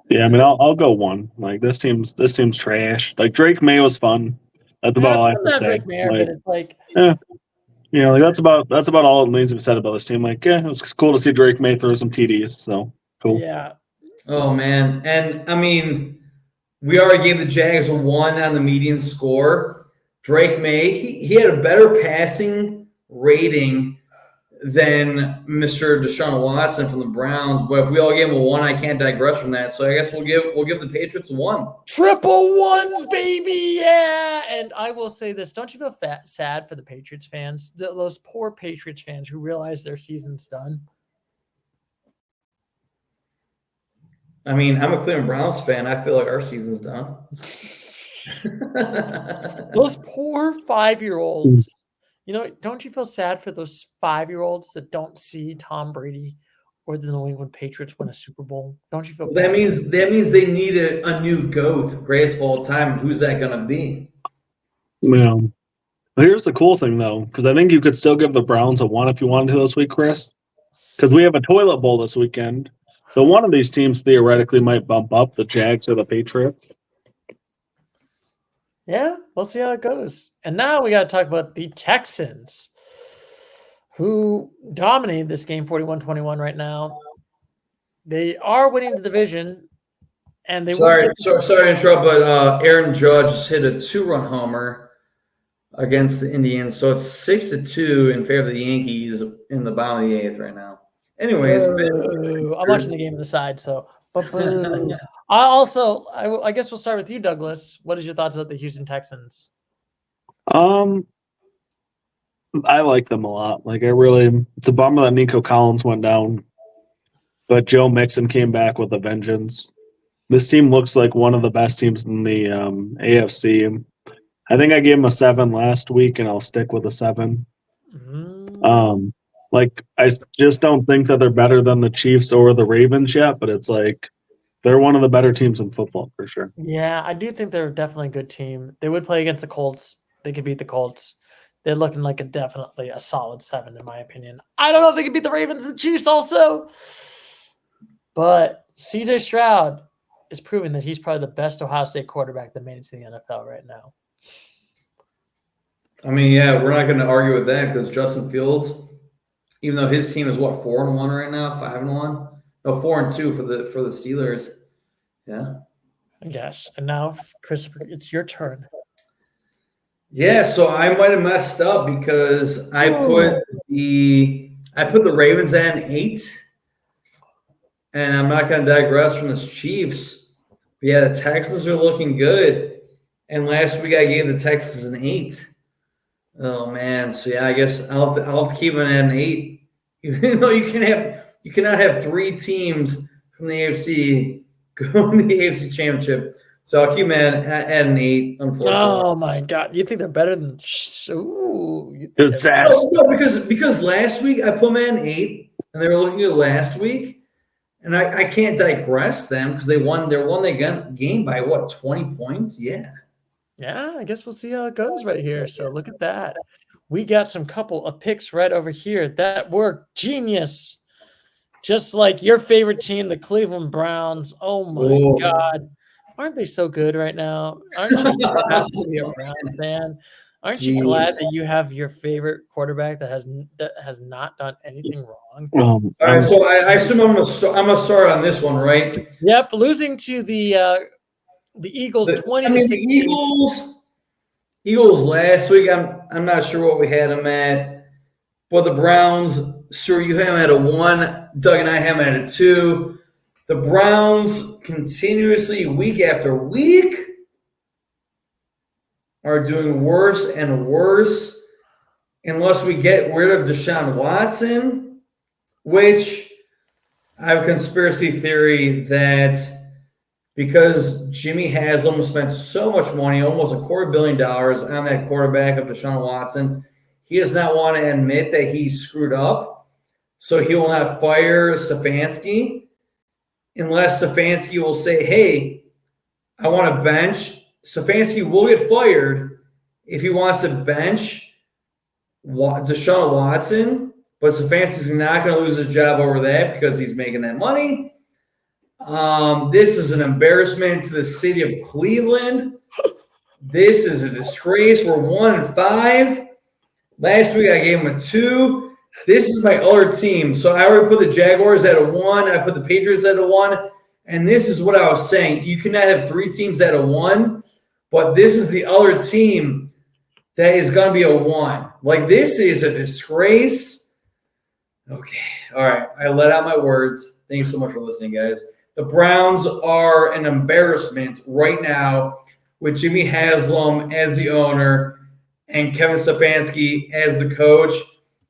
[SPEAKER 3] Yeah, I mean, I'll go 1. Like this team's trash. Like Drake May was fun. That's about all I have to
[SPEAKER 1] Not
[SPEAKER 3] say.
[SPEAKER 1] Drake Mayer,
[SPEAKER 3] Like,
[SPEAKER 1] but it's like,
[SPEAKER 3] like that's about all that needs to be said about this team. Like, it was cool to see Drake May throw some TDs. So cool.
[SPEAKER 1] yeah.
[SPEAKER 2] Oh man, and I mean, we already gave the Jags a 1 on the median score. Drake May, he had a better passing rating than Mr. Deshaun Watson from the Browns. But if we all gave him a 1, I can't digress from that. So I guess we'll give the Patriots a 1.
[SPEAKER 1] Triple ones, baby, yeah. And I will say this: don't you feel sad for the Patriots fans, those poor Patriots fans who realize their season's done?
[SPEAKER 2] I mean, I'm a Cleveland Browns fan. I feel like our season's done.
[SPEAKER 1] Those poor 5-year-olds. Don't you feel sad for those 5-year-olds that don't see Tom Brady or the New England Patriots win a Super Bowl? Don't you feel
[SPEAKER 2] Well, that means they need a new GOAT, greatest of all time. And who's that going to be?
[SPEAKER 3] Yeah. Here's the cool thing, though, because I think you could still give the Browns a 1 if you wanted to this week, Chris. Because we have a toilet bowl this weekend. So one of these teams theoretically might bump up, the Jags or the Patriots.
[SPEAKER 1] Yeah, we'll see how it goes. And now we got to talk about the Texans, who dominate this game 41-21 right now. They are winning the division, and they
[SPEAKER 2] sorry to interrupt, but Aaron Judge just hit a 2-run homer against the Indians, so it's 6-2 in favor of the Yankees in the bottom of the 8th right now. Anyways,
[SPEAKER 1] I'm watching the game on the side, so but boo. I guess we'll start with you, Douglas. What is your thoughts about the Houston Texans?
[SPEAKER 3] I like them a lot. Like it's a bummer that Nico Collins went down, but Joe Mixon came back with a vengeance. This team looks like one of the best teams in the AFC. I think I gave them a 7 last week, and I'll stick with a 7. I just don't think that they're better than the Chiefs or the Ravens yet, but it's like they're one of the better teams in football for sure.
[SPEAKER 1] Yeah, I do think they're definitely a good team. They would play against the Colts. They could beat the Colts. They're looking like definitely a solid 7, in my opinion. I don't know if they could beat the Ravens and the Chiefs also. But CJ Stroud is proving that he's probably the best Ohio State quarterback that made it to the NFL right now.
[SPEAKER 2] I mean, yeah, we're not going to argue with that because Justin Fields, even though his team is 4-1 right now, 5-1, no 4-2 for the Steelers. Yeah,
[SPEAKER 1] I guess. And now, Christopher, it's your turn.
[SPEAKER 2] Yeah, so I might have messed up because I put the Ravens at an 8, and I'm not going to digress from this Chiefs. But yeah, the Texans are looking good, and last week I gave the Texans an 8. Oh man, so yeah, I guess I'll have to keep it at an 8. You know, you cannot have 3 teams from the AFC go to the AFC Championship. So I'll keep them at an 8, unfortunately.
[SPEAKER 1] Oh my God! You think they're better than?
[SPEAKER 2] No, because last week I put them at an 8, and they were looking good last week, and I can't digress them because they won the game by 20 points? Yeah.
[SPEAKER 1] Yeah, I guess we'll see how it goes right here. So look at that. We got some couple of picks right over here that were genius. Just like your favorite team, the Cleveland Browns. Oh my God. Aren't they so good right now? Aren't you so happy to be a Browns fan? Aren't you glad that you have your favorite quarterback that has not done anything wrong?
[SPEAKER 2] All right, so I assume I'm gonna start on this one, right?
[SPEAKER 1] Yep, losing to the Eagles 20 to 16.
[SPEAKER 2] The Eagles last week, I'm not sure what we had them at. But the Browns, sir, you have them at a 1. Doug and I have them at a 2. The Browns continuously, week after week, are doing worse and worse unless we get rid of Deshaun Watson, which I have a conspiracy theory that because Jimmy Haslam spent so much money, almost $250 million on that quarterback of Deshaun Watson, he does not want to admit that he screwed up. So he will not fire Stefanski unless Stefanski will say, hey, I want to bench. Stefanski will get fired if he wants to bench Deshaun Watson, but Stefanski's not going to lose his job over that because he's making that money. This is an embarrassment to the city of Cleveland. This is a disgrace. We're 1-5. Last week I gave them a 2. This is my other team. So I already put the Jaguars at a 1. I put the Patriots at a 1. And this is what I was saying. You cannot have 3 teams at a 1, but this is the other team that is going to be a 1. Like, this is a disgrace. Okay. All right. I let out my words. Thank you so much for listening, guys. The Browns are an embarrassment right now with Jimmy Haslam as the owner and Kevin Stefanski as the coach,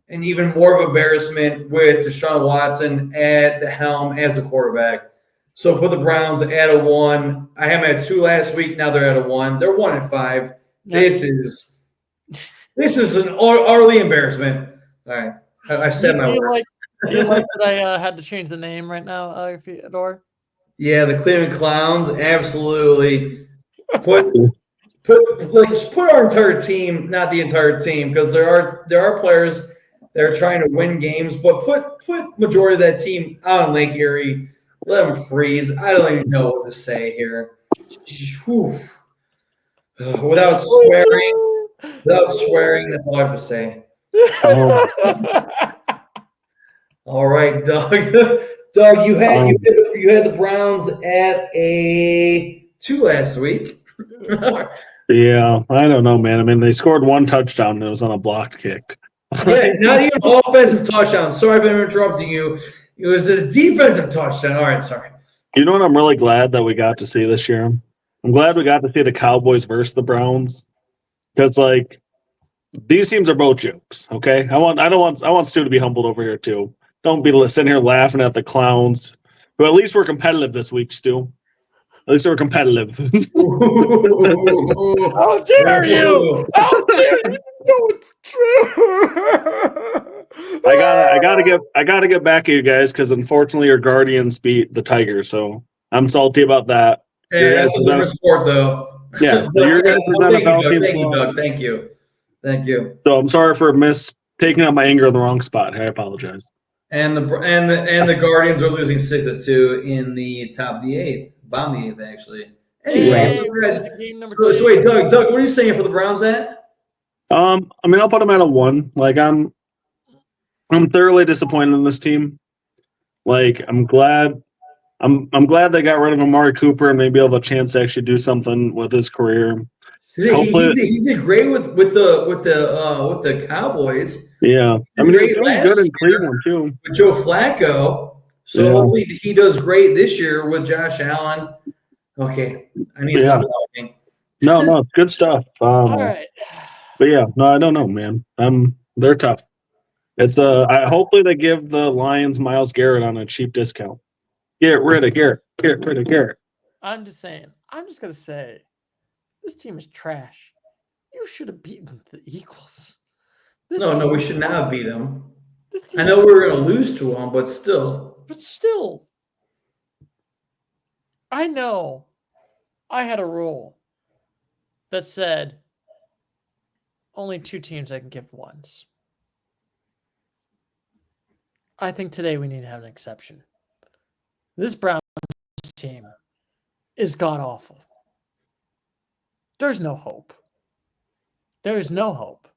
[SPEAKER 2] and even more of embarrassment with Deshaun Watson at the helm as the quarterback. So put the Browns at a 1. I had them at 2 last week. Now they're at a 1. They're 1-5. This is an utterly embarrassment. All right. I said my words.
[SPEAKER 1] Do you like that I had to change the name right now, Theodore?
[SPEAKER 2] Yeah, the Cleveland Clowns, absolutely. Put our entire team, not the entire team, because there are players that are trying to win games, but put majority of that team out on Lake Erie. Let them freeze. I don't even know what to say here. Without swearing, that's all I have to say. All right, Doug. Doug, you had the Browns at a 2 last week.
[SPEAKER 3] Yeah, I don't know, man. I mean, they scored 1 touchdown and it was on a blocked kick.
[SPEAKER 2] Yeah, not even offensive touchdown. Sorry for interrupting you. It was a defensive touchdown. All right, sorry.
[SPEAKER 3] You know what I'm really glad that we got to see this year? I'm glad we got to see the Cowboys versus the Browns. Because, like, these teams are both jokes, okay? I want Stu to be humbled over here, too. Don't be sitting here laughing at the clowns. But at least we're competitive this week, Stu. At least we're competitive.
[SPEAKER 1] How dare you? How dare you? No, it's true.
[SPEAKER 3] I gotta get back at you guys because unfortunately your Guardians beat the Tigers, so I'm salty about that.
[SPEAKER 2] Hey, that's a different sport, though.
[SPEAKER 3] Yeah, your guys are
[SPEAKER 2] thank you, Doug. Thank you.
[SPEAKER 3] So I'm sorry for taking out my anger in the wrong spot. I apologize.
[SPEAKER 2] And the Guardians are losing 6-2 in the top of the 8th. Bottom of the 8th, actually. Anyways, so wait, Doug, what are you saying for the Browns at?
[SPEAKER 3] I mean, I'll put them at a 1. Like, I'm thoroughly disappointed in this team. Like, I'm glad they got rid of Amari Cooper and maybe have a chance to actually do something with his career.
[SPEAKER 2] He did great with the Cowboys.
[SPEAKER 3] Yeah, I mean, he was really good in Cleveland too
[SPEAKER 2] with Joe Flacco. So hopefully he does great this year with Josh Allen. Okay, I need to stop talking.
[SPEAKER 3] No, it's good stuff.
[SPEAKER 1] All right,
[SPEAKER 3] but yeah, no, I don't know, man. They're tough. It's hopefully they give the Lions Myles Garrett on a cheap discount. Get rid of Garrett. Get rid of Garrett.
[SPEAKER 1] I'm just saying. I'm just gonna say, this team is trash. You should have beaten the Eagles.
[SPEAKER 2] No, we should not have beat them. I know we were going to lose to them, but still.
[SPEAKER 1] I know I had a rule that said only 2 teams I can give once. I think today we need to have an exception. This Browns team is god-awful. There's no hope. There is no hope.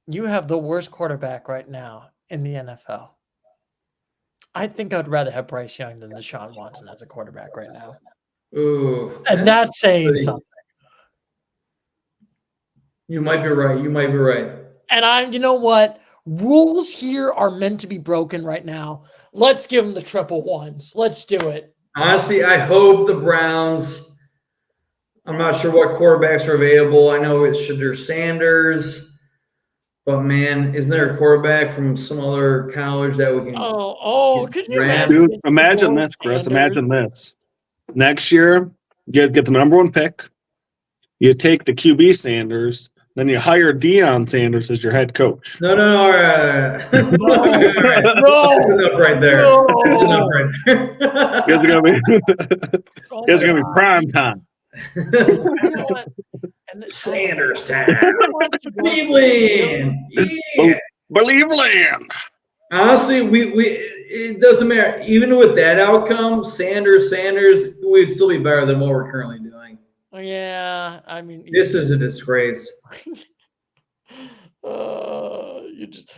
[SPEAKER 1] You have the worst quarterback right now in the NFL. I think I'd rather have Bryce Young than Deshaun Watson as a quarterback right now.
[SPEAKER 2] Ooh,
[SPEAKER 1] and that's saying something.
[SPEAKER 2] You might be right.
[SPEAKER 1] And you know what? Rules here are meant to be broken right now. Let's give them the triple ones. Let's do it.
[SPEAKER 2] Honestly, I hope the Browns. I'm not sure what quarterbacks are available. I know it's Shedeur Sanders. But man, isn't there a quarterback from some other college that we can?
[SPEAKER 1] Could you imagine?
[SPEAKER 3] Dude, imagine this, Chris. Imagine this. Next year, you get the number 1 pick. You take the QB Sanders, then you hire Deion Sanders as your head coach.
[SPEAKER 2] No. All right. That's enough right there. That's enough right there.
[SPEAKER 3] It's gonna be prime time.
[SPEAKER 2] Sanders time. Cleveland. Yeah.
[SPEAKER 3] Cleveland.
[SPEAKER 2] Honestly, it doesn't matter. Even with that outcome, Sanders, we'd still be better than what we're currently doing.
[SPEAKER 1] Yeah, I mean,
[SPEAKER 2] This is a disgrace.
[SPEAKER 1] you just,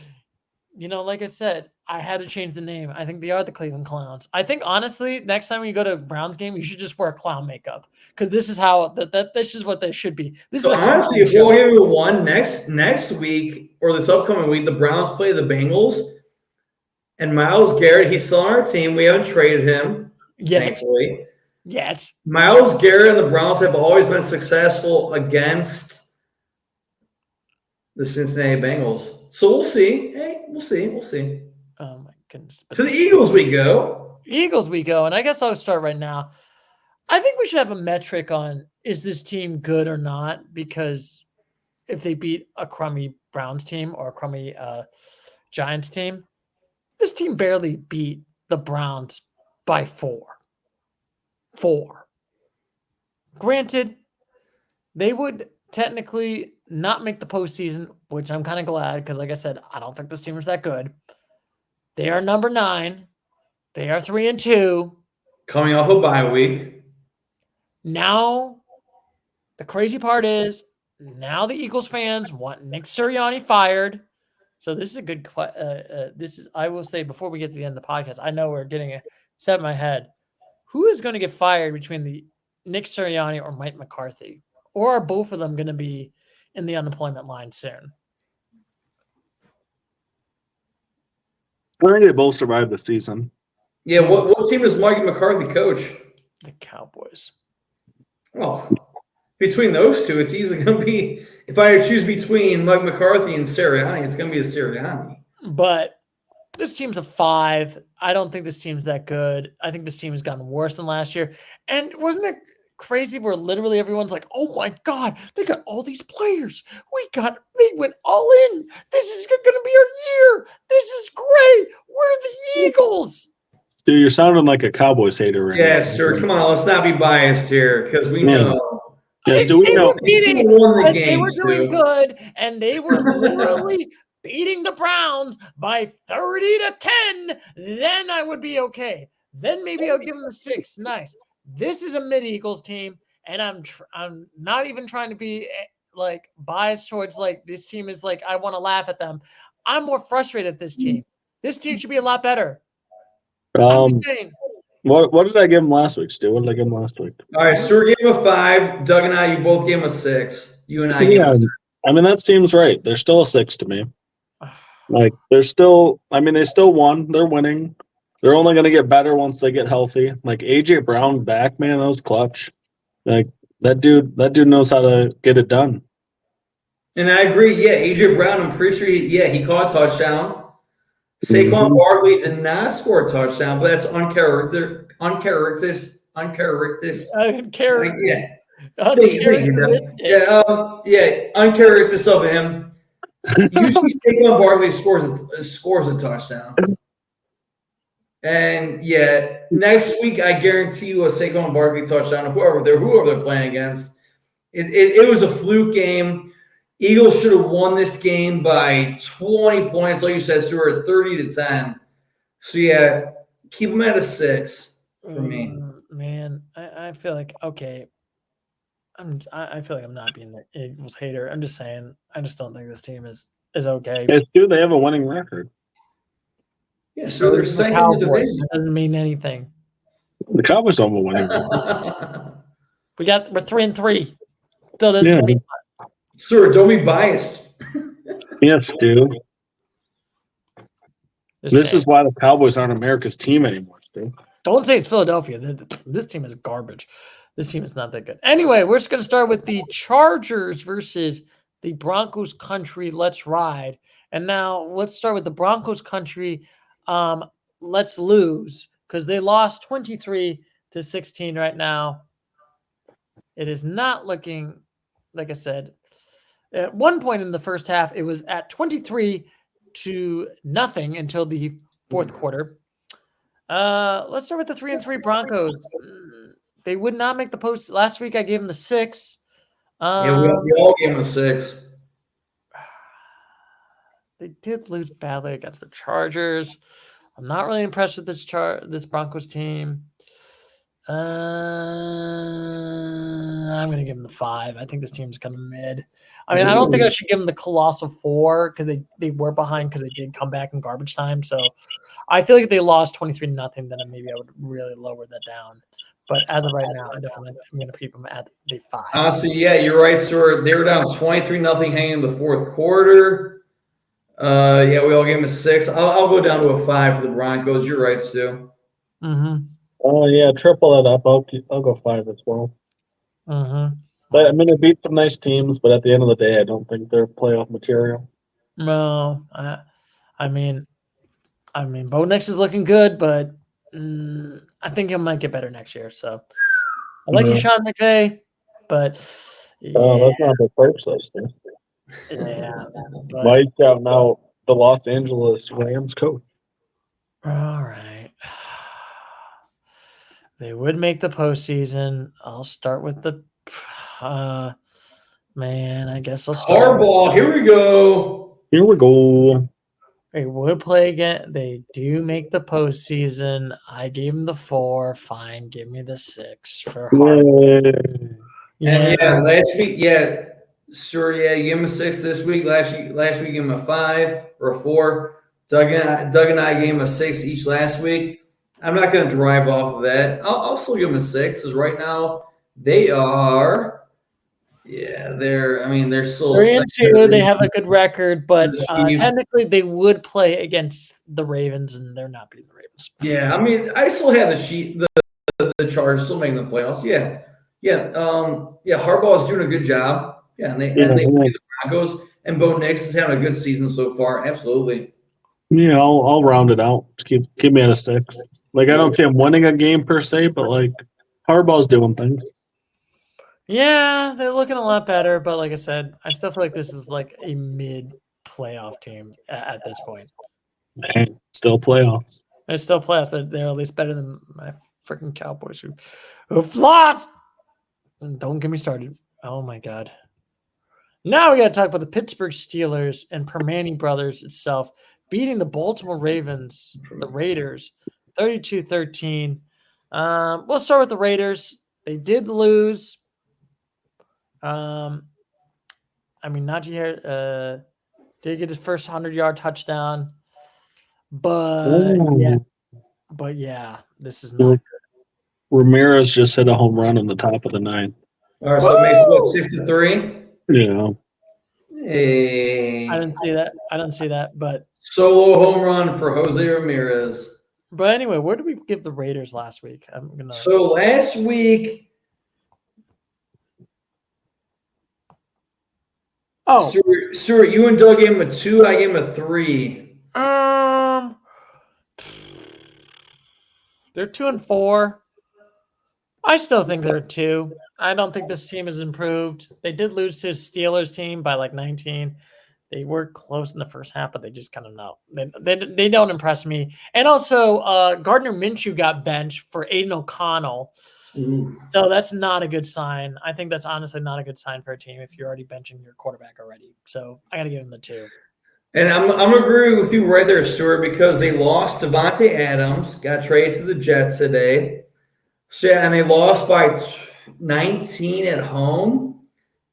[SPEAKER 1] like I said, I had to change the name. I think they are the Cleveland Clowns. I think honestly, next time you go to a Browns game, you should just wear clown makeup because this is how this is what they should be. This is
[SPEAKER 2] honestly, if we'll give it one next week or this upcoming week, the Browns play the Bengals, and Myles Garrett, he's still on our team. We haven't traded him, thankfully.
[SPEAKER 1] Yet.
[SPEAKER 2] Myles Garrett and the Browns have always been successful against the Cincinnati Bengals. So we'll see. Hey, we'll see.
[SPEAKER 1] Oh my goodness.
[SPEAKER 2] To the Eagles we go.
[SPEAKER 1] And I guess I'll start right now. I think we should have a metric on is this team good or not? Because if they beat a crummy Browns team or a crummy Giants team, this team barely beat the Browns by 4. Granted, they would technically not make the postseason, which I'm kind of glad because, like I said, I don't think this team is that good. They are number 9. They are 3-2.
[SPEAKER 2] Coming off a bye week.
[SPEAKER 1] Now, the crazy part is now the Eagles fans want Nick Sirianni fired. So this is a good I will say before we get to the end of the podcast, I know we're getting a set in my head. Who is going to get fired between the Nick Sirianni or Mike McCarthy? Or are both of them going to be in the unemployment line soon?
[SPEAKER 3] I think they both survived the season.
[SPEAKER 2] Yeah, what team does Mike McCarthy coach?
[SPEAKER 1] The Cowboys.
[SPEAKER 2] Well, between those two, it's easily going to be, if I had to choose between Mike McCarthy and Sirianni, it's going to be a Sirianni.
[SPEAKER 1] But this team's a 5. I don't think this team's that good. I think this team has gotten worse than last year. And wasn't it crazy where literally everyone's like, oh my God, they got all these players. They went all in. This is going to be our year. This is great. We're the Eagles.
[SPEAKER 3] Dude, you're sounding like a Cowboys hater right now.
[SPEAKER 2] Yeah, sir. Come on, let's not be biased here because we know.
[SPEAKER 3] Yes, do we know?
[SPEAKER 1] They were doing good, and they were literally beating the Browns by 30-10. Then I would be okay. Then maybe I'll give them a 6. Nice. This is a mid-Eagles team, and I'm not even trying to be like biased towards like this team is like I want to laugh at them. I'm more frustrated at this team. This team should be a lot better. I'm just saying.
[SPEAKER 3] What did I give him last week, Stu? What did I give him last week?
[SPEAKER 2] All right, Stuart gave him a 5. Doug and I, you both gave him a 6. You and I gave him a 6.
[SPEAKER 3] I mean, that seems right. They're still a 6 to me. Like, they still won. They're winning. They're only going to get better once they get healthy. Like, A.J. Brown back, man, that was clutch. Like, that dude knows how to get it done.
[SPEAKER 2] And I agree. Yeah, A.J. Brown, I'm pretty sure he caught a touchdown. Saquon Barkley did not score a touchdown, but that's uncharacteristic. Uncharacteristic of him. Usually Saquon Barkley scores a touchdown. And yeah, next week I guarantee you a Saquon Barkley touchdown. Whoever they're playing against, it was a fluke game. Eagles should have won this game by 20 points, like you said, Stuart, 30-10. So yeah, keep them at a 6 for me.
[SPEAKER 1] Man, I feel like okay. I feel like I'm not being an Eagles hater. I'm just saying I just don't think this team is okay.
[SPEAKER 3] It's good they have a winning record.
[SPEAKER 2] Yeah, so they're second in the division.
[SPEAKER 1] That doesn't mean anything.
[SPEAKER 3] The Cowboys don't have a winning record.
[SPEAKER 1] We're 3-3. Still doesn't mean
[SPEAKER 2] Sir, don't be biased.
[SPEAKER 3] Yes, Stu. This is why the Cowboys aren't America's team anymore, Stu.
[SPEAKER 1] Don't say it's Philadelphia. This team is garbage. This team is not that good. Anyway, we're just going to start with the Chargers versus the Broncos country. Let's ride. And now let's start with the Broncos country. Let's lose because they lost 23-16 right now. It is not looking, like I said, at one point in the first half, it was at 23-0 until the fourth quarter. Let's start with the 3-3 Broncos. They would not make the post. Last week I gave them the 6.
[SPEAKER 2] We all gave them a 6.
[SPEAKER 1] They did lose badly against the Chargers. I'm not really impressed with this Broncos team. I'm going to give them the 5. I think this team's kind of mid. I mean, I don't think I should give them the colossal 4 because they were behind because they did come back in garbage time. So I feel like if they lost 23-0, then maybe I would really lower that down. But as of right now, I'm going to keep them at the 5.
[SPEAKER 2] Honestly, yeah, you're right, Stuart. They were down 23-0 hanging in the fourth quarter. Yeah, we all gave them a 6. I'll go down to a 5 for the Broncos. You're right, Stu.
[SPEAKER 1] Mm-hmm.
[SPEAKER 3] Oh yeah, triple that up. I'll go 5 as well.
[SPEAKER 1] Mm-hmm.
[SPEAKER 3] But I mean, they beat some nice teams, but at the end of the day, I don't think they're playoff material.
[SPEAKER 1] No, I mean, Bo Nix is looking good, but I think he might get better next year. So I like you, Sean McVay, but
[SPEAKER 3] that's not the first those things.
[SPEAKER 1] Yeah. But,
[SPEAKER 3] Mike out now the Los Angeles Rams coach.
[SPEAKER 1] all right. They would make the postseason. I'll start with the man. I guess I'll start.
[SPEAKER 2] Harbaugh. Here we go.
[SPEAKER 3] Here we go.
[SPEAKER 1] They would play again. They do make the postseason. I gave them the 4. Fine, give me the 6 for Harbaugh.
[SPEAKER 2] And last week, sure, you give him a 6 this week. Last week, give him a 5 or a 4. Doug and I gave him a 6 each last week. I'm not going to drive off of that. I'll still give him a 6 because right now they are. Yeah, they're still
[SPEAKER 1] 3-2. They have a good record, but technically they would play against the Ravens, and they're not beating the Ravens.
[SPEAKER 2] Yeah, I mean, I still have the Chargers still making the playoffs. Yeah. Harbaugh is doing a good job. Yeah, and they play the Broncos, and Bo Nix is having a good season so far. Absolutely.
[SPEAKER 3] Yeah, I'll round it out. Keep me at a 6. Like I don't see him winning a game per se, but like Harbaugh's doing things.
[SPEAKER 1] Yeah, they're looking a lot better, but like I said, I still feel like this is like a mid-playoff team at this point.
[SPEAKER 3] Man, still playoffs.
[SPEAKER 1] They're still playoffs. They're at least better than my freaking Cowboys who flopped. And don't get me started. Oh my God. Now we got to talk about the Pittsburgh Steelers and Permane Brothers itself beating the Baltimore Ravens, the Raiders, 32-13. We'll start with the Raiders. They did lose. Najee Harris did get his first 100-yard touchdown, but this is not good.
[SPEAKER 3] Ramirez just hit a home run on the top of the 9.
[SPEAKER 2] All right, so it makes what 6-3.
[SPEAKER 3] Yeah.
[SPEAKER 2] Hey.
[SPEAKER 1] I didn't see that, but
[SPEAKER 2] solo home run for Jose Ramirez.
[SPEAKER 1] But anyway, where did we give the Raiders last week?
[SPEAKER 2] So last week.
[SPEAKER 1] Oh,
[SPEAKER 2] Stuart, you and Doug gave him a 2. I gave him a 3.
[SPEAKER 1] They're 2-4. I still think they're 2. I don't think this team has improved. They did lose to a Steelers team by like 19. They were close in the first half, but they just kind of know. They don't impress me. And also, Gardner Minshew got benched for Aiden O'Connell.
[SPEAKER 2] Ooh.
[SPEAKER 1] So that's not a good sign. I think that's honestly not a good sign for a team if you're already benching your quarterback already. So I got to give them the 2.
[SPEAKER 2] And I'm agreeing with you right there, Stuart, because they lost Devontae Adams, got traded to the Jets today. So and they lost by 19 at home,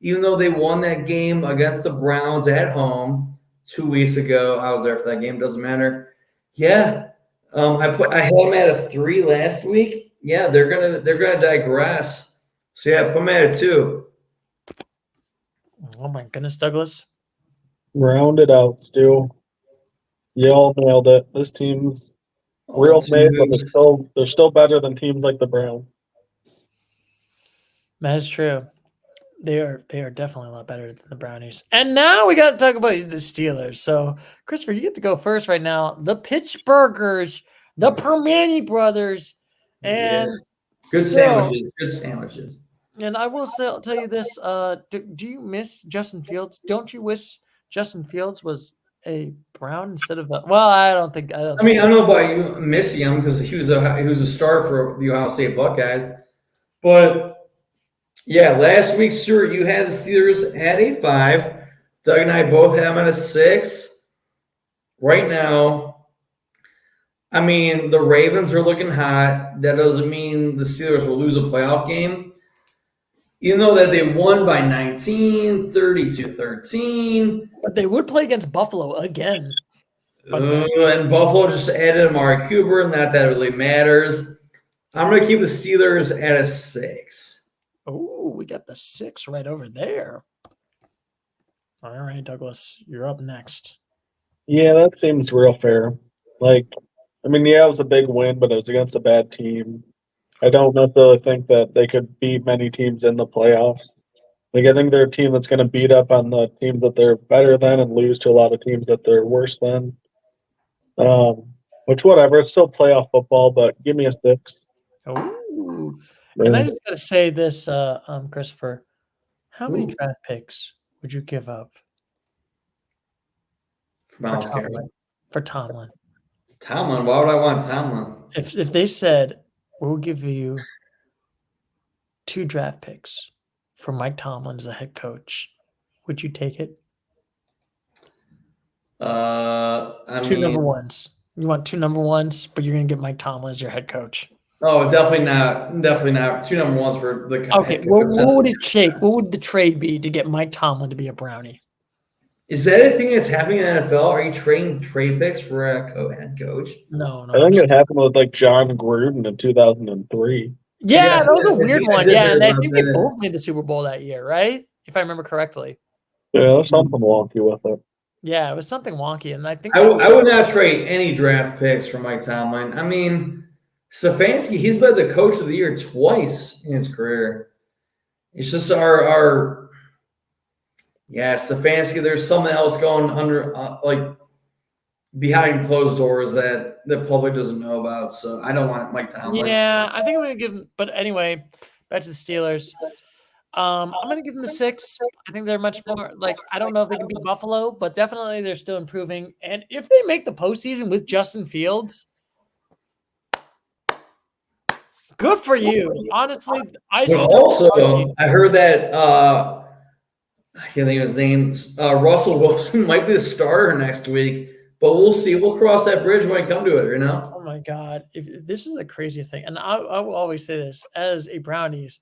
[SPEAKER 2] even though they won that game against the Browns at home 2 weeks ago. I was there for that game. Doesn't matter. Yeah, I had them at a 3 last week. Yeah, they're gonna digress. So yeah, put them at a 2.
[SPEAKER 1] Oh my goodness, Douglas.
[SPEAKER 3] Round it out, Stu. You all nailed it. This team's real made, but they're still better than teams like the Browns.
[SPEAKER 1] That is true. They are definitely a lot better than the Brownies. And now we got to talk about the Steelers. So, Christopher, you get to go first right now. The Pittsburghers, the Permane Brothers, and
[SPEAKER 2] good sandwiches. Good sandwiches.
[SPEAKER 1] And I will tell you this: do you miss Justin Fields? Don't you wish Justin Fields was a Brown instead of a? Well, I don't think. I
[SPEAKER 2] don't know about you missing him because he was a star for the Ohio State Buckeyes, but. Yeah, last week, Stuart, you had the Steelers at a 5. Doug and I both have them at a 6. Right now, I mean, the Ravens are looking hot. That doesn't mean the Steelers will lose a playoff game. You know that they won by 19, 32-13.
[SPEAKER 1] But they would play against Buffalo again.
[SPEAKER 2] And Buffalo just added Amari Cooper, and not that really matters. I'm going to keep the Steelers at a 6.
[SPEAKER 1] Oh, we got the 6 right over there. All right, Douglas, you're up next.
[SPEAKER 3] Yeah, that seems real fair. Like, I mean, yeah, it was a big win, but it was against a bad team. I don't necessarily think that they could beat many teams in the playoffs. Like, I think they're a team that's going to beat up on the teams that they're better than and lose to a lot of teams that they're worse than. Which, whatever, it's still playoff football, but give me a 6.
[SPEAKER 1] Oh, and I just got to say this, Christopher. How many draft picks would you give up for Tomlin?
[SPEAKER 2] Tomlin? Why would I want Tomlin?
[SPEAKER 1] If they said, we'll give you 2 draft picks for Mike Tomlin as a head coach, would you take it? Two number ones. You want 2 number ones, but you're going to get Mike Tomlin as your head coach.
[SPEAKER 2] Oh, definitely not. Definitely not. 2 number ones for the
[SPEAKER 1] Okay, what would it take? What would the trade be to get Mike Tomlin to be a Brownie?
[SPEAKER 2] Is that a thing that's happening in the NFL? Are you trading trade picks for a head coach?
[SPEAKER 1] No.
[SPEAKER 3] I think it happened with like John Gruden in 2003.
[SPEAKER 1] Yeah, that was a weird one. Yeah, and I think they both made the Super Bowl that year, right? If I remember correctly.
[SPEAKER 3] Yeah, there's something wonky with it.
[SPEAKER 1] Yeah, it was something wonky, and I think
[SPEAKER 2] I would not trade any draft picks for Mike Tomlin. I mean, Stefanski, he's been the coach of the year twice in his career. It's just Stefanski. There's something else going under, like behind closed doors that the public doesn't know about. So I don't want Mike Tomlin.
[SPEAKER 1] Yeah, I think I'm going to give him. But anyway, back to the Steelers. I'm going to give them a 6. I think they're much more like, I don't know if they can beat Buffalo, but definitely they're still improving. And if they make the postseason with Justin Fields, good for you. Honestly, I
[SPEAKER 2] heard that I can't think of his name. Russell Wilson might be the starter next week, but we'll see. We'll cross that bridge when we come to it, you know?
[SPEAKER 1] Oh my God. If this is a crazy thing. And I will always say this as a Brownies,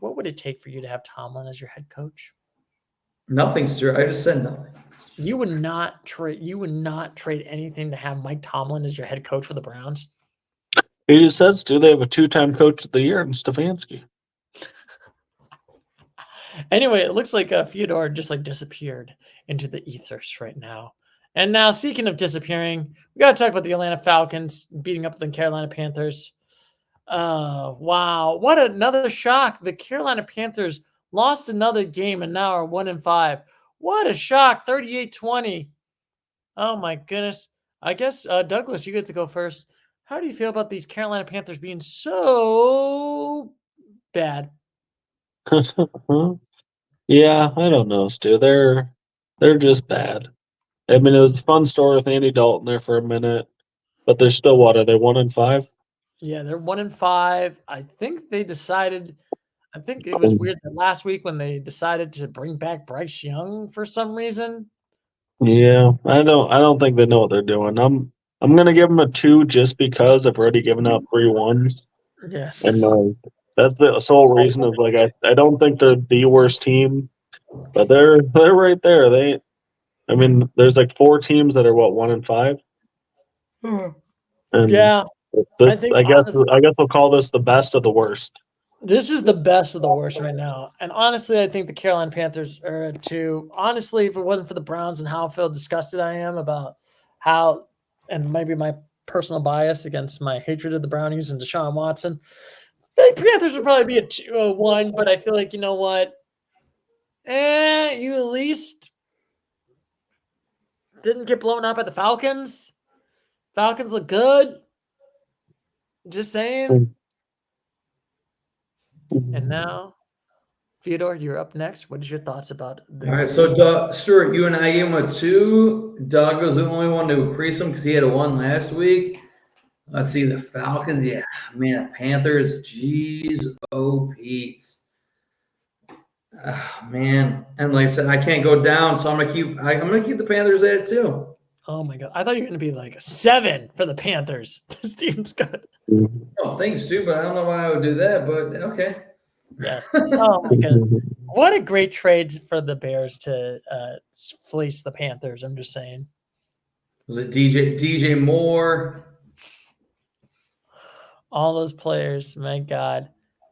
[SPEAKER 1] what would it take for you to have Tomlin as your head coach?
[SPEAKER 2] Nothing, Stuart. I just said nothing.
[SPEAKER 1] You would not trade anything to have Mike Tomlin as your head coach for the Browns.
[SPEAKER 3] He just says, do they have a 2-time coach of the year in Stefanski?
[SPEAKER 1] Anyway, it looks like Fyodor just like disappeared into the ethers right now. And now, speaking of disappearing, we got to talk about the Atlanta Falcons beating up the Carolina Panthers. Wow. What another shock. The Carolina Panthers lost another game and now are 1-5. What a shock. 38-20. Oh my goodness. I guess, Douglas, you get to go first. How do you feel about these Carolina Panthers being so bad?
[SPEAKER 3] Yeah, I don't know, Stu. They're just bad. I mean, it was a fun story with Andy Dalton there for a minute, but they're still what? Are they 1-5?
[SPEAKER 1] Yeah, they're 1-5. I think it was weird that last week when they decided to bring back Bryce Young for some reason.
[SPEAKER 3] Yeah, I don't think they know what they're doing. I'm gonna give them a 2 just because they've already given up 3 1s.
[SPEAKER 1] Yes,
[SPEAKER 3] and that's the sole reason of like I don't think they're the worst team, but they're right there. There's like 4 teams that are 1-5. And
[SPEAKER 1] yeah.
[SPEAKER 3] I guess we'll call this the best of the worst.
[SPEAKER 1] This is the best of the worst right now. And honestly, I think the Carolina Panthers are a 2. Honestly, if it wasn't for the Browns and how I feel disgusted I am about how, and maybe my personal bias against my hatred of the Brownies and Deshaun Watson, the Panthers would probably be a 2-1, but I feel like, you know what? You at least didn't get blown up at the Falcons. Falcons look good. Just saying. And now, Fyodor, you're up next. What is your thoughts about
[SPEAKER 2] All right, so Stuart, you and I gave him a 2. Doug was the only one to increase him because he had a 1 last week. Let's see, the Falcons. Yeah, man, Panthers. Jeez, Pete. Man, and like I said, I can't go down, so I'm gonna keep the Panthers at it too.
[SPEAKER 1] Oh my god! I thought you were going to be like a 7 for the Panthers. This team's good.
[SPEAKER 2] Oh, thanks, Stu, but I don't know why I would do that, but okay.
[SPEAKER 1] Yes. Oh my goodness! What a great trade for the Bears to fleece the Panthers. I'm just saying.
[SPEAKER 2] Was it DJ Moore?
[SPEAKER 1] All those players, my God.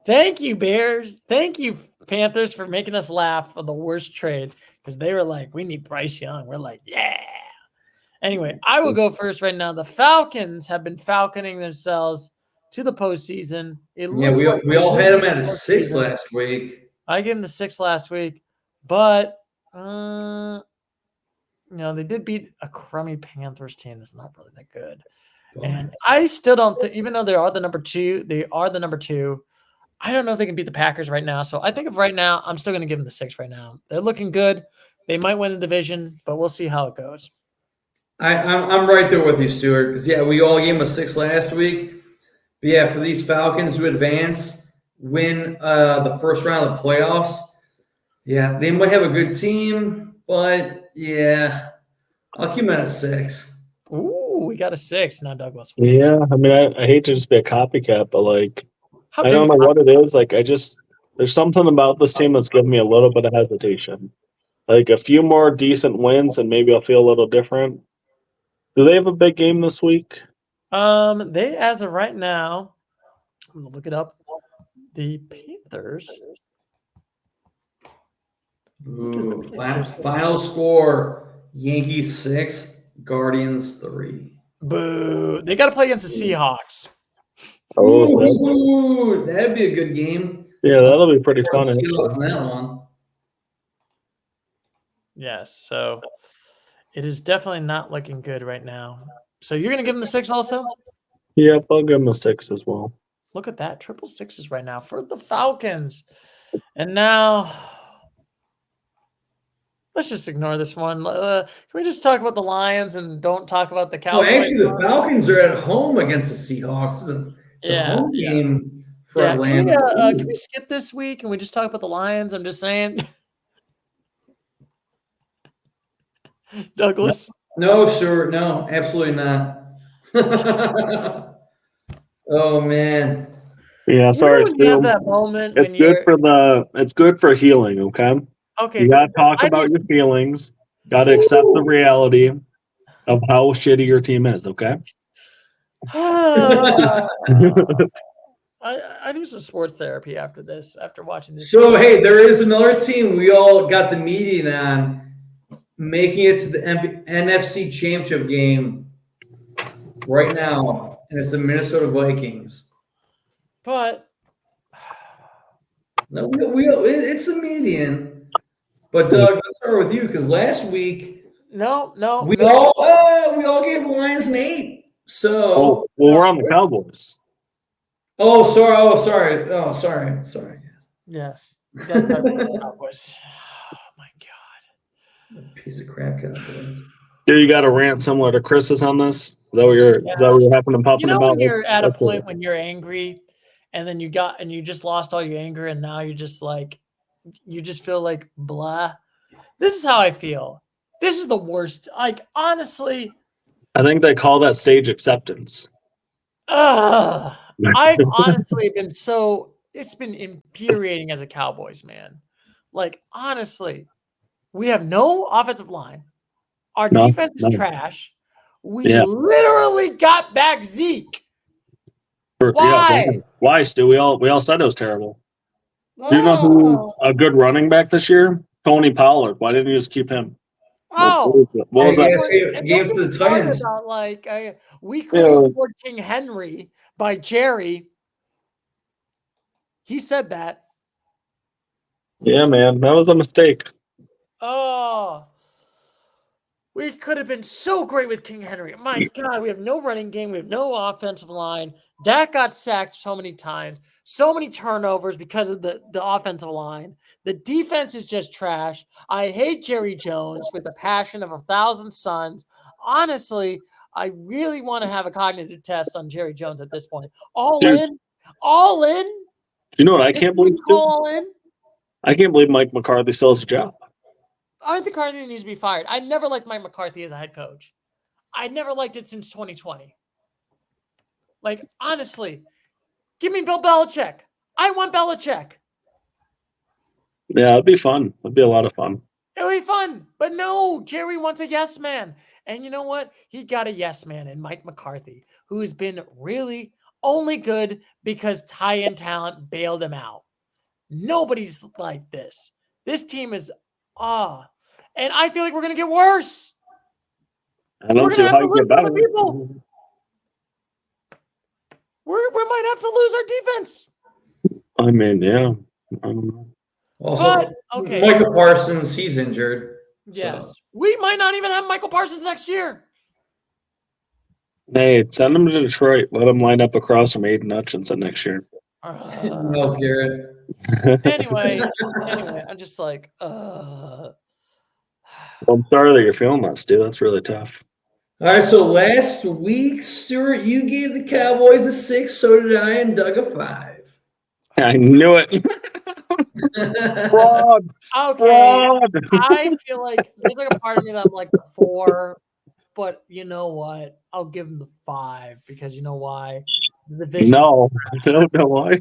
[SPEAKER 1] Thank you, Bears. Thank you, Panthers, for making us laugh for the worst trade because they were like, we need Bryce Young. We're like, yeah. Anyway, I will go first right now. The Falcons have been falconing themselves to the postseason. It looks
[SPEAKER 2] Yeah,
[SPEAKER 1] like
[SPEAKER 2] we all had them at a
[SPEAKER 1] postseason.
[SPEAKER 2] 6 last week.
[SPEAKER 1] I gave them the 6 last week, but they did beat a crummy Panthers team that's not really that good. And I still don't think, even though they are the number 2, I don't know if they can beat the Packers right now. So I think of right now, I'm still going to give them the 6 right now. They're looking good. They might win the division, but we'll see how it goes.
[SPEAKER 2] I'm right there with you, Stuart, because, yeah, we all gave them a 6 last week. But, yeah, for these Falcons to advance, win the first round of the playoffs, yeah, they might have a good team, but, yeah, I'll keep them at a 6.
[SPEAKER 1] Ooh, we got a 6 now, Douglas.
[SPEAKER 3] Yeah, I mean, I hate to just be a copycat, but like, I don't know what it is. Like, there's something about this team that's giving me a little bit of hesitation. Like a few more decent wins, and maybe I'll feel a little different. Do they have a big game this week?
[SPEAKER 1] They, as of right now, I'm gonna look it up. The Panthers.
[SPEAKER 2] Ooh, final score: Yankees 6, Guardians 3.
[SPEAKER 1] Boo! They got to play against the Seahawks.
[SPEAKER 2] Ooh, that'd be a good game.
[SPEAKER 3] Yeah, that'll be pretty fun.
[SPEAKER 2] Seahawks on that one.
[SPEAKER 1] Yes, so it is definitely not looking good right now. So you're gonna give them the 6 also?
[SPEAKER 3] Yep, I'll give them a 6 as well.
[SPEAKER 1] Look at that, triple 6s right now for the Falcons. And now let's just ignore this one. Can we just talk about the Lions and don't talk about the Cowboys?
[SPEAKER 2] Oh, actually, the Falcons are at home against the Seahawks. It's a home game for Atlanta.
[SPEAKER 1] Can we skip this week and we just talk about the Lions? I'm just saying. Douglas?
[SPEAKER 2] No, sir. No, absolutely not. Oh, man.
[SPEAKER 3] Yeah, sorry.
[SPEAKER 1] You have that moment
[SPEAKER 3] it's good for healing, okay?
[SPEAKER 1] Okay.
[SPEAKER 3] You gotta talk about your feelings. Gotta accept the reality of how shitty your team is, okay?
[SPEAKER 1] I need some sports therapy after this, after watching this.
[SPEAKER 2] So, hey, there is another team we all got the meeting on making it to the NFC Championship game right now, and it's the Minnesota Vikings.
[SPEAKER 1] But
[SPEAKER 2] no, it's the median. But Doug, let's start with you because last week we all gave the Lions an 8. So
[SPEAKER 3] we're on the Cowboys.
[SPEAKER 2] Sorry.
[SPEAKER 1] Yes, you gotta talk about the Cowboys. Oh my God,
[SPEAKER 2] piece of crap Cowboys.
[SPEAKER 3] Dude, you got a rant similar to Chris's on this? Is that what you're happening to popping about?
[SPEAKER 1] When you're at a point when you're angry, and then you just lost all your anger, and now you just feel like blah. This is how I feel. This is the worst. Like, honestly,
[SPEAKER 3] I think they call that stage acceptance.
[SPEAKER 1] I've honestly been it's been infuriating as a Cowboys man. Like, honestly, we have no offensive line. Our defense is trash. We literally got back Zeke. Why?
[SPEAKER 3] Why, Stu? We all said it was terrible. Do you know who a good running back this year? Tony Pollard. Why didn't you just keep him?
[SPEAKER 1] Oh,
[SPEAKER 3] what was that?
[SPEAKER 2] Gave to the Titans.
[SPEAKER 1] We couldn't afford King Henry by Jerry. He said that.
[SPEAKER 3] Yeah, man, that was a mistake.
[SPEAKER 1] Oh, we could have been so great with King Henry. My God, we have no running game. We have no offensive line. Dak got sacked so many times, so many turnovers because of the offensive line. The defense is just trash. I hate Jerry Jones with the passion of 1,000 suns. Honestly, I really want to have a cognitive test on Jerry Jones at this point. All in.
[SPEAKER 3] You know what I can't believe?
[SPEAKER 1] All in.
[SPEAKER 3] I can't believe Mike McCarthy still has a job.
[SPEAKER 1] I think McCarthy needs to be fired. I never liked Mike McCarthy as a head coach. I never liked it since 2020. Like, honestly, give me Bill Belichick. I want Belichick.
[SPEAKER 3] Yeah, it'd be fun. It'd be a lot of fun.
[SPEAKER 1] It would be fun. But no, Jerry wants a yes man. And you know what? He got a yes man in Mike McCarthy, who has been really only good because tie-in talent bailed him out. Nobody's like this. This team is and I feel like we're gonna get worse.
[SPEAKER 3] I don't see how you get better.
[SPEAKER 1] People. We might have to lose our defense.
[SPEAKER 3] I mean, yeah. I don't know.
[SPEAKER 2] Also,
[SPEAKER 1] okay.
[SPEAKER 2] Michael Parsons, he's injured.
[SPEAKER 1] Yes. So. We might not even have Michael Parsons next year.
[SPEAKER 3] Hey, send him to Detroit. Let him line up across from Aiden Hutchinson next year.
[SPEAKER 2] Miles Garrett.
[SPEAKER 1] Anyway, I'm just like,
[SPEAKER 3] Well, I'm sorry that you're feeling that, Stu. That's really tough.
[SPEAKER 2] All right, so last week, Stuart, you gave the Cowboys a 6, so did I, and Doug a 5.
[SPEAKER 3] I knew it. Fraud.
[SPEAKER 1] Okay. Fraud. I feel like there's like a part of me that I'm like 4, but you know what? I'll give him the 5 because you know why? The division.
[SPEAKER 3] No, I don't know why.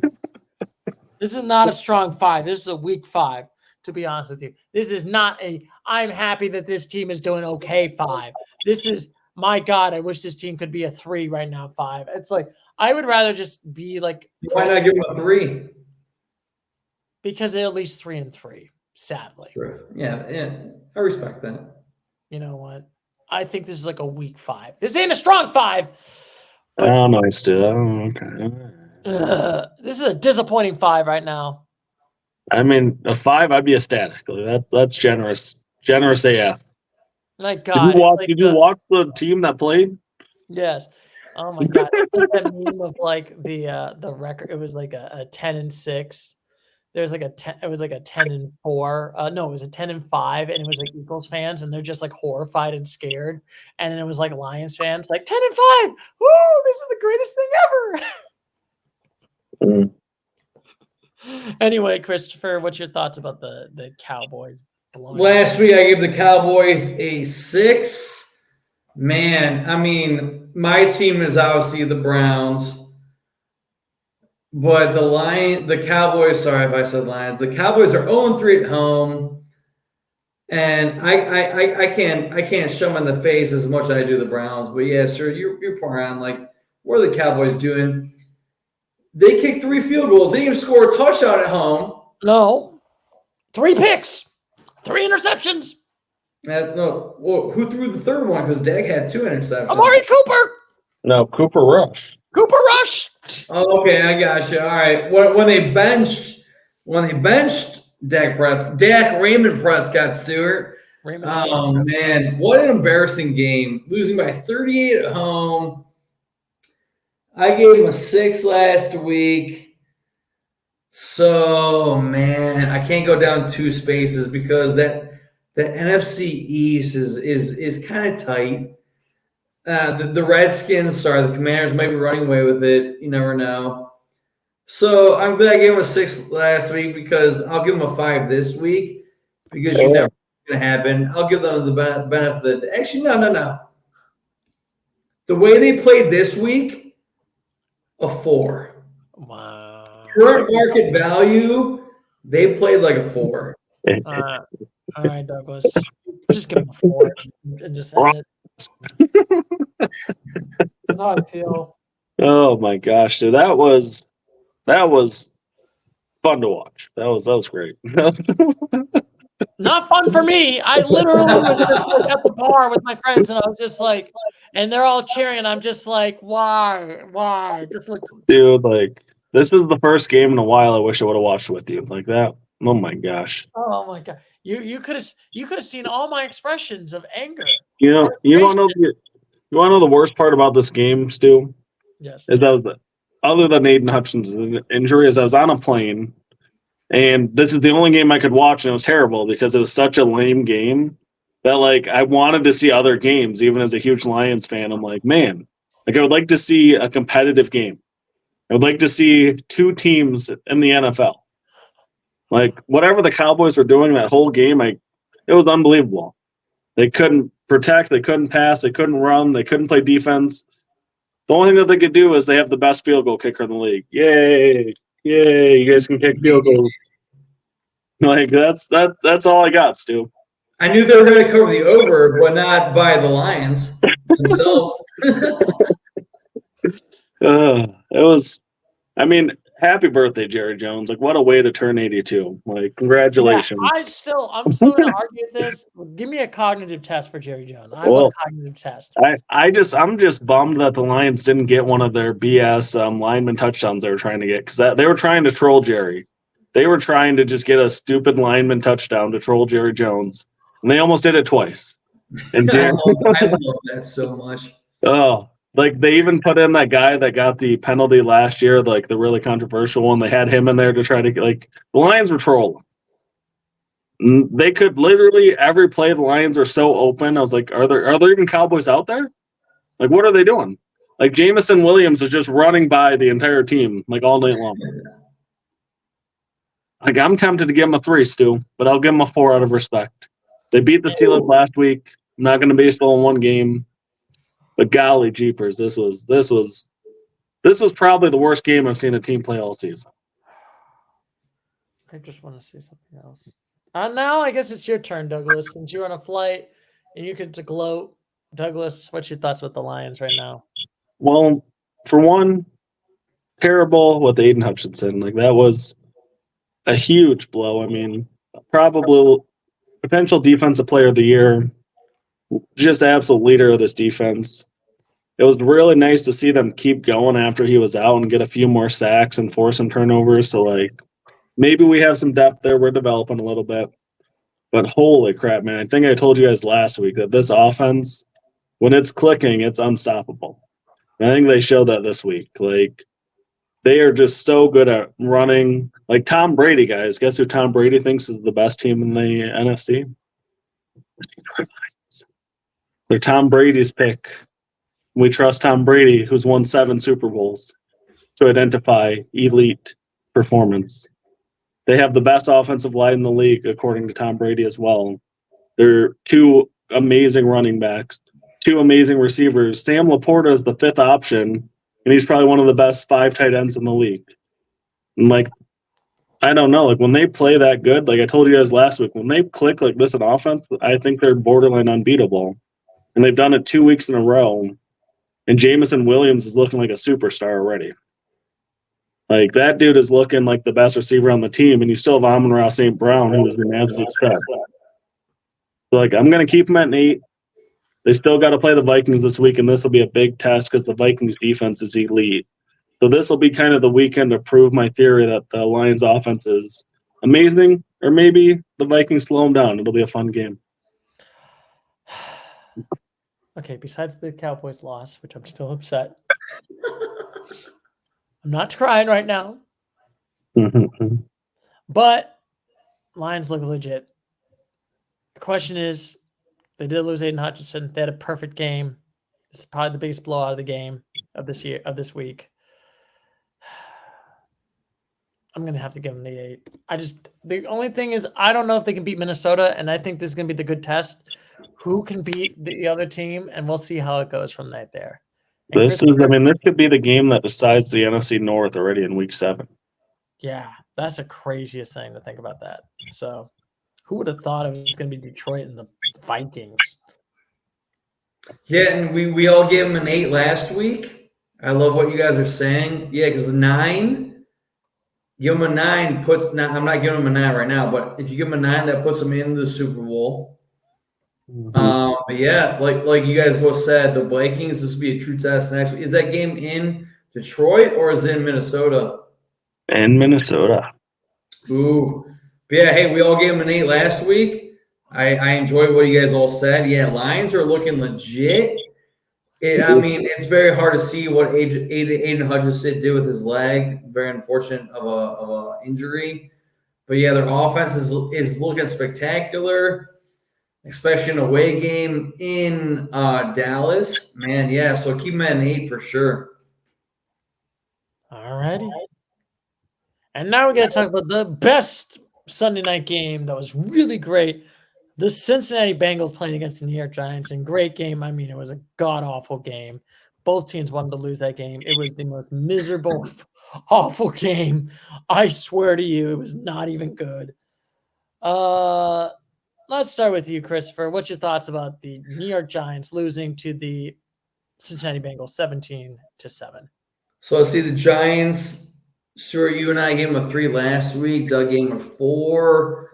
[SPEAKER 1] This is not a strong 5. This is a weak 5, to be honest with you. This is not I'm happy that this team is doing okay 5. This is, my God, I wish this team could be a 3 right now 5. It's like, I would rather just be like.
[SPEAKER 2] Why not give them a 3?
[SPEAKER 1] Because they're at least 3-3, sadly.
[SPEAKER 2] Sure. Yeah, I respect that.
[SPEAKER 1] You know what? I think this is like a weak 5. This ain't a strong 5.
[SPEAKER 3] But, I don't know, Stu. Okay.
[SPEAKER 1] This is a disappointing 5 right now.
[SPEAKER 3] I mean, a 5, I'd be ecstatic. That's generous. Generous AF.
[SPEAKER 1] My God.
[SPEAKER 3] Did you watch the team that played?
[SPEAKER 1] Yes. Oh my God. It's like that meme of like the record. It was like a 10-6. There's like it was like a 10-4. No, it was a 10-5, and it was like Eagles fans, and they're just like horrified and scared. And then it was like Lions fans, like 10-5. Woo, this is the greatest thing ever. Anyway, Christopher, what's your thoughts about the Cowboys?
[SPEAKER 2] Last week I gave the Cowboys a 6. Man, I mean, my team is obviously the Browns. But the Cowboys, sorry if I said Lions, the Cowboys are 0-3 at home. And I can't show them in the face as much as I do the Browns. But yeah, sir, you're pouring on like, what are the Cowboys doing? They kicked 3 field goals. They didn't even score a touchdown at home.
[SPEAKER 1] No. 3 picks. 3 interceptions.
[SPEAKER 2] No. Well, who threw the third one? Because Dak had 2 interceptions.
[SPEAKER 1] Amari Cooper.
[SPEAKER 3] No, Cooper Rush.
[SPEAKER 1] Cooper Rush.
[SPEAKER 2] Oh, okay, I got you. All right. When they benched Dak Raymond Prescott, Stuart. Man, what an embarrassing game. Losing by 38 at home. I gave him a 6 last week. So, man, I can't go down 2 spaces because the NFC East is kind of tight. The Redskins, the Commanders might be running away with it. You never know. So I'm glad I gave him a 6 last week because I'll give him a 5 this week because you never know what's going to happen. I'll give them the benefit of the – actually, no. The way they played this week, a 4.
[SPEAKER 1] Wow.
[SPEAKER 2] Current market value, they played like a 4.
[SPEAKER 1] All right, Douglas. Just give him a 4 and just end it. That's how I feel.
[SPEAKER 3] Oh my gosh, so that was fun to watch. That was great.
[SPEAKER 1] Not fun for me. I literally was at the bar with my friends, and I was just like, and they're all cheering, and I'm just like, why? Just like,
[SPEAKER 3] dude, like this is the first game in a while I wish I would have watched with you like that. Oh my gosh.
[SPEAKER 1] Oh my God. You could have seen all my expressions of anger.
[SPEAKER 3] You want to know the worst part about this game, Stu?
[SPEAKER 1] Yes.
[SPEAKER 3] Is that other than Aiden Hutchinson's injury, is I was on a plane, and this is the only game I could watch, and it was terrible because it was such a lame game that like I wanted to see other games, even as a huge Lions fan. I'm like, man, like I would like to see a competitive game. I would like to see 2 teams in the NFL. Like whatever the Cowboys were doing that whole game, it was unbelievable. They couldn't protect, they couldn't pass, they couldn't run, they couldn't play defense. The only thing that they could do is they have the best field goal kicker in the league. Yay! Yay! You guys can kick field goals. Like that's all I got, Stu.
[SPEAKER 2] I knew they were going to cover the over, but not by the Lions themselves.
[SPEAKER 3] It was. I mean, happy birthday, Jerry Jones! Like, what a way to turn 82! Like, congratulations.
[SPEAKER 1] Yeah, I'm still going to argue this. Give me a cognitive test for Jerry Jones. I want a cognitive test.
[SPEAKER 3] I'm just bummed that the Lions didn't get one of their BS lineman touchdowns they were trying to get, because they were trying to troll Jerry. They were trying to just get a stupid lineman touchdown to troll Jerry Jones, and they almost did it twice. And
[SPEAKER 2] I love that so much.
[SPEAKER 3] Oh, like they even put in that guy that got the penalty last year, like the really controversial one. They had him in there to try to get, like, the Lions were trolling. They could literally every play the Lions are so open. I was like, are there even Cowboys out there? Like, what are they doing? Like, Jamison Williams is just running by the entire team like all night long. Like, I'm tempted to give them a 3, Stu, but I'll give them a 4 out of respect. They beat the Steelers last week. I'm not going to baseball in one game, but golly jeepers, this was probably the worst game I've seen a team play all season.
[SPEAKER 1] I just want to see something else. Now I guess it's your turn, Douglas. Since you're on a flight and you get to gloat, Douglas, what's your thoughts with the Lions right now?
[SPEAKER 3] Well, for one, terrible with Aiden Hutchinson. Like, that was a huge blow. I mean, probably potential defensive player of the year, just absolute leader of this defense. It was really nice to see them keep going after he was out and get a few more sacks and force some turnovers. So, like, maybe we have some depth there. We're developing a little bit. But holy crap, man. I think I told you guys last week that this offense, when it's clicking, it's unstoppable. And I think they showed that this week. Like, they are just so good at running. Like, Tom Brady, guys. Guess who Tom Brady thinks is the best team in the NFC? They're Tom Brady's pick. We trust Tom Brady, who's won 7 Super Bowls, to identify elite performance. They have the best offensive line in the league, according to Tom Brady as well. They're 2 amazing running backs, 2 amazing receivers. Sam Laporta is the 5th option, and he's probably one of the best 5 tight ends in the league. And, like, I don't know. Like, when they play that good, like I told you guys last week, when they click like this in offense, I think they're borderline unbeatable. And they've done it 2 weeks in a row. And Jamison Williams is looking like a superstar already. Like, that dude is looking like the best receiver on the team, and you still have Amon-Ra St. Brown, who is an absolute stud. So, like, I'm going to keep them at 8. They still got to play the Vikings this week, and this will be a big test because the Vikings defense is elite. So this will be kind of the weekend to prove my theory that the Lions offense is amazing, or maybe the Vikings slow them down. It'll be a fun game.
[SPEAKER 1] Okay, besides the Cowboys loss, which I'm still upset. I'm not crying right now. But Lions look legit. The question is, they did lose Aiden Hutchinson. They had a perfect game. This is probably the biggest blowout of the game of this week. I'm gonna have to give them the 8. The only thing is, I don't know if they can beat Minnesota, and I think this is gonna be the good test. Who can beat the other team, and we'll see how it goes from there.
[SPEAKER 3] This could be the game that decides the NFC North already in Week 7.
[SPEAKER 1] Yeah, that's the craziest thing to think about that. So, who would have thought it was going to be Detroit and the Vikings?
[SPEAKER 2] Yeah, and we all gave them an 8 last week. I love what you guys are saying. Yeah, because the 9, give them a 9 I'm not giving them a 9 right now, but if you give them a 9, that puts them into the Super Bowl. But yeah, like you guys both said, the Vikings, this will be a true test next week. Is that game in Detroit or is it in Minnesota?
[SPEAKER 3] In Minnesota.
[SPEAKER 2] Ooh. But yeah, hey, we all gave them an 8 last week. I enjoyed what you guys all said. Yeah, Lions are looking legit. I mean, it's very hard to see what Aiden Hutchinson did with his leg. Very unfortunate of a injury. But yeah, their offense is looking spectacular, especially an away game in Dallas. Man, yeah, so keep them at an 8 for sure.
[SPEAKER 1] All righty. And now we're going to talk about the best Sunday night game that was really great. The Cincinnati Bengals playing against the New York Giants in great game. I mean, it was a god-awful game. Both teams wanted to lose that game. It was the most miserable, awful game. I swear to you, it was not even good. Let's start with you, Christopher. What's your thoughts about the New York Giants losing to the Cincinnati Bengals 17-7?
[SPEAKER 2] So I see the Giants. Stuart, you and I gave them a 3 last week. Doug gave them a 4.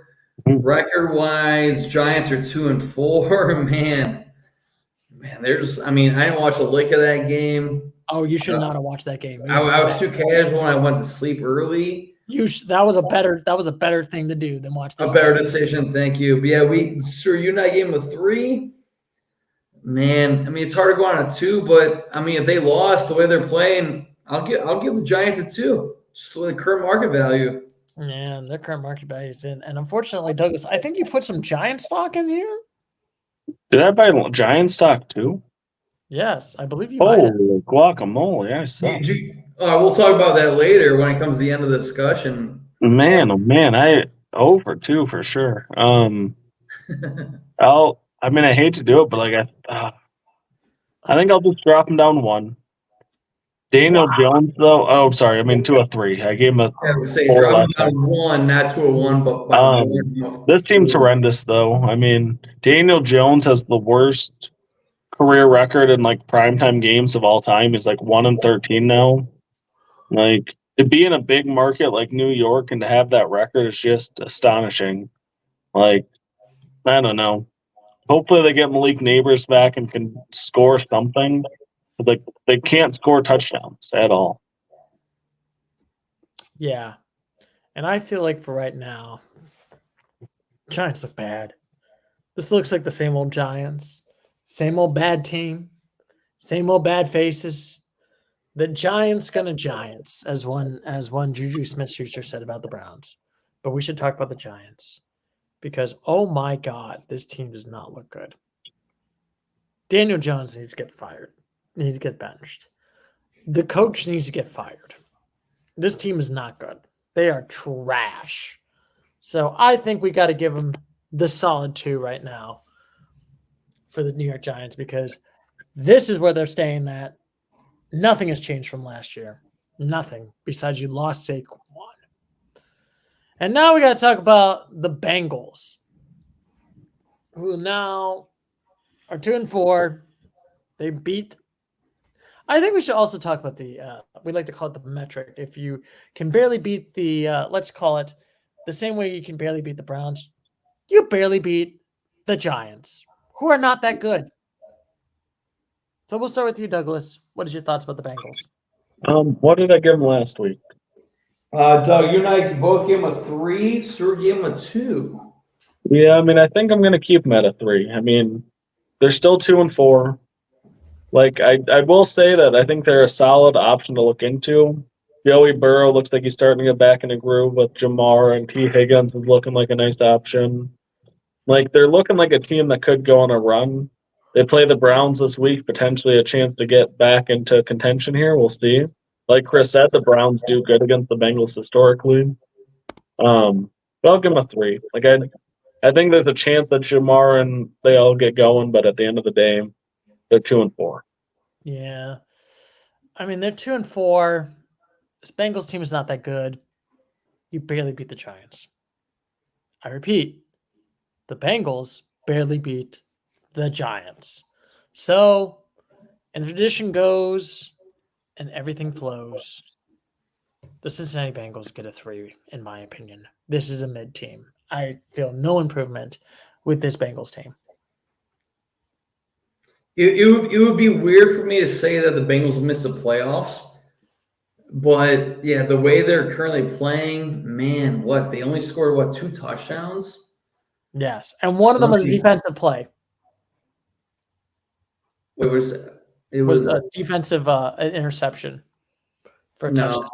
[SPEAKER 2] Record-wise, Giants are 2-4. Man, they're just. I mean, I didn't watch a lick of that game.
[SPEAKER 1] Oh, you should not have watched that game.
[SPEAKER 2] I was too casual, and I went to sleep early.
[SPEAKER 1] That was a better thing to do than watch this.
[SPEAKER 2] A better decision, thank you. But yeah, Stuart, you and I gave them a 3. Man, I mean, it's hard to go on a 2, but I mean, if they lost the way they're playing, I'll give the Giants a 2. Just the current market value.
[SPEAKER 1] Yeah, their current market value is in. And unfortunately, Douglas, I think you put some Giant stock in here.
[SPEAKER 3] Did I buy Giant stock too?
[SPEAKER 1] Yes, I believe you might have.
[SPEAKER 3] Oh, guacamole! I saw.
[SPEAKER 2] We'll talk about that later when it comes to the end of the discussion.
[SPEAKER 3] Man, oh man, I over 2 for sure. I hate to do it, but I think I'll just drop him down 1. Daniel Jones, though. Oh, sorry. I mean, 2 of 3. I gave him a.
[SPEAKER 2] I would say drop him down 1, not 2 of 1, but by 1.
[SPEAKER 3] This team's horrendous, though. I mean, Daniel Jones has the worst career record in like primetime games of all time. He's like 1-13 now. Like, to be in a big market like New York and to have that record is just astonishing. Like, I don't know. Hopefully they get Malik Neighbors back and can score something. But they can't score touchdowns at all.
[SPEAKER 1] Yeah. And I feel like for right now, Giants look bad. This looks like the same old Giants. Same old bad team. Same old bad faces. The Giants gonna Giants, as one Juju Smith-Schuster said about the Browns. But we should talk about the Giants. Because, oh my God, this team does not look good. Daniel Jones needs to get fired. Needs to get benched. The coach needs to get fired. This team is not good. They are trash. So I think we got to give them the solid 2 right now for the New York Giants because this is where they're staying at. Nothing has changed from last year. Nothing besides you lost Saquon. And now we got to talk about the Bengals, who now are 2-4. They beat. I think we should also talk about we like to call it the metric. If you can barely beat let's call it the same way you can barely beat the Browns, you barely beat the Giants, who are not that good. So we'll start with you, Douglas. What is your thoughts about the Bengals?
[SPEAKER 3] What did I give them last week?
[SPEAKER 2] Doug, you and I both gave him a 3. Stuart gave him a 2.
[SPEAKER 3] Yeah, I mean, I think I'm going to keep them at a 3. I mean, they're still 2-4. Like, I will say that I think they're a solid option to look into. Joey Burrow looks like he's starting to get back in a groove with Jamar, and T. Higgins is looking like a nice option. Like, they're looking like a team that could go on a run. They play the Browns this week, potentially a chance to get back into contention here. We'll see. Like Chris said, the Browns do good against the Bengals historically. But I'll give them a 3. Like, I think there's a chance that Jamar and they all get going, but at the end of the day, they're 2-4.
[SPEAKER 1] Yeah. I mean, they're 2-4. This Bengals team is not that good. You barely beat the Giants. I repeat, the Bengals barely beat the Giants. So, and the tradition goes and everything flows. The Cincinnati Bengals get a 3, in my opinion. This is a mid team. I feel no improvement with this Bengals team.
[SPEAKER 2] It would be weird for me to say that the Bengals miss the playoffs. But, yeah, the way they're currently playing, man, they only scored, 2 touchdowns?
[SPEAKER 1] Yes, and one of them was a defensive play.
[SPEAKER 2] Wait, what is that?
[SPEAKER 1] It was a defensive interception for a touchdown.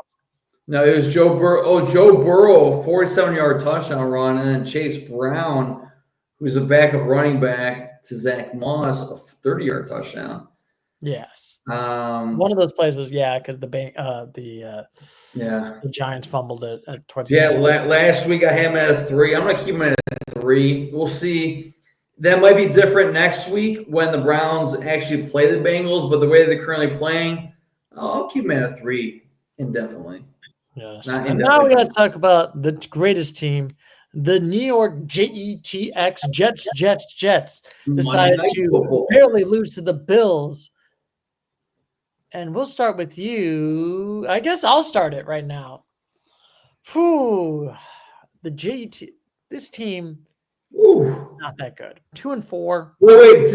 [SPEAKER 2] No, it was Joe Burrow. Oh, Joe Burrow, a 47-yard touchdown run, and then Chase Brown, who's a backup running back to Zach Moss, a 30-yard touchdown.
[SPEAKER 1] Yes. One of those plays was because the Giants fumbled it towards the end.
[SPEAKER 2] Last week I had him at a 3. I'm gonna keep him at a 3. We'll see. That might be different next week when the Browns actually play the Bengals, but the way they're currently playing, I'll keep them at a 3 indefinitely.
[SPEAKER 1] Yes.
[SPEAKER 2] Not
[SPEAKER 1] And now we got
[SPEAKER 2] indefinitely.
[SPEAKER 1] to talk about the greatest team, the New York Jets.
[SPEAKER 2] Monday
[SPEAKER 1] Decided
[SPEAKER 2] Night
[SPEAKER 1] to
[SPEAKER 2] Football.
[SPEAKER 1] barely lose to the Bills. And we'll start with you. I guess I'll start it right now. Whew. The this team,
[SPEAKER 2] Ooh.
[SPEAKER 1] not that good. 2-4.
[SPEAKER 2] Wait,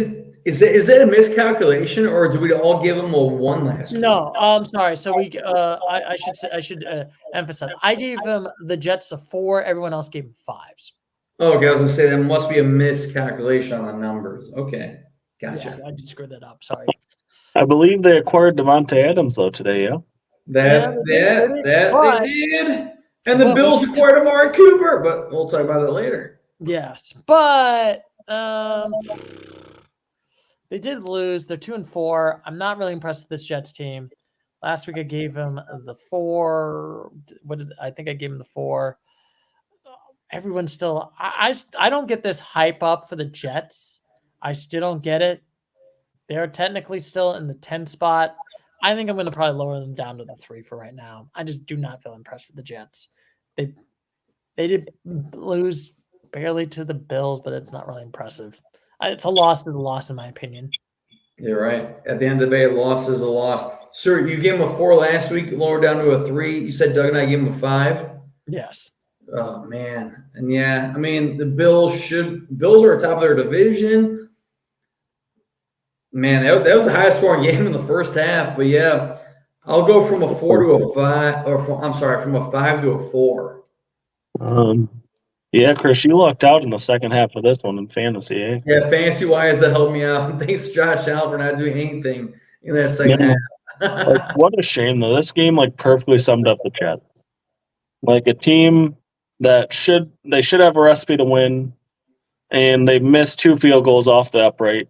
[SPEAKER 2] is that a miscalculation, or did we all give them a 1 last week?
[SPEAKER 1] No, I'm sorry. So I should emphasize. I gave them the Jets a 4. Everyone else gave them 5s.
[SPEAKER 2] Oh, okay, I was gonna say that must be a miscalculation on the numbers. Okay, gotcha.
[SPEAKER 1] Yeah, I did screw that up. Sorry.
[SPEAKER 3] I believe they acquired Devontae Adams though today. Yeah.
[SPEAKER 1] Yeah,
[SPEAKER 2] They
[SPEAKER 1] but
[SPEAKER 2] did. And the
[SPEAKER 1] but we
[SPEAKER 2] Bills
[SPEAKER 1] should,
[SPEAKER 2] acquired Amari Cooper, but we'll talk about it later.
[SPEAKER 1] yes, but they did lose. They're 2-4. I'm not really impressed with this Jets team. Last week I gave them the 4. I think I gave them the 4. Everyone's still. I don't get this hype up for the Jets. I still don't get it. They're technically still in the 10 spot. I think I'm going to probably lower them down to the 3 for right now. I just do not feel impressed with the Jets. They did lose barely to the Bills, but it's not really impressive. It's a loss to the loss, in my opinion.
[SPEAKER 2] You're right. At the end of the day, a loss is a loss. Sir, you gave him a 4 last week, lowered down to a 3. You said Doug and I gave him a 5.
[SPEAKER 1] Yes.
[SPEAKER 2] Oh man, and yeah, I mean the Bills are atop of their division. Man, that was the highest scoring game in the first half. But yeah, I'll go from a 4 to a 5, from a 5 to a 4.
[SPEAKER 3] Yeah, Chris, you lucked out in the second half of this one in fantasy, eh?
[SPEAKER 2] Yeah, fantasy wise, that helped me out. Thanks, Josh Allen, for not doing anything in that second half.
[SPEAKER 3] Like, what a shame though. This game perfectly summed up the Jets. Like a team that should have a recipe to win, and they missed 2 field goals off the upright.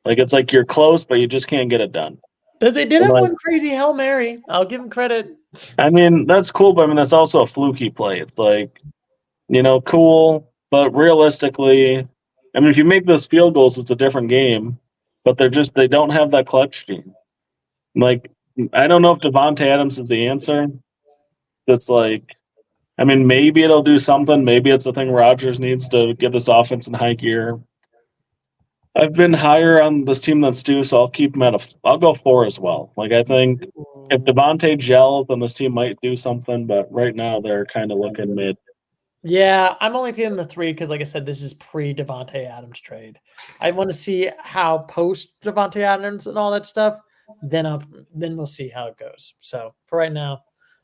[SPEAKER 3] Like it's like you're close, but you just can't get it done.
[SPEAKER 1] But they did have one crazy Hail Mary. I'll give them credit.
[SPEAKER 3] I mean, that's cool, but I mean that's also a fluky play. It's like, cool, but realistically, I mean if you make those field goals, it's a different game. But they don't have that clutch team. Like I don't know if Devontae Adams is the answer. It's like, I mean, maybe it'll do something. Maybe it's a thing Rodgers needs to get this offense in high gear. I've been higher on this team than Stu, so I'll keep him I'll go 4 as well. Like I think if Devontae gels, then this team might do something. But right now they're kind of looking mid.
[SPEAKER 1] Yeah, I'm only paying the 3 because, like I said, this is pre-Devontae Adams trade. I want to see how post-Devontae Adams and all that stuff. Then we'll see how it goes. So for right now,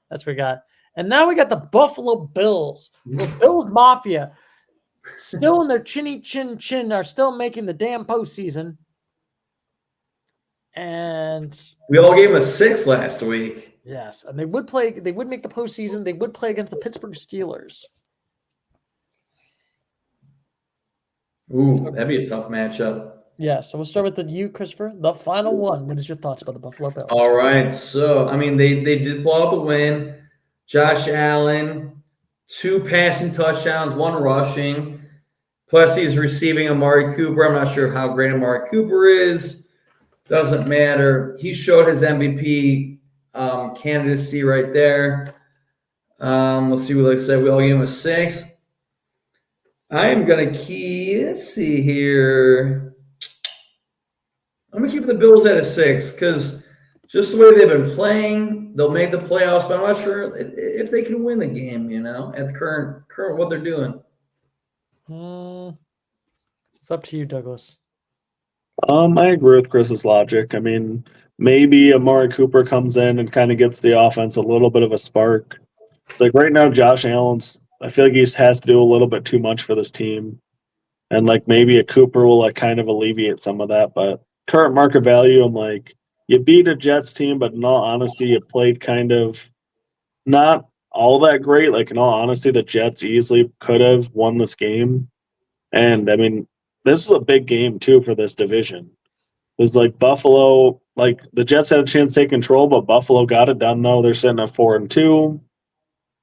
[SPEAKER 1] that's what we got. And now we got the Buffalo Bills. The Bills Mafia, still in their chinny chin, are still making the damn postseason. And
[SPEAKER 2] we all gave them a 6 last week.
[SPEAKER 1] Yes, and they would make the postseason. They would play against the Pittsburgh Steelers.
[SPEAKER 2] Ooh, that'd be a tough matchup.
[SPEAKER 1] Yeah, so we'll start with you, Christopher. The final one. What is your thoughts about the Buffalo Bills?
[SPEAKER 2] All right, so I mean they did pull out the win. Josh Allen, 2 passing touchdowns, 1 rushing. Plus he's receiving Amari Cooper. I'm not sure how great Amari Cooper is. Doesn't matter. He showed his MVP candidacy right there. Let's see what like I said. We all gave him a 6. I am going to let's see here. I'm going to keep the Bills at a 6 because just the way they've been playing, they'll make the playoffs, but I'm not sure if they can win the game, at the current what they're doing.
[SPEAKER 1] It's up to you, Douglas.
[SPEAKER 3] I agree with Chris's logic. I mean, maybe Amari Cooper comes in and kind of gives the offense a little bit of a spark. It's like right now, Josh Allen's, I feel like he has to do a little bit too much for this team. And like maybe a Cooper will kind of alleviate some of that. But current market value, I'm like, you beat a Jets team, but in all honesty, you played kind of not all that great. Like in all honesty, the Jets easily could have won this game. And I mean, this is a big game too for this division. It's like Buffalo, like the Jets had a chance to take control, but Buffalo got it done though. They're sitting at 4-2.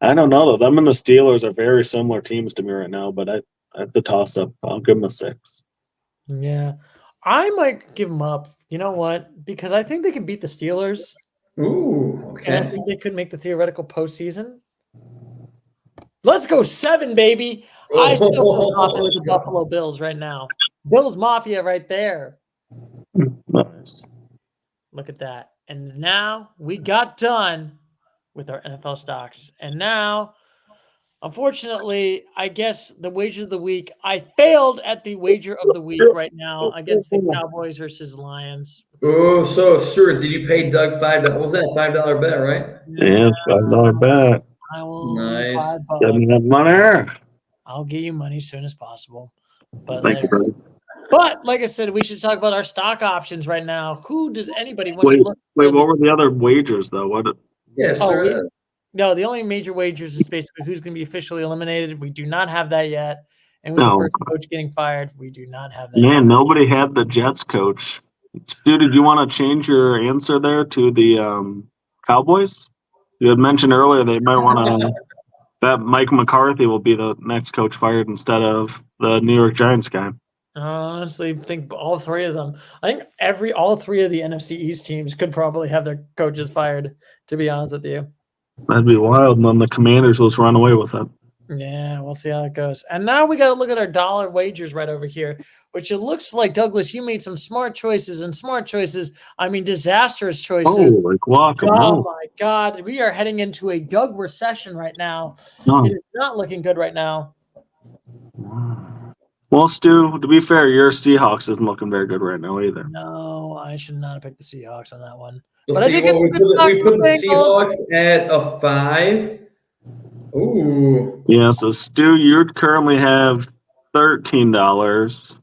[SPEAKER 3] I don't know though. Them and the Steelers are very similar teams to me right now, but it's a toss up. I'll give them a 6.
[SPEAKER 1] Yeah. I might give them up. You know what? Because I think they can beat the Steelers.
[SPEAKER 2] Ooh,
[SPEAKER 1] And I
[SPEAKER 2] okay.
[SPEAKER 1] think they could make the theoretical postseason. Let's go 7, baby. I still feel confident with the Buffalo Bills right now. Bills Mafia right there.
[SPEAKER 3] Nice.
[SPEAKER 1] Look at that. And now we got done with our NFL stocks. And now, unfortunately, I guess the wager of the week, I failed at the wager of the week right now against the Cowboys versus Lions.
[SPEAKER 2] Oh, so Stuart, did you pay Doug $5? Was that a $5 bet, right?
[SPEAKER 3] Yeah, $5 bet.
[SPEAKER 1] I will
[SPEAKER 2] Nice.
[SPEAKER 3] Give me
[SPEAKER 1] $5.
[SPEAKER 3] that money.
[SPEAKER 1] I'll give you money as soon as possible.
[SPEAKER 3] Thank you, brother.
[SPEAKER 1] But like I said, we should talk about our stock options right now. Who does anybody want
[SPEAKER 3] Wait,
[SPEAKER 1] to look
[SPEAKER 3] wait.
[SPEAKER 1] for?
[SPEAKER 3] What were the other wagers though? What?
[SPEAKER 2] Yes,
[SPEAKER 1] Oh,
[SPEAKER 2] sir.
[SPEAKER 1] No, the only major wagers is basically who's going to be officially eliminated. We do not have that yet. And who's the
[SPEAKER 3] No,
[SPEAKER 1] first coach getting fired? We do not have that yet.
[SPEAKER 3] man, nobody had the Jets coach. Stu, did you want to change your answer there to the Cowboys? You had mentioned earlier they might want to. That Mike McCarthy will be the next coach fired instead of the New York Giants guy.
[SPEAKER 1] I honestly think all three of them. I think all three of the NFC East teams could probably have their coaches fired, to be honest with you.
[SPEAKER 3] That'd be wild. And then the Commanders will just run away with it.
[SPEAKER 1] Yeah, we'll see how it goes. And now we got to look at our dollar wagers right over here, which it looks like, Douglas, you made some smart choices, and smart choices, I mean disastrous choices.
[SPEAKER 3] Oh, like guacamole.
[SPEAKER 1] Oh my God, we are heading into a Doug recession right now.
[SPEAKER 3] No.
[SPEAKER 1] It is not looking good right now.
[SPEAKER 3] Well, Stu, to be fair, your Seahawks isn't looking very good right now either.
[SPEAKER 1] No, I should not have picked the Seahawks on that one.
[SPEAKER 2] We'll
[SPEAKER 1] But I
[SPEAKER 2] see.
[SPEAKER 1] did get
[SPEAKER 2] We
[SPEAKER 1] the
[SPEAKER 2] put the
[SPEAKER 1] Bengals.
[SPEAKER 2] Seahawks at a 5. Ooh.
[SPEAKER 3] Yeah, so Stu, you'd currently have $13.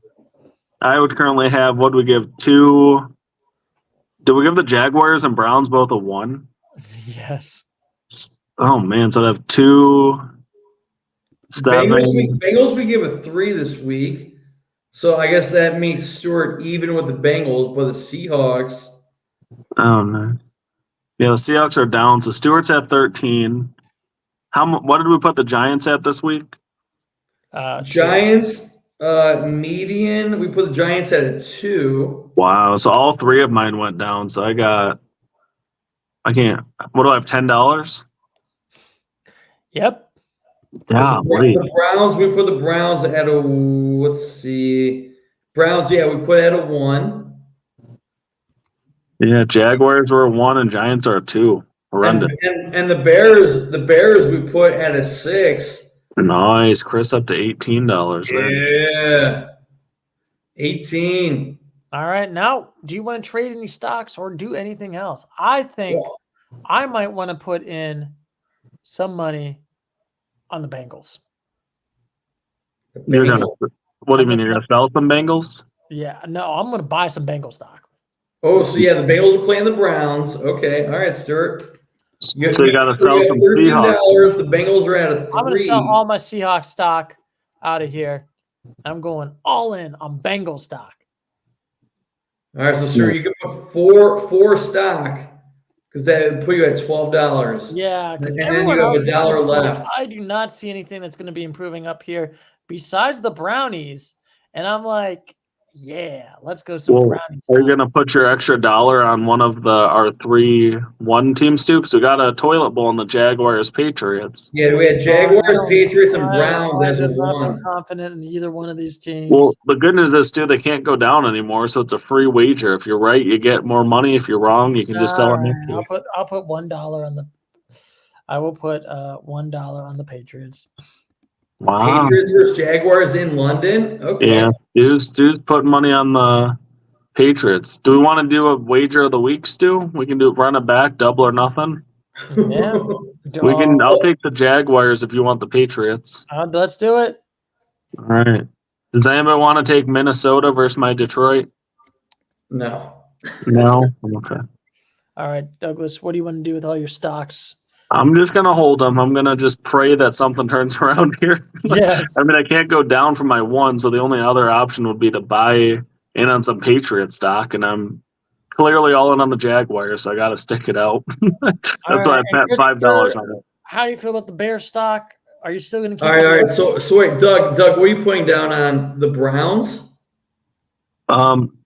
[SPEAKER 3] I would currently have, what do we give, 2? Did we give the Jaguars and Browns both a 1?
[SPEAKER 1] Yes.
[SPEAKER 3] Oh, man, so I have 2, 7.
[SPEAKER 2] Bengals we give a 3 this week. So I guess that makes Stuart even with the Bengals, but the Seahawks.
[SPEAKER 3] Oh, no. Yeah, the Seahawks are down, so Stuart's at 13. What did we put the Giants at this week?
[SPEAKER 2] Giants, median. We put the Giants at a 2.
[SPEAKER 3] Wow, so all 3 of mine went down. So I can't. What do I have? $10?
[SPEAKER 1] Yep.
[SPEAKER 3] Yeah,
[SPEAKER 2] the Browns. We put the Browns at a. Let's see. Browns. Yeah, we put at a 1.
[SPEAKER 3] Yeah, Jaguars were a 1 and Giants are a 2. Horrendous.
[SPEAKER 2] And the Bears we put at a 6.
[SPEAKER 3] Nice, Chris up to $18 there.
[SPEAKER 2] Yeah, 18.
[SPEAKER 1] All right. Now, do you want to trade any stocks or do anything else? I think I might want to put in some money on the Bengals.
[SPEAKER 3] What do you mean? You're gonna sell some Bengals?
[SPEAKER 1] Yeah. No, I'm going to buy some Bengal stock.
[SPEAKER 2] Oh, so yeah, the Bengals are playing the Browns. Okay, all right, Stuart.
[SPEAKER 3] So you got to sell some
[SPEAKER 2] $13.
[SPEAKER 3] Seahawks.
[SPEAKER 2] The Bengals are at a 3.
[SPEAKER 1] I'm going to sell all my Seahawks stock out of here. I'm going all in on Bengal stock.
[SPEAKER 2] All right, so sir, you can put four stock because that would put you at $12.
[SPEAKER 1] Yeah,
[SPEAKER 2] and then you have $1 left.
[SPEAKER 1] I do not see anything that's going to be improving up here besides the brownies, and I'm like, yeah, let's go some brownies.
[SPEAKER 3] Are you gonna put your extra $1 on one of our 3-1 teams too? Because we got a toilet bowl in the Jaguars Patriots.
[SPEAKER 2] Yeah, we had Jaguars, Patriots, and Browns as a 1.
[SPEAKER 1] I'm confident in either one of these teams.
[SPEAKER 3] Well, the good news is, too, they can't go down anymore, so it's a free wager. If you're right, you get more money. If you're wrong, you can just sell it.
[SPEAKER 1] I'll put $1 on the. I will put $1 on the Patriots.
[SPEAKER 3] Wow.
[SPEAKER 2] Patriots versus Jaguars in London. Okay.
[SPEAKER 3] Yeah, dude's putting money on the Patriots. Do we want to do a wager of the week, Stu? We can run it back, double or nothing.
[SPEAKER 1] Yeah,
[SPEAKER 3] we can. I'll take the Jaguars if you want the Patriots.
[SPEAKER 1] Let's do it.
[SPEAKER 3] All right. Does anybody want to take Minnesota versus my Detroit?
[SPEAKER 2] No.
[SPEAKER 3] No. Okay.
[SPEAKER 1] All right, Douglas. What do you want to do with all your stocks?
[SPEAKER 3] I'm just going to hold them. I'm going to just pray that something turns around here.
[SPEAKER 1] Yeah.
[SPEAKER 3] I mean, I can't go down from my 1, so the only other option would be to buy in on some Patriot stock, and I'm clearly all in on the Jaguars, so I got to stick it out. That's why I bet $5 on it.
[SPEAKER 1] How do you feel about the Bears stock? Are you still going to keep
[SPEAKER 2] All right. So wait, Doug, what are you putting down on the Browns?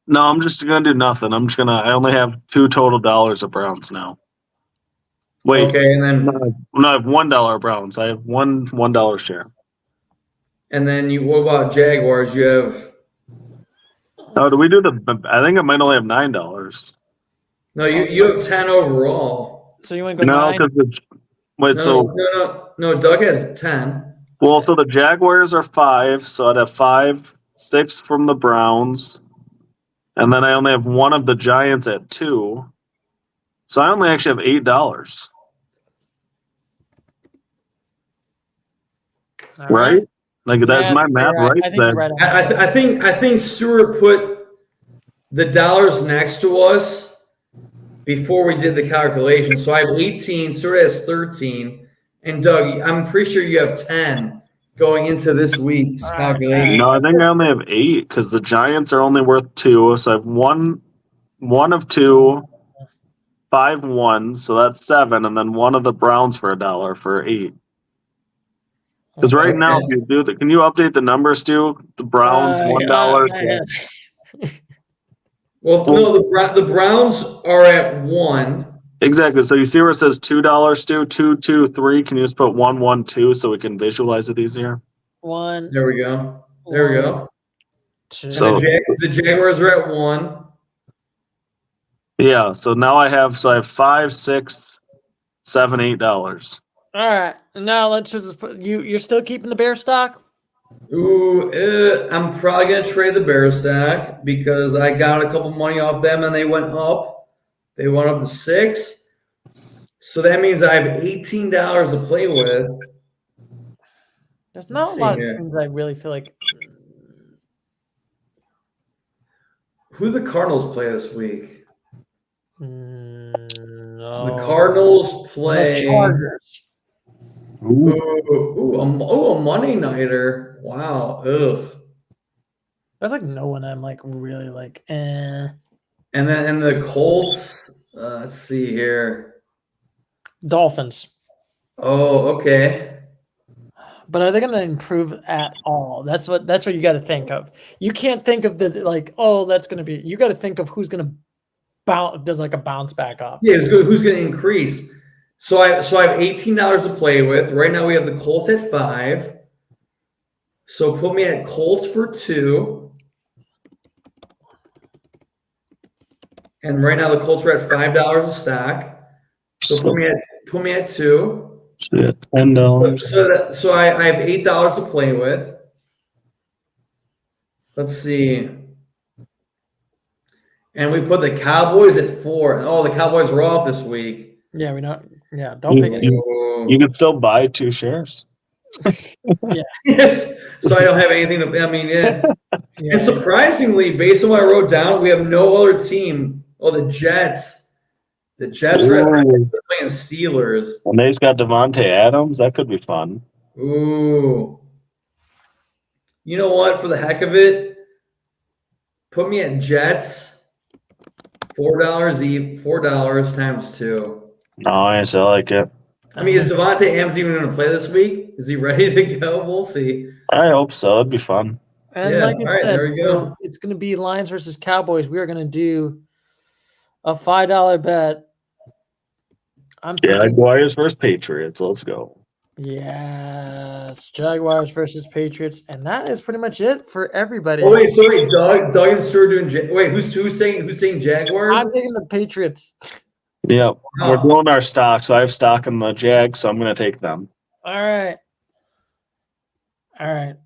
[SPEAKER 3] No, I'm just gonna do nothing. I only have $2 total of Browns now. Wait,
[SPEAKER 2] Okay, and then
[SPEAKER 3] no, I have $1 Browns. I have $1 share.
[SPEAKER 2] what about Jaguars? You have
[SPEAKER 3] Oh, do we do I think I might only have $9.
[SPEAKER 2] no, you have 10 overall.
[SPEAKER 1] So you want to go
[SPEAKER 3] No,
[SPEAKER 1] 9?
[SPEAKER 3] because wait,
[SPEAKER 2] No, Doug has 10.
[SPEAKER 3] so the Jaguars are 5, so I'd have 5, 6 from the Browns, and then I only have one of the Giants at 2, so I only actually have $8.
[SPEAKER 1] All
[SPEAKER 3] Right? Like that's
[SPEAKER 1] Yeah,
[SPEAKER 3] my math, right?
[SPEAKER 1] I think you're right.
[SPEAKER 2] I think Stuart put the dollars next to us before we did the calculation. So I have 18, Stuart has 13, and Doug, I'm pretty sure you have 10 going into this week's calculation.
[SPEAKER 3] No, I think I only have 8 because the Giants are only worth 2, so I have one of 2, 5 ones, so that's 7, and then one of the Browns for $1 for 8. Because right now, if you do can you update the numbers, Stu? The Browns $1.
[SPEAKER 2] Well, no, the Browns are at 1.
[SPEAKER 3] Exactly. So you see where it says $2, Stu? 2, 2, 3. Can you just put 1, 1, 2 so we can visualize it easier?
[SPEAKER 1] 1.
[SPEAKER 2] There we go. There we go.
[SPEAKER 1] 2.
[SPEAKER 3] So
[SPEAKER 2] the Jaguars are at 1.
[SPEAKER 3] yeah. So now I have 5, 6, 7, $8.
[SPEAKER 1] All right. Now let's just put you're still keeping the bear stock?
[SPEAKER 2] Ooh, I'm probably gonna trade the Bears stack because I got a couple money off them and they went up. They went up to 6. So that means I have $18 to play with.
[SPEAKER 1] There's not a lot of teams I really feel like.
[SPEAKER 2] Who the Cardinals play this week?
[SPEAKER 1] No.
[SPEAKER 2] The Cardinals play
[SPEAKER 1] The Chargers.
[SPEAKER 2] Ooh, a Monday nighter. Wow. Ugh.
[SPEAKER 1] There's like no one I'm like really like eh.
[SPEAKER 2] And the Colts. Let's see here.
[SPEAKER 1] Dolphins.
[SPEAKER 2] Oh, okay.
[SPEAKER 1] But are they going to improve at all? That's what you got to think of. You can't think of the like, oh, that's going to be. You got to think of who's going to does like a bounce back up.
[SPEAKER 2] Yeah, who's going to increase? So I have $18 to play with. Right now we have the Colts at 5. So put me at Colts for 2. And right now the Colts are at $5 a stack. So put me at 2.
[SPEAKER 3] $10.
[SPEAKER 2] So I have $8 to play with. Let's see. And we put the Cowboys at 4. Oh, the Cowboys were off this week.
[SPEAKER 1] Yeah, we don't. Yeah, don't pick it.
[SPEAKER 3] You can still buy 2 shares.
[SPEAKER 1] Yeah.
[SPEAKER 2] Yes. So I don't have anything to. I mean, yeah. And surprisingly, based on what I wrote down, we have no other team. Oh, the Jets. The Jets are playing Steelers.
[SPEAKER 3] And they've got Devontae Adams. That could be fun.
[SPEAKER 2] Ooh. You know what? For the heck of it, put me at Jets. $4 times 2.
[SPEAKER 3] Nice, I like it.
[SPEAKER 2] I mean, is Devontae Adams even going to play this week? Is he ready to go? We'll see.
[SPEAKER 3] I hope so. It'd be fun.
[SPEAKER 1] And like I said,
[SPEAKER 2] there we go.
[SPEAKER 1] It's going to be Lions versus Cowboys. We are going to do a $5 bet. I'm thinking,
[SPEAKER 3] Jaguars versus Patriots. Let's go.
[SPEAKER 1] Yes, Jaguars versus Patriots, and that is pretty much it for everybody.
[SPEAKER 2] Oh wait, so wait, Doug and Stuart doing. Wait, who's saying Jaguars?
[SPEAKER 1] I'm taking the Patriots.
[SPEAKER 3] Yeah, we're doing our stock. So I have stock in the Jags, so I'm going to take them.
[SPEAKER 1] All right.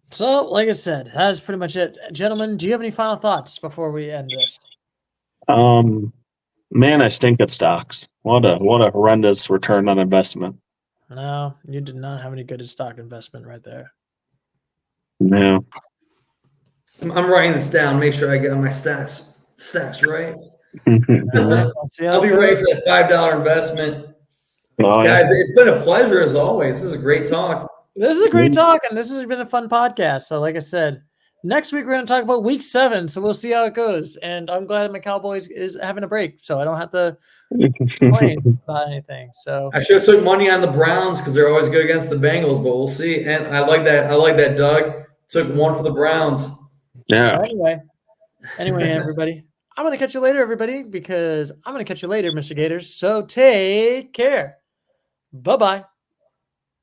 [SPEAKER 1] So, like I said, that is pretty much it, gentlemen. Do you have any final thoughts before we end this?
[SPEAKER 3] Man, I stink at stocks. What a horrendous return on investment.
[SPEAKER 1] No, you did not have any good stock investment right there.
[SPEAKER 3] No.
[SPEAKER 2] I'm writing this down. Make sure I get my stats right. I'll be ready for that $5 investment. Guys, it's been a pleasure as always. This is a great talk.
[SPEAKER 1] This is a great talk, and this has been a fun podcast. So, like I said, next week we're going to talk about Week 7. So we'll see how it goes. And I'm glad my Cowboys is having a break, so I don't have to complain about anything. So
[SPEAKER 2] I should have took money on the Browns because they're always good against the Bengals, but we'll see. And I like that. Doug took 1 for the Browns.
[SPEAKER 3] Yeah.
[SPEAKER 1] Anyway, Anyway, everybody, I'm going to catch you later, everybody, because I'm going to catch you later, Mr. Gators. So take care. Bye-bye.